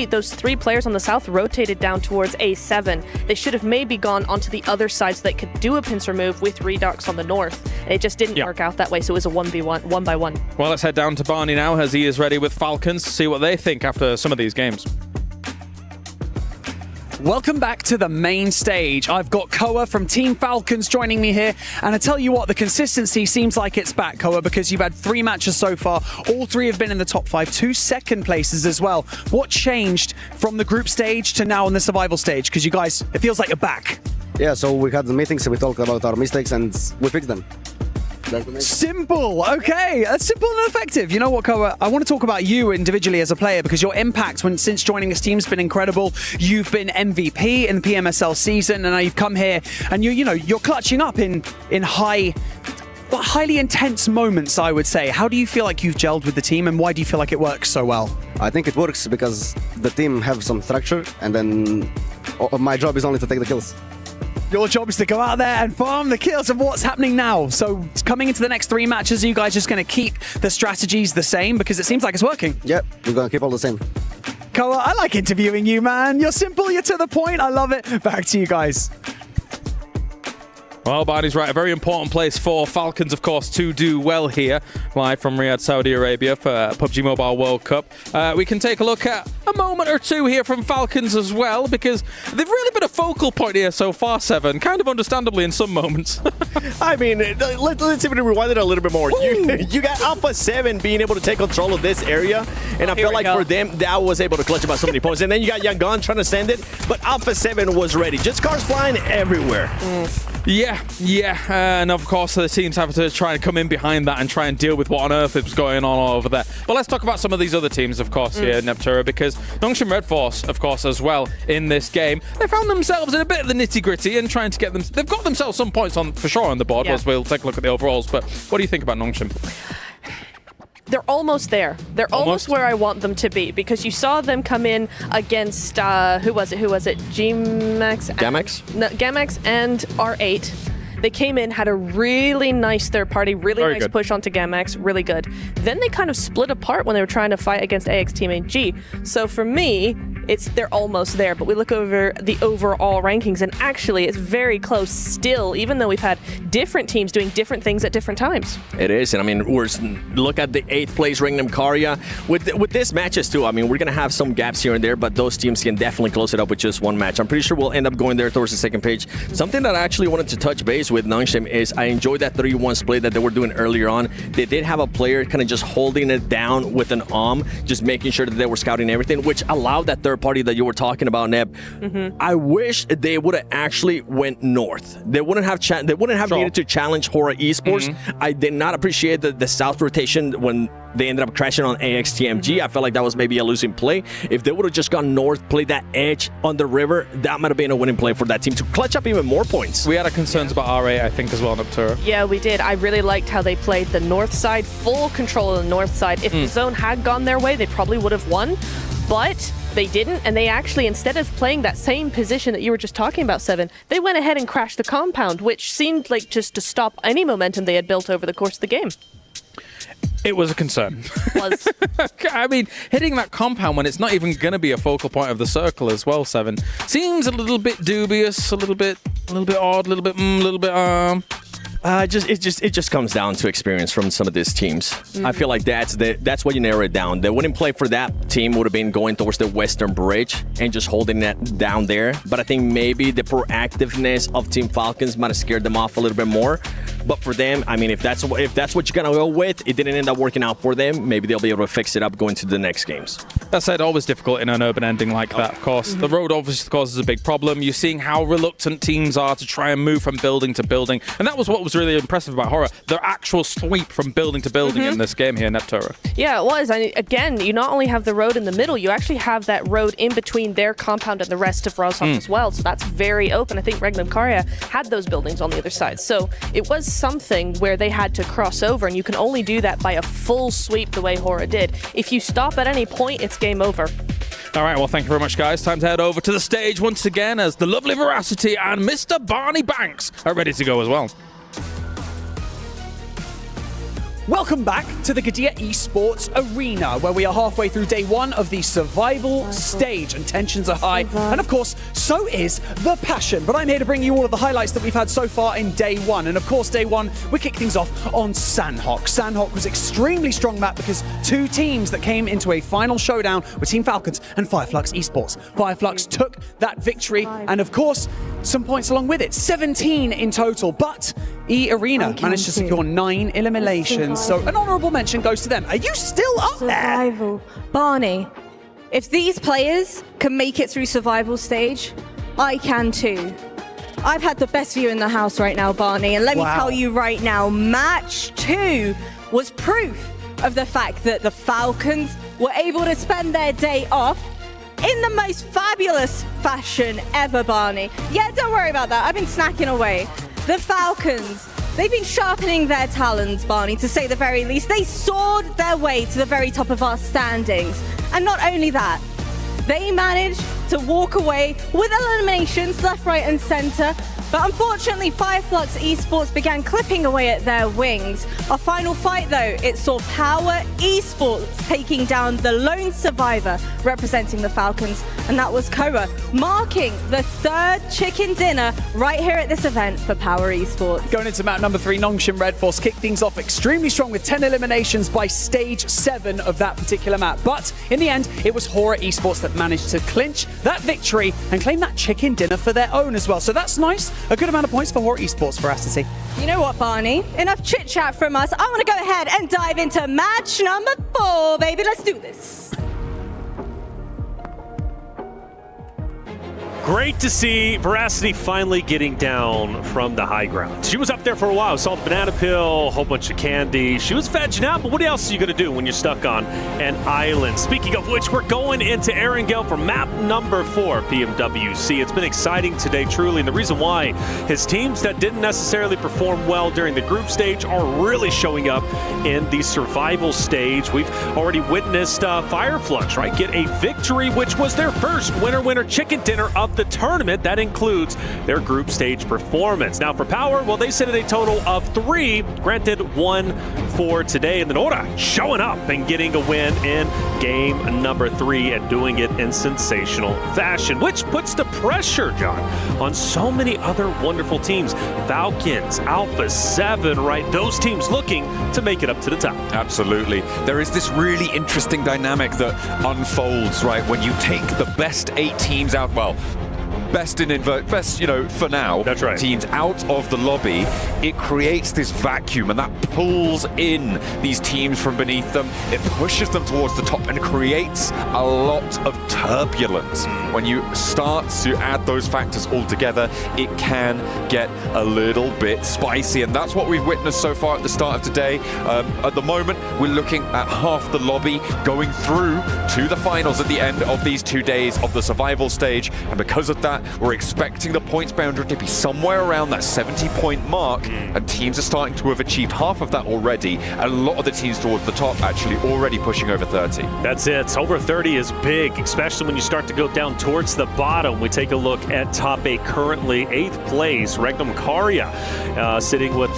those 3 players on the south rotated down towards A7. They should have maybe gone onto the other side so they could do a pincer move with Redux on the north. And it just didn't work out that way, so it was a 1v1, 1-by-1. Well, let's head down to Barney now as he is ready with Falcons to see what they think after some of these games. Welcome back to the main stage. I've got Koa from Team Falcons joining me here, and I tell you what, the consistency seems like it's back, Koa, because you've had 3 matches so far. All 3 have been in the top 5, 2 second places as well. What changed from the group stage to now on the survival stage? Because you guys, it feels like you're back. Yeah, so we had the meetings, we talked about our mistakes, and we fixed them. Simple. Okay, simple and effective. You know what, Koa? I want to talk about you individually as a player because your impact since joining this team's been incredible. You've been MVP in the PMSL season, and now you've come here and you're clutching up in highly intense moments, I would say. How do you feel like you've gelled with the team, and why do you feel like it works so well? I think it works because the team have some structure, and then my job is only to take the kills. Your job is to go out there and farm the kills. And what's happening now? So coming into the next 3 matches, are you guys just going to keep the strategies the same? Because it seems like it's working. Yep, we're going to keep all the same. Koa, I like interviewing you, man. You're simple, you're to the point. I love it. Back to you guys. Well, Barney's right. A very important place for Falcons, of course, to do well here. Live from Riyadh, Saudi Arabia for PUBG Mobile World Cup. We can take a look at a moment or two here from Falcons as well, because they've really been a focal point here so far, Seven. Kind of understandably in some moments. I mean, let's even rewind it a little bit more. You got Alpha 7 being able to take control of this area, and I feel like for them, that was able to clutch about so many points. And then you got Yangon trying to send it, but Alpha 7 was ready. Just cars flying everywhere. Yeah, and of course the teams have to try and come in behind that and try and deal with what on earth is going on over there. But let's talk about some of these other teams, of course, here, Neptura, because Nongshim Red Force, of course, as well in this game, they found themselves in a bit of the nitty-gritty and trying to get them. They've got themselves some points on for sure on the board, as we'll take a look at the overalls. But what do you think about Nongshim? They're almost there. They're almost where I want them to be, because you saw them come in against, who was it? Gamex and R8. They came in, had a really nice third party, really nice push onto Gamex, really good. Then they kind of split apart when they were trying to fight against AX Team G. So for me, they're almost there, but we look over the overall rankings, and actually it's very close still, even though we've had different teams doing different things at different times. It is, and I mean, look at the 8th place Ringnam Karya. With this matches too, I mean, we're going to have some gaps here and there, but those teams can definitely close it up with just one match. I'm pretty sure we'll end up going there towards the second page. Something that I actually wanted to touch base with Nongshim is I enjoyed that 3-1 split that they were doing earlier on. They did have a player kind of just holding it down with an just making sure that they were scouting everything, which allowed that third party that you were talking about, Neb. I wish they would have actually went north. They wouldn't have needed to challenge Hora Esports. I did not appreciate the south rotation when they ended up crashing on AXTMG. I felt like that was maybe a losing play. If they would have just gone north, played that edge on the river, that might have been a winning play for that team to clutch up even more points. We had concerns about R8, I think, as well, Neptura. Yeah, we did. I really liked how they played the north side, full control of the north side. If the zone had gone their way, they probably would have won, but they didn't, and they actually, instead of playing that same position that you were just talking about, Seven, they went ahead and crashed the compound, which seemed like just to stop any momentum they had built over the course of the game. It was a concern. I mean, hitting that compound when it's not even going to be a focal point of the circle as well, Seven, seems a little bit dubious, a little bit odd, a little bit It just comes down to experience from some of these teams. I feel like that's why you narrow it down. The winning play for that team would have been going towards the Western Bridge and just holding that down there. But I think maybe the proactiveness of Team Falcons might have scared them off a little bit more. But for them, I mean, if that's what you're gonna go with, it didn't end up working out for them. Maybe they'll be able to fix it up going to the next games. That said, always difficult in an urban ending like that, of course. The road obviously causes a big problem. You're seeing how reluctant teams are to try and move from building to building. And that was what was really impressive about Hora. Their actual sweep from building to building in this game here, Neptura. Yeah, it was. And again, you not only have the road in the middle, you actually have that road in between their compound and the rest of Roshoff as well. So that's very open. I think Ringnam Karya had those buildings on the other side. So it was something where they had to cross over, and you can only do that by a full sweep the way Hora did. If you stop at any point, it's game over. All right, well, thank you very much, guys. Time to head over to the stage once again as the lovely Veracity and Mr. Barney Banks are ready to go as well. Welcome back to the Gadia Esports Arena, where we are halfway through day 1 of the survival stage, and tensions are high, and of course, so is the passion. But I'm here to bring you all of the highlights that we've had so far in day 1, and of course, day 1, we kick things off on Sandhawk. Sandhawk was extremely strong map because 2 teams that came into a final showdown were Team Falcons and Fireflux Esports. Fireflux took that victory, and of course, some points along with it, 17 in total, but E-Arena managed to secure 9 eliminations. So an honourable mention goes to them. Are you still up there? Barney, if these players can make it through survival stage, I can too. I've had the best view in the house right now, Barney, and let me Wow. tell you right now, match 2 was proof of the fact that the Falcons were able to spend their day off in the most fabulous fashion ever, Barney. Yeah, don't worry about that. I've been snacking away. The Falcons, they've been sharpening their talons, Barney, to say the very least. They soared their way to the very top of our standings. And not only that, they managed to walk away with eliminations left, right, and center. But unfortunately, Fireflux Esports began clipping away at their wings. Our final fight, though, it saw Power Esports taking down the lone survivor representing the Falcons, and that was Koa, marking the 3rd chicken dinner right here at this event for Power Esports. Going into map number 3, Nongshim Red Force kicked things off extremely strong with 10 eliminations by stage 7 of that particular map. But in the end, it was Horror Esports that managed to clinch that victory and claim that chicken dinner for their own as well. So that's nice. A good amount of points for Horror Esports for us to see. You know what, Barney? Enough chit-chat from us. I want to go ahead and dive into match number 4, baby. Let's do this. Great to see Veracity finally getting down from the high ground. She was up there for a while. Saw the banana peel, a whole bunch of candy. She was vegging out, but what else are you going to do when you're stuck on an island? Speaking of which, we're going into Erangel for map number 4, PMWC. It's been exciting today, truly, and the reason why his teams that didn't necessarily perform well during the group stage are really showing up in the survival stage. We've already witnessed Fireflux, right, get a victory, which was their first winner chicken dinner of the tournament. That includes their group stage performance. Now for Power, well, they sit at a total of 3, granted 1 for today, and the Nora showing up and getting a win in game number 3 and doing it in sensational fashion, which puts the pressure, John, on so many other wonderful teams. Falcons, Alpha 7, right? Those teams looking to make it up to the top. Absolutely. There is this really interesting dynamic that unfolds, right, when you take the best 8 teams out, well, best, you know, for now, that's right, teams out of the lobby. It creates this vacuum, and that pulls in these teams from beneath them. It pushes them towards the top and creates a lot of turbulence. When you start to add those factors all together, it can get a little bit spicy, and that's what we've witnessed so far at the start of today. At the moment, we're looking at half the lobby going through to the finals at the end of these 2 days of the survival stage, and because of that, we're expecting the points boundary to be somewhere around that 70-point mark, and teams are starting to have achieved half of that already, and a lot of the teams towards the top actually already pushing over 30. That's it. Over 30 is big, especially when you start to go down towards the bottom. We take a look at top 8 currently. 8th place, Regnum Karya, sitting with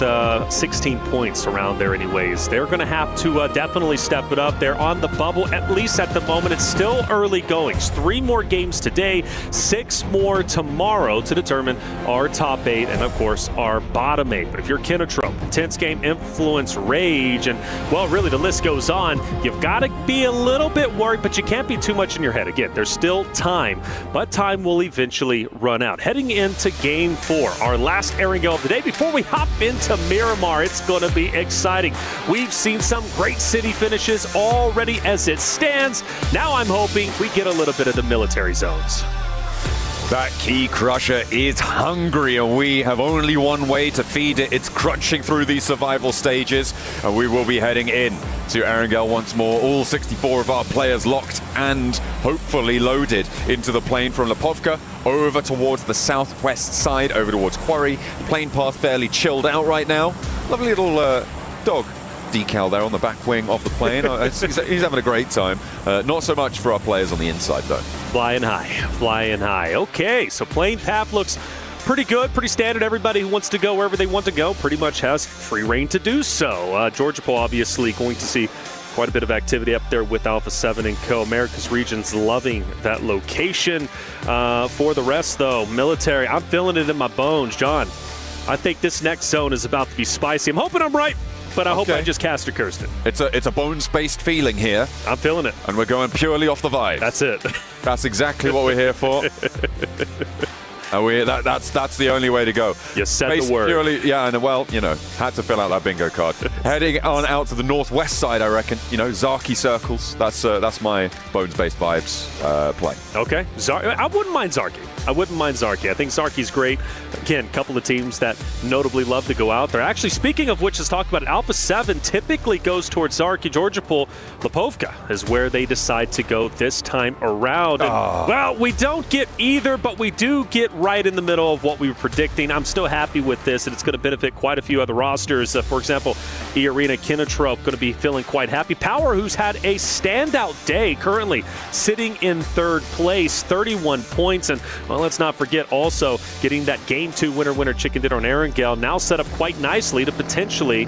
16 points around there anyways. They're going to have to definitely step it up. They're on the bubble, at least at the moment. It's still early goings. 3 more games today, 6 more tomorrow to determine our top 8 and, of course, our bottom 8. But if you're Kinotrope, Tense Game, Influence, Rage, and, well, really the list goes on, you've got to be a little bit worried, but you can't be too much in your head. Again, there's still time, but time will eventually run out. Heading into Game 4, our last Erangel of the day. Before we hop into Miramar, it's going to be exciting. We've seen some great city finishes already as it stands. Now I'm hoping we get a little bit of the military zones. That Key Crusher is hungry, and we have only one way to feed it. It's crunching through these survival stages, and we will be heading in to Erangel once more. All 64 of our players locked and hopefully loaded into the plane from Lipovka over towards the southwest side, over towards Quarry. The plane path fairly chilled out right now. Lovely little dog decal there on the back wing of the plane. He's having a great time. Not so much for our players on the inside, though. Flying high, flying high. Okay, so plane path looks pretty good, pretty standard. Everybody who wants to go wherever they want to go pretty much has free reign to do so. Georgia Poe obviously going to see quite a bit of activity up there with Alpha 7 and Co. America's regions loving that location. For the rest, though, military, I'm feeling it in my bones. John, I think this next zone is about to be spicy. I'm hoping I'm right, but I hope I just cast or cursed it. It's a bones-based feeling here. I'm feeling it. And we're going purely off the vibe. That's it. That's exactly what we're here for. That's the only way to go. You said the word. Purely, yeah, and well, had to fill out that bingo card. Heading on out to the northwest side, I reckon. Zaki circles. That's my Bones-based vibes play. Okay, I wouldn't mind Zarki. I think Zarki's great. Again, a couple of teams that notably love to go out there. Actually, speaking of which, let's talk about it. Alpha 7 typically goes towards Zarki. Georgia Pool, Lipovka is where they decide to go this time around. And, well, we don't get either, but we do get right in the middle of what we were predicting. I'm still happy with this, and it's going to benefit quite a few other rosters. For example, E-Arena, Kinotrope going to be feeling quite happy. Power, who's had a standout day, currently sitting in third place, 31 points. And, well, let's not forget also getting that Game 2 winner chicken dinner on Erangel, now set up quite nicely to potentially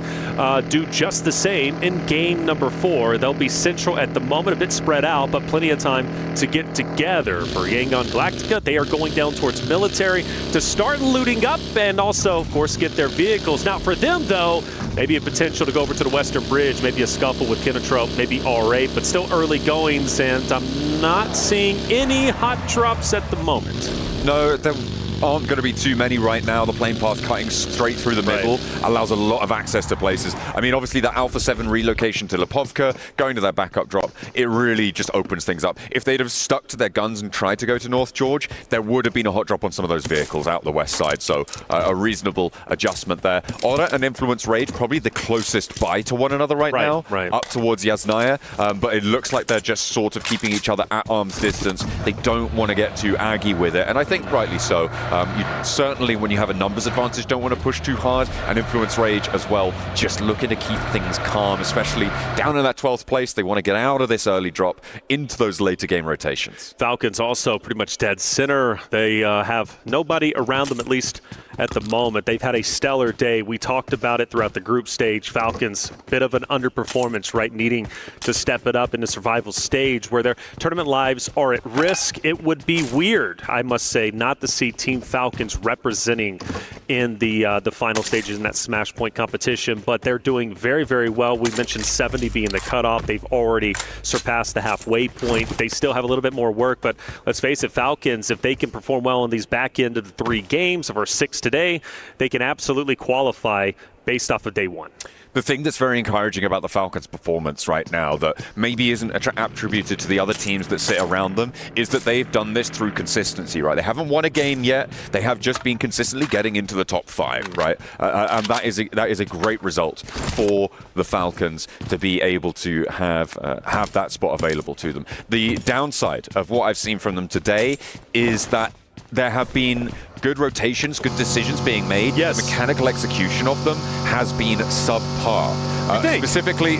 do just the same in game number 4. They'll be central at the moment, a bit spread out, but plenty of time to get together. For Yangon Galactica, they are going down towards military to start looting up and also, of course, get their vehicles. Now, for them, though, maybe a potential to go over to the Western Bridge, maybe a scuffle with Kinotrope, maybe R8, but still early goings, and I'm not seeing any hot drops at the moment. No, there aren't going to be too many right now. The plane path cutting straight through the middle allows a lot of access to places. I mean, obviously, that Alpha 7 relocation to Lipovka, going to their backup drop, it really just opens things up. If they'd have stuck to their guns and tried to go to North George, there would have been a hot drop on some of those vehicles out the west side. So a reasonable adjustment there. Aura and Influence Rage, probably the closest by to one another right now, up towards Yasnaya. But it looks like they're just sort of keeping each other at arm's distance. They don't want to get too aggy with it, and I think rightly so. You certainly, when you have a numbers advantage, don't want to push too hard, and Influence Rage as well, just looking to keep things calm, especially down in that 12th place. They want to get out of this early drop into those later game rotations. Falcons also pretty much dead center. They have nobody around them, at least at the moment. They've had a stellar day. We talked about it throughout the group stage. Falcons, bit of an underperformance, right? Needing to step it up in the survival stage where their tournament lives are at risk. It would be weird, I must say, not to see Team Falcons representing in the final stages in that Smash Point competition, but they're doing very, very well. We mentioned 70 being the cutoff. They've already surpassed the halfway point. They still have a little bit more work, but let's face it, Falcons, if they can perform well in these back end of the 3 games of our 6 today, they can absolutely qualify based off of day 1. The thing that's very encouraging about the Falcons' performance right now that maybe isn't attributed to the other teams that sit around them is that they've done this through consistency, right? They haven't won a game yet. They have just been consistently getting into the top 5, right? And that is a great result for the Falcons to be able to have that spot available to them. The downside of what I've seen from them today is that there have been good rotations, good decisions being made. Yes. The mechanical execution of them has been subpar.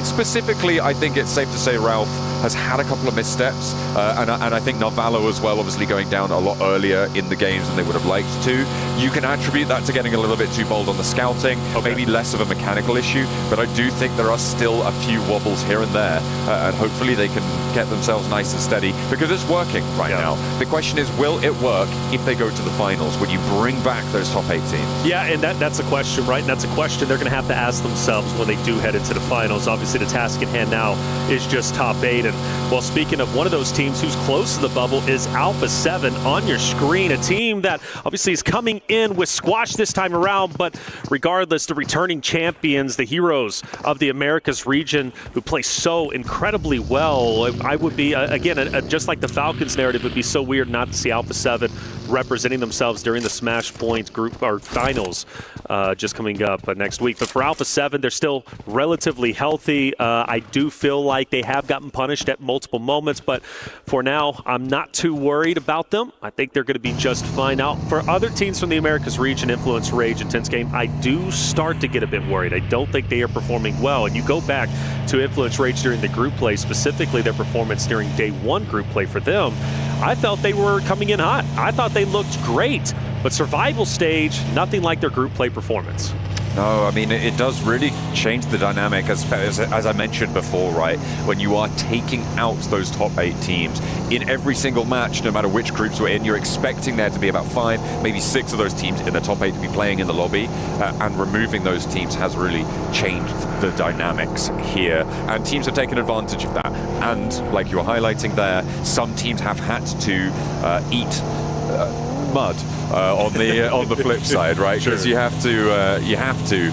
Specifically, I think it's safe to say Ralph has had a couple of missteps, and I think Narvalo as well, obviously going down a lot earlier in the games than they would have liked to. You can attribute that to getting a little bit too bold on the scouting, maybe less of a mechanical issue, but I do think there are still a few wobbles here and there, and hopefully they can get themselves nice and steady, because it's working right now. The question is, will it work if they go to the finals? Would you bring back those top 8 teams? Yeah, and that's a question, right? And that's a question they're going to have to ask themselves when they do head into the finals. Obviously, the task at hand now is just top 8. And, well, speaking of one of those teams who's close to the bubble is Alpha 7 on your screen, a team that obviously is coming in with squash this time around, but regardless, the returning champions, the heroes of the Americas region who play so incredibly well. I would be, again, just like the Falcons narrative, it would be so weird not to see Alpha 7 representing themselves during the Smash Point group or finals just coming up next week. But for Alpha 7, they're still relatively healthy. I do feel like they have gotten punished at multiple moments, but for now, I'm not too worried about them. I think they're going to be just fine. Now, for other teams from the Americas region, Influence, Rage, Intense Game, I do start to get a bit worried. I don't think they are performing well. And you go back to Influence, Rage during the group play, specifically their performance during day 1 group play for them, I felt they were coming in hot. I thought they looked great, but survival stage, nothing like their group play performance. No, I mean, it does really change the dynamic, as I mentioned before, right? When you are taking out those top 8 teams in every single match, no matter which groups we're in, you're expecting there to be about 5, maybe 6 of those teams in the top 8 to be playing in the lobby, and removing those teams has really changed the dynamics here. And teams have taken advantage of that. And like you were highlighting there, some teams have had to eat mud on the flip side, right? Because you have to.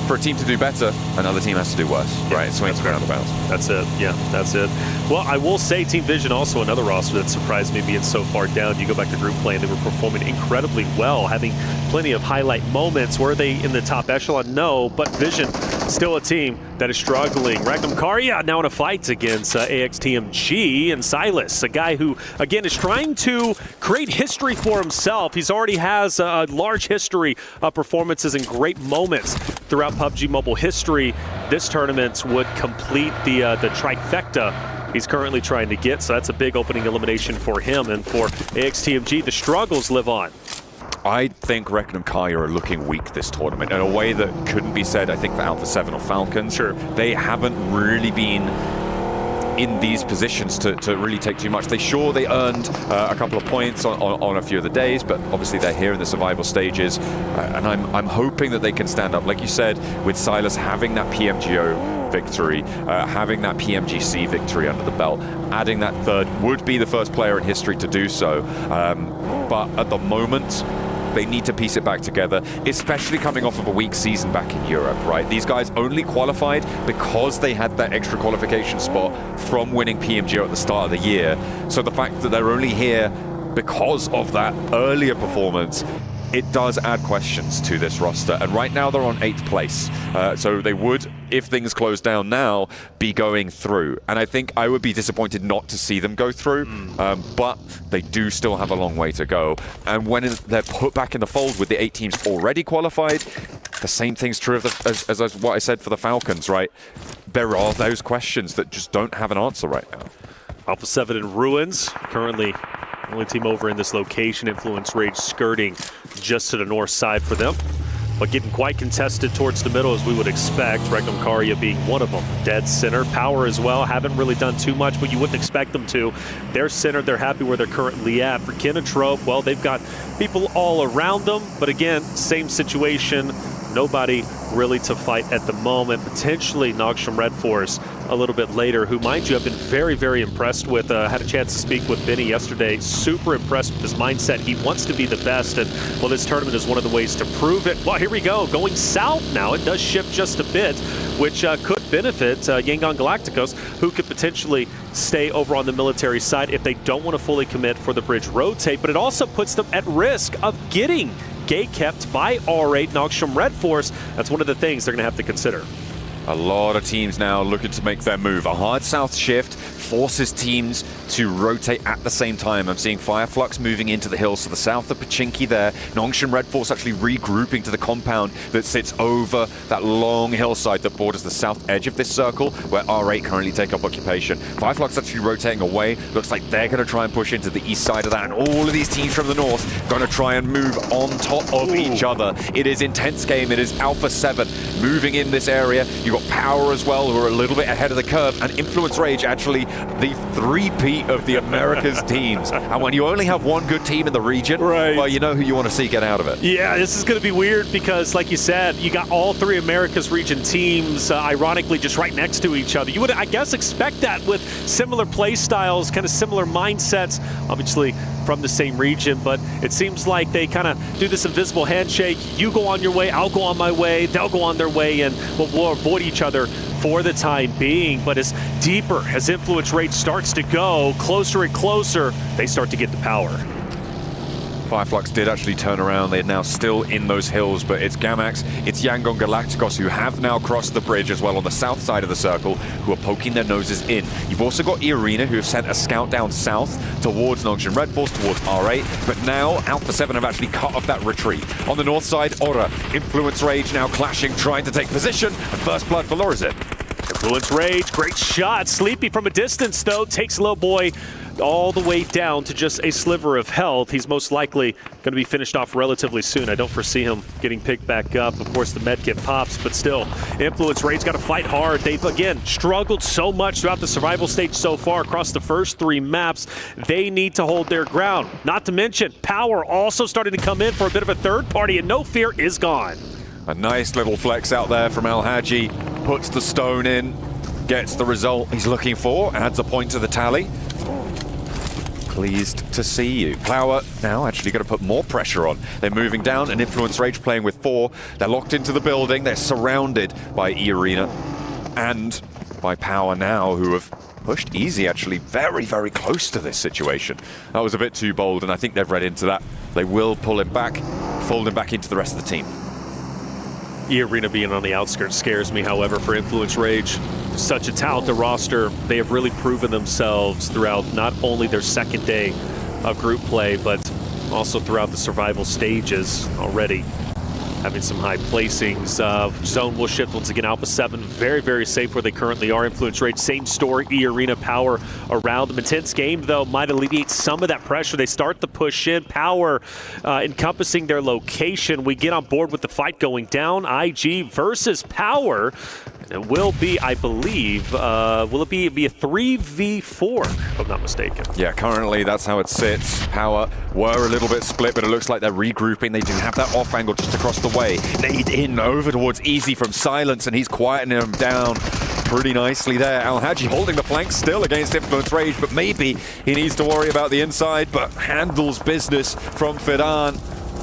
For a team to do better, another team has to do worse, right? Swings around the bounce. That's it. Yeah, that's it. Well, I will say Team Vision also another roster that surprised me being so far down. You go back to group play and they were performing incredibly well, having plenty of highlight moments. Were they in the top echelon? No, but Vision still a team that is struggling. Ragnar Karya now in a fight against AXTMG and Silas, a guy who, again, is trying to create history for himself. He's already has a large history of performances and great moments throughout PUBG Mobile history. This tournament would complete the trifecta he's currently trying to get, so that's a big opening elimination for him. And for AXTMG, the struggles live on. I think Reckon and Kaya are looking weak this tournament in a way that couldn't be said, I think, for Alpha 7 or Falcons. Sure. They haven't really been in these positions to really take too much. They earned a couple of points on a few of the days, but obviously they're here in the survival stages, and I'm hoping that they can stand up. Like you said, with Silas having that PMGO victory, having that PMGC victory under the belt, adding that third would be the first player in history to do so. But at the moment, they need to piece it back together, especially coming off of a weak season back in Europe, right? These guys only qualified because they had that extra qualification spot from winning PMGO at the start of the year. So the fact that they're only here because of that earlier performance, it does add questions to this roster. And right now they're on 8th place. So they would, if things close down now, be going through. And I think I would be disappointed not to see them go through, but they do still have a long way to go. And when they're put back in the fold with the 8 teams already qualified, the same thing's true of as what I said for the Falcons, right? There are those questions that just don't have an answer right now. Alpha 7 in ruins, currently only team over in this location. Influence Rage skirting just to the north side for them, but getting quite contested towards the middle as we would expect. Regnum Karya being one of them. Dead center. Power as well. Haven't really done too much, but you wouldn't expect them to. They're centered. They're happy where they're currently at. For Kinotrope, well, they've got people all around them, but again, same situation. Nobody really to fight at the moment. Potentially Nogsham Red Force a little bit later, who, mind you, I've been very, very impressed with. Had a chance to speak with Benny yesterday. Super impressed with his mindset. He wants to be the best, and well, this tournament is one of the ways to prove it. Well, here we go. Going south now. It does shift just a bit, which could benefit Yangon Galacticos, who could potentially stay over on the military side if they don't want to fully commit for the bridge rotate, but it also puts them at risk of getting gate kept by R8 Nogsham Red Force. That's one of the things they're going to have to consider. A lot of teams now looking to make their move. A hard south shift forces teams to rotate at the same time. I'm seeing Fireflux moving into the hills to the south of Pachinki there. Nogsham Red Force actually regrouping to the compound that sits over that long hillside that borders the south edge of this circle, where R8 currently take up occupation. Fireflux actually rotating away. Looks like they're going to try and push into the east side of that, and all of these teams from the north going to try and move on top of each other. It is intense game. It is Alpha 7 moving in this area. You've got Power as well, who are a little bit ahead of the curve, and Influence Rage, actually the three-peat of the Americas teams. And when you only have one good team in the region, right, well, you know who you want to see get out of it. Yeah, this is going to be weird because, like you said, you got all 3 Americas region teams, ironically, just right next to each other. You would, I guess, expect that with similar play styles, kind of similar mindsets, obviously from the same region, but it seems like they kind of do this invisible handshake. You go on your way, I'll go on my way, they'll go on their way, and we'll avoid each other for the time being. But as deeper as Influence Rage starts to go, closer and closer, they start to get the power. Fireflux did actually turn around. They're now still in those hills, but it's Gamax, it's Yangon Galacticos, who have now crossed the bridge as well on the south side of the circle, who are poking their noses in. You've also got E-Arena, who have sent a scout down south towards Nogsham Red Force, towards R8, but now Alpha 7 have actually cut off that retreat. On the north side, Aura, Influence Rage now clashing, trying to take position, and first blood for Lorazit. Influence Rage, great shot. Sleepy from a distance, though, takes Little Boy all the way down to just a sliver of health. He's most likely going to be finished off relatively soon. I don't foresee him getting picked back up. Of course, the med kit pops, but still, Influence Rage got to fight hard. They've, again, struggled so much throughout the survival stage so far across the first 3 maps. They need to hold their ground. Not to mention, Power also starting to come in for a bit of a third party, and No Fear is gone. A nice little flex out there from Al-Haji. Puts the stone in, gets the result he's looking for, adds a point to the tally. Pleased to see you. Flower now actually going to put more pressure on. They're moving down, and Influence Rage playing with 4. They're locked into the building. They're surrounded by E-Arena and by Power now, who have pushed Easy actually very, very close to this situation. That was a bit too bold, and I think they've read into that. They will pull him back, fold him back into the rest of the team. E-Arena being on the outskirts scares me, however, for Influence Rage. Such a talented roster. They have really proven themselves throughout not only their second day of group play, but also throughout the survival stages already. Having some high placings. Zone will shift once again. Alpha 7 very, very safe where they currently are. Influence Rage, same story. E-Arena Power around them. Intense game, though, might alleviate some of that pressure. They start the push in. Power encompassing their location. We get on board with the fight going down. IG versus Power. It will be, I believe, will it be a 3v4, if I'm not mistaken? Yeah, currently that's how it sits. Power were a little bit split, but it looks like they're regrouping. They do have that off angle just across the way. Nade in over towards Easy from Silence, and he's quietening him down pretty nicely there. Al-Haji holding the flank still against Influence Rage, but maybe he needs to worry about the inside, but handles business from Fidan.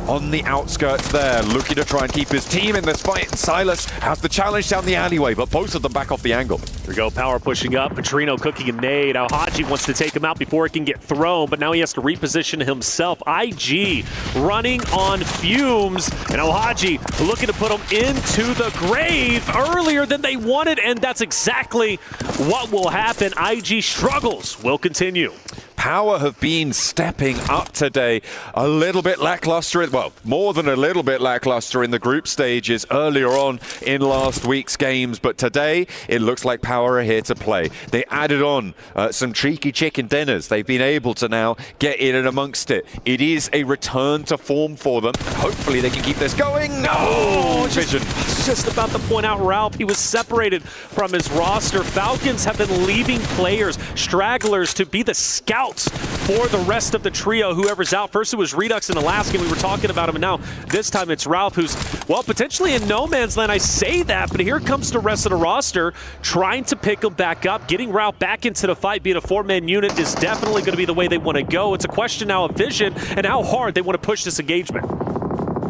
On the outskirts there, looking to try and keep his team in this fight. Silas has the challenge down the alleyway, but both of them back off the angle. Here we go, Power pushing up. Petrino cooking a nade. Al-Haji wants to take him out before it can get thrown, but now he has to reposition himself. IG running on fumes, and Al-Haji looking to put him into the grave earlier than they wanted, and that's exactly what will happen. IG struggles will continue. Power have been stepping up today. A little bit lackluster, well, more than a little bit lackluster in the group stages earlier on in last week's games, but today it looks like Power are here to play. They added on some cheeky chicken dinners. They've been able to now get in and amongst it. It is a return to form for them. Hopefully they can keep this going. Oh, Vision. Just about to point out Ralph. He was separated from his roster. Falcons have been leaving players, stragglers, to be the scouts for the rest of the trio, whoever's out. First it was Redux in the last game. We were talking about him, and now this time it's Ralph, who's, well, potentially in no man's land. I say that, but here comes the rest of the roster trying to pick him back up. Getting Ralph back into the fight, being a 4-man unit, is definitely going to be the way they want to go. It's a question now of vision and how hard they want to push this engagement.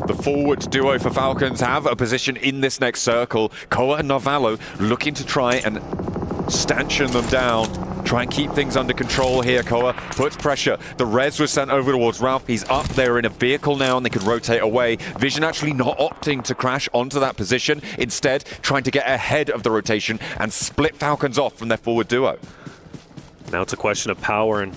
The forward duo for Falcons have a position in this next circle. Koa and Narvalo looking to try and stanchion them down. Try and keep things under control here. Koa puts pressure. The res was sent over towards Ralph. He's up there in a vehicle now, and they can rotate away. Vision actually not opting to crash onto that position. Instead, trying to get ahead of the rotation and split Falcons off from their forward duo. Now it's a question of Power, and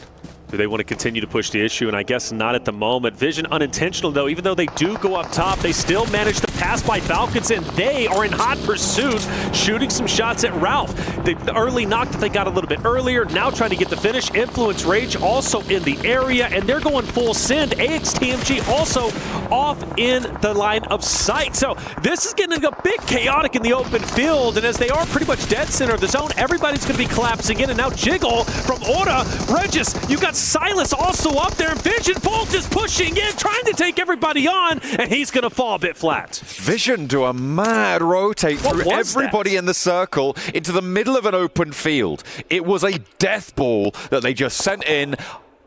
do they want to continue to push the issue? And I guess not at the moment. Vision unintentional, though. Even though they do go up top, they still manage to pass by Falcons, and they are in hot pursuit, shooting some shots at Ralph. The early knock that they got a little bit earlier, now trying to get the finish. Influence Rage also in the area, and they're going full send. AXTMG also off in the line of sight. So this is getting a bit chaotic in the open field, and as they are pretty much dead center of the zone, everybody's going to be collapsing in. And now Jiggle from Aura. Regis, you got Silas also up there. Vision Bolt is pushing in, trying to take everybody on, and he's going to fall a bit flat. Vision do a mad rotate through everybody in the circle into the middle of an open field. It was a death ball that they just sent in,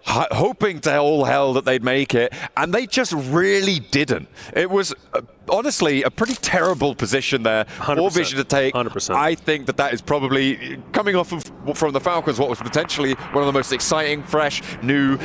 hoping to all hell that they'd make it, and they just really didn't. It was honestly a pretty terrible position there for Vision to take. 100%. I think that is probably coming off of, from the Falcons, what was potentially one of the most exciting, fresh, new,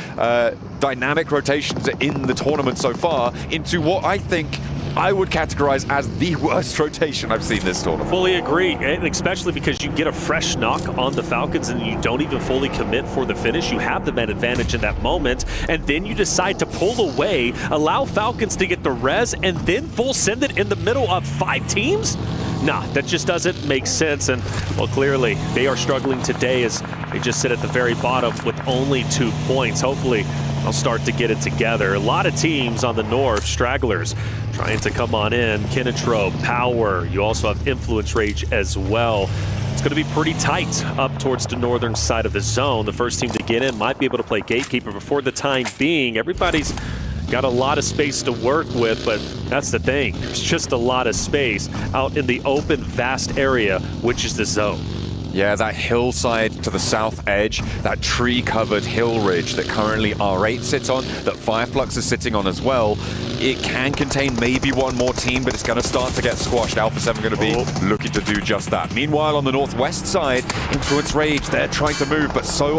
dynamic rotations in the tournament so far, into what I think I would categorize as the worst rotation I've seen this tournament. Fully agree, and especially because you get a fresh knock on the Falcons and you don't even fully commit for the finish. You have the man advantage in that moment, and then you decide to pull away, allow Falcons to get the res, and then full send it in the middle of 5 teams? Nah, that just doesn't make sense, and, well, clearly they are struggling today as they just sit at the very bottom with only 2 points. Hopefully they'll start to get it together. A lot of teams on the north, stragglers, trying to come on in. Kinetro, Power, you also have Influence Rage as well. It's going to be pretty tight up towards the northern side of the zone. The first team to get in might be able to play Gatekeeper, but for the time being, everybody's got a lot of space to work with, but that's the thing. There's just a lot of space out in the open, vast area, which is the zone. Yeah, that hillside to the south edge, that tree-covered hill ridge that currently R8 sits on, that Fireflux is sitting on as well, it can contain maybe one more team, but it's going to start to get squashed. Alpha 7 going to be looking to do just that. Meanwhile, on the northwest side, Influence Rage, they're trying to move, but so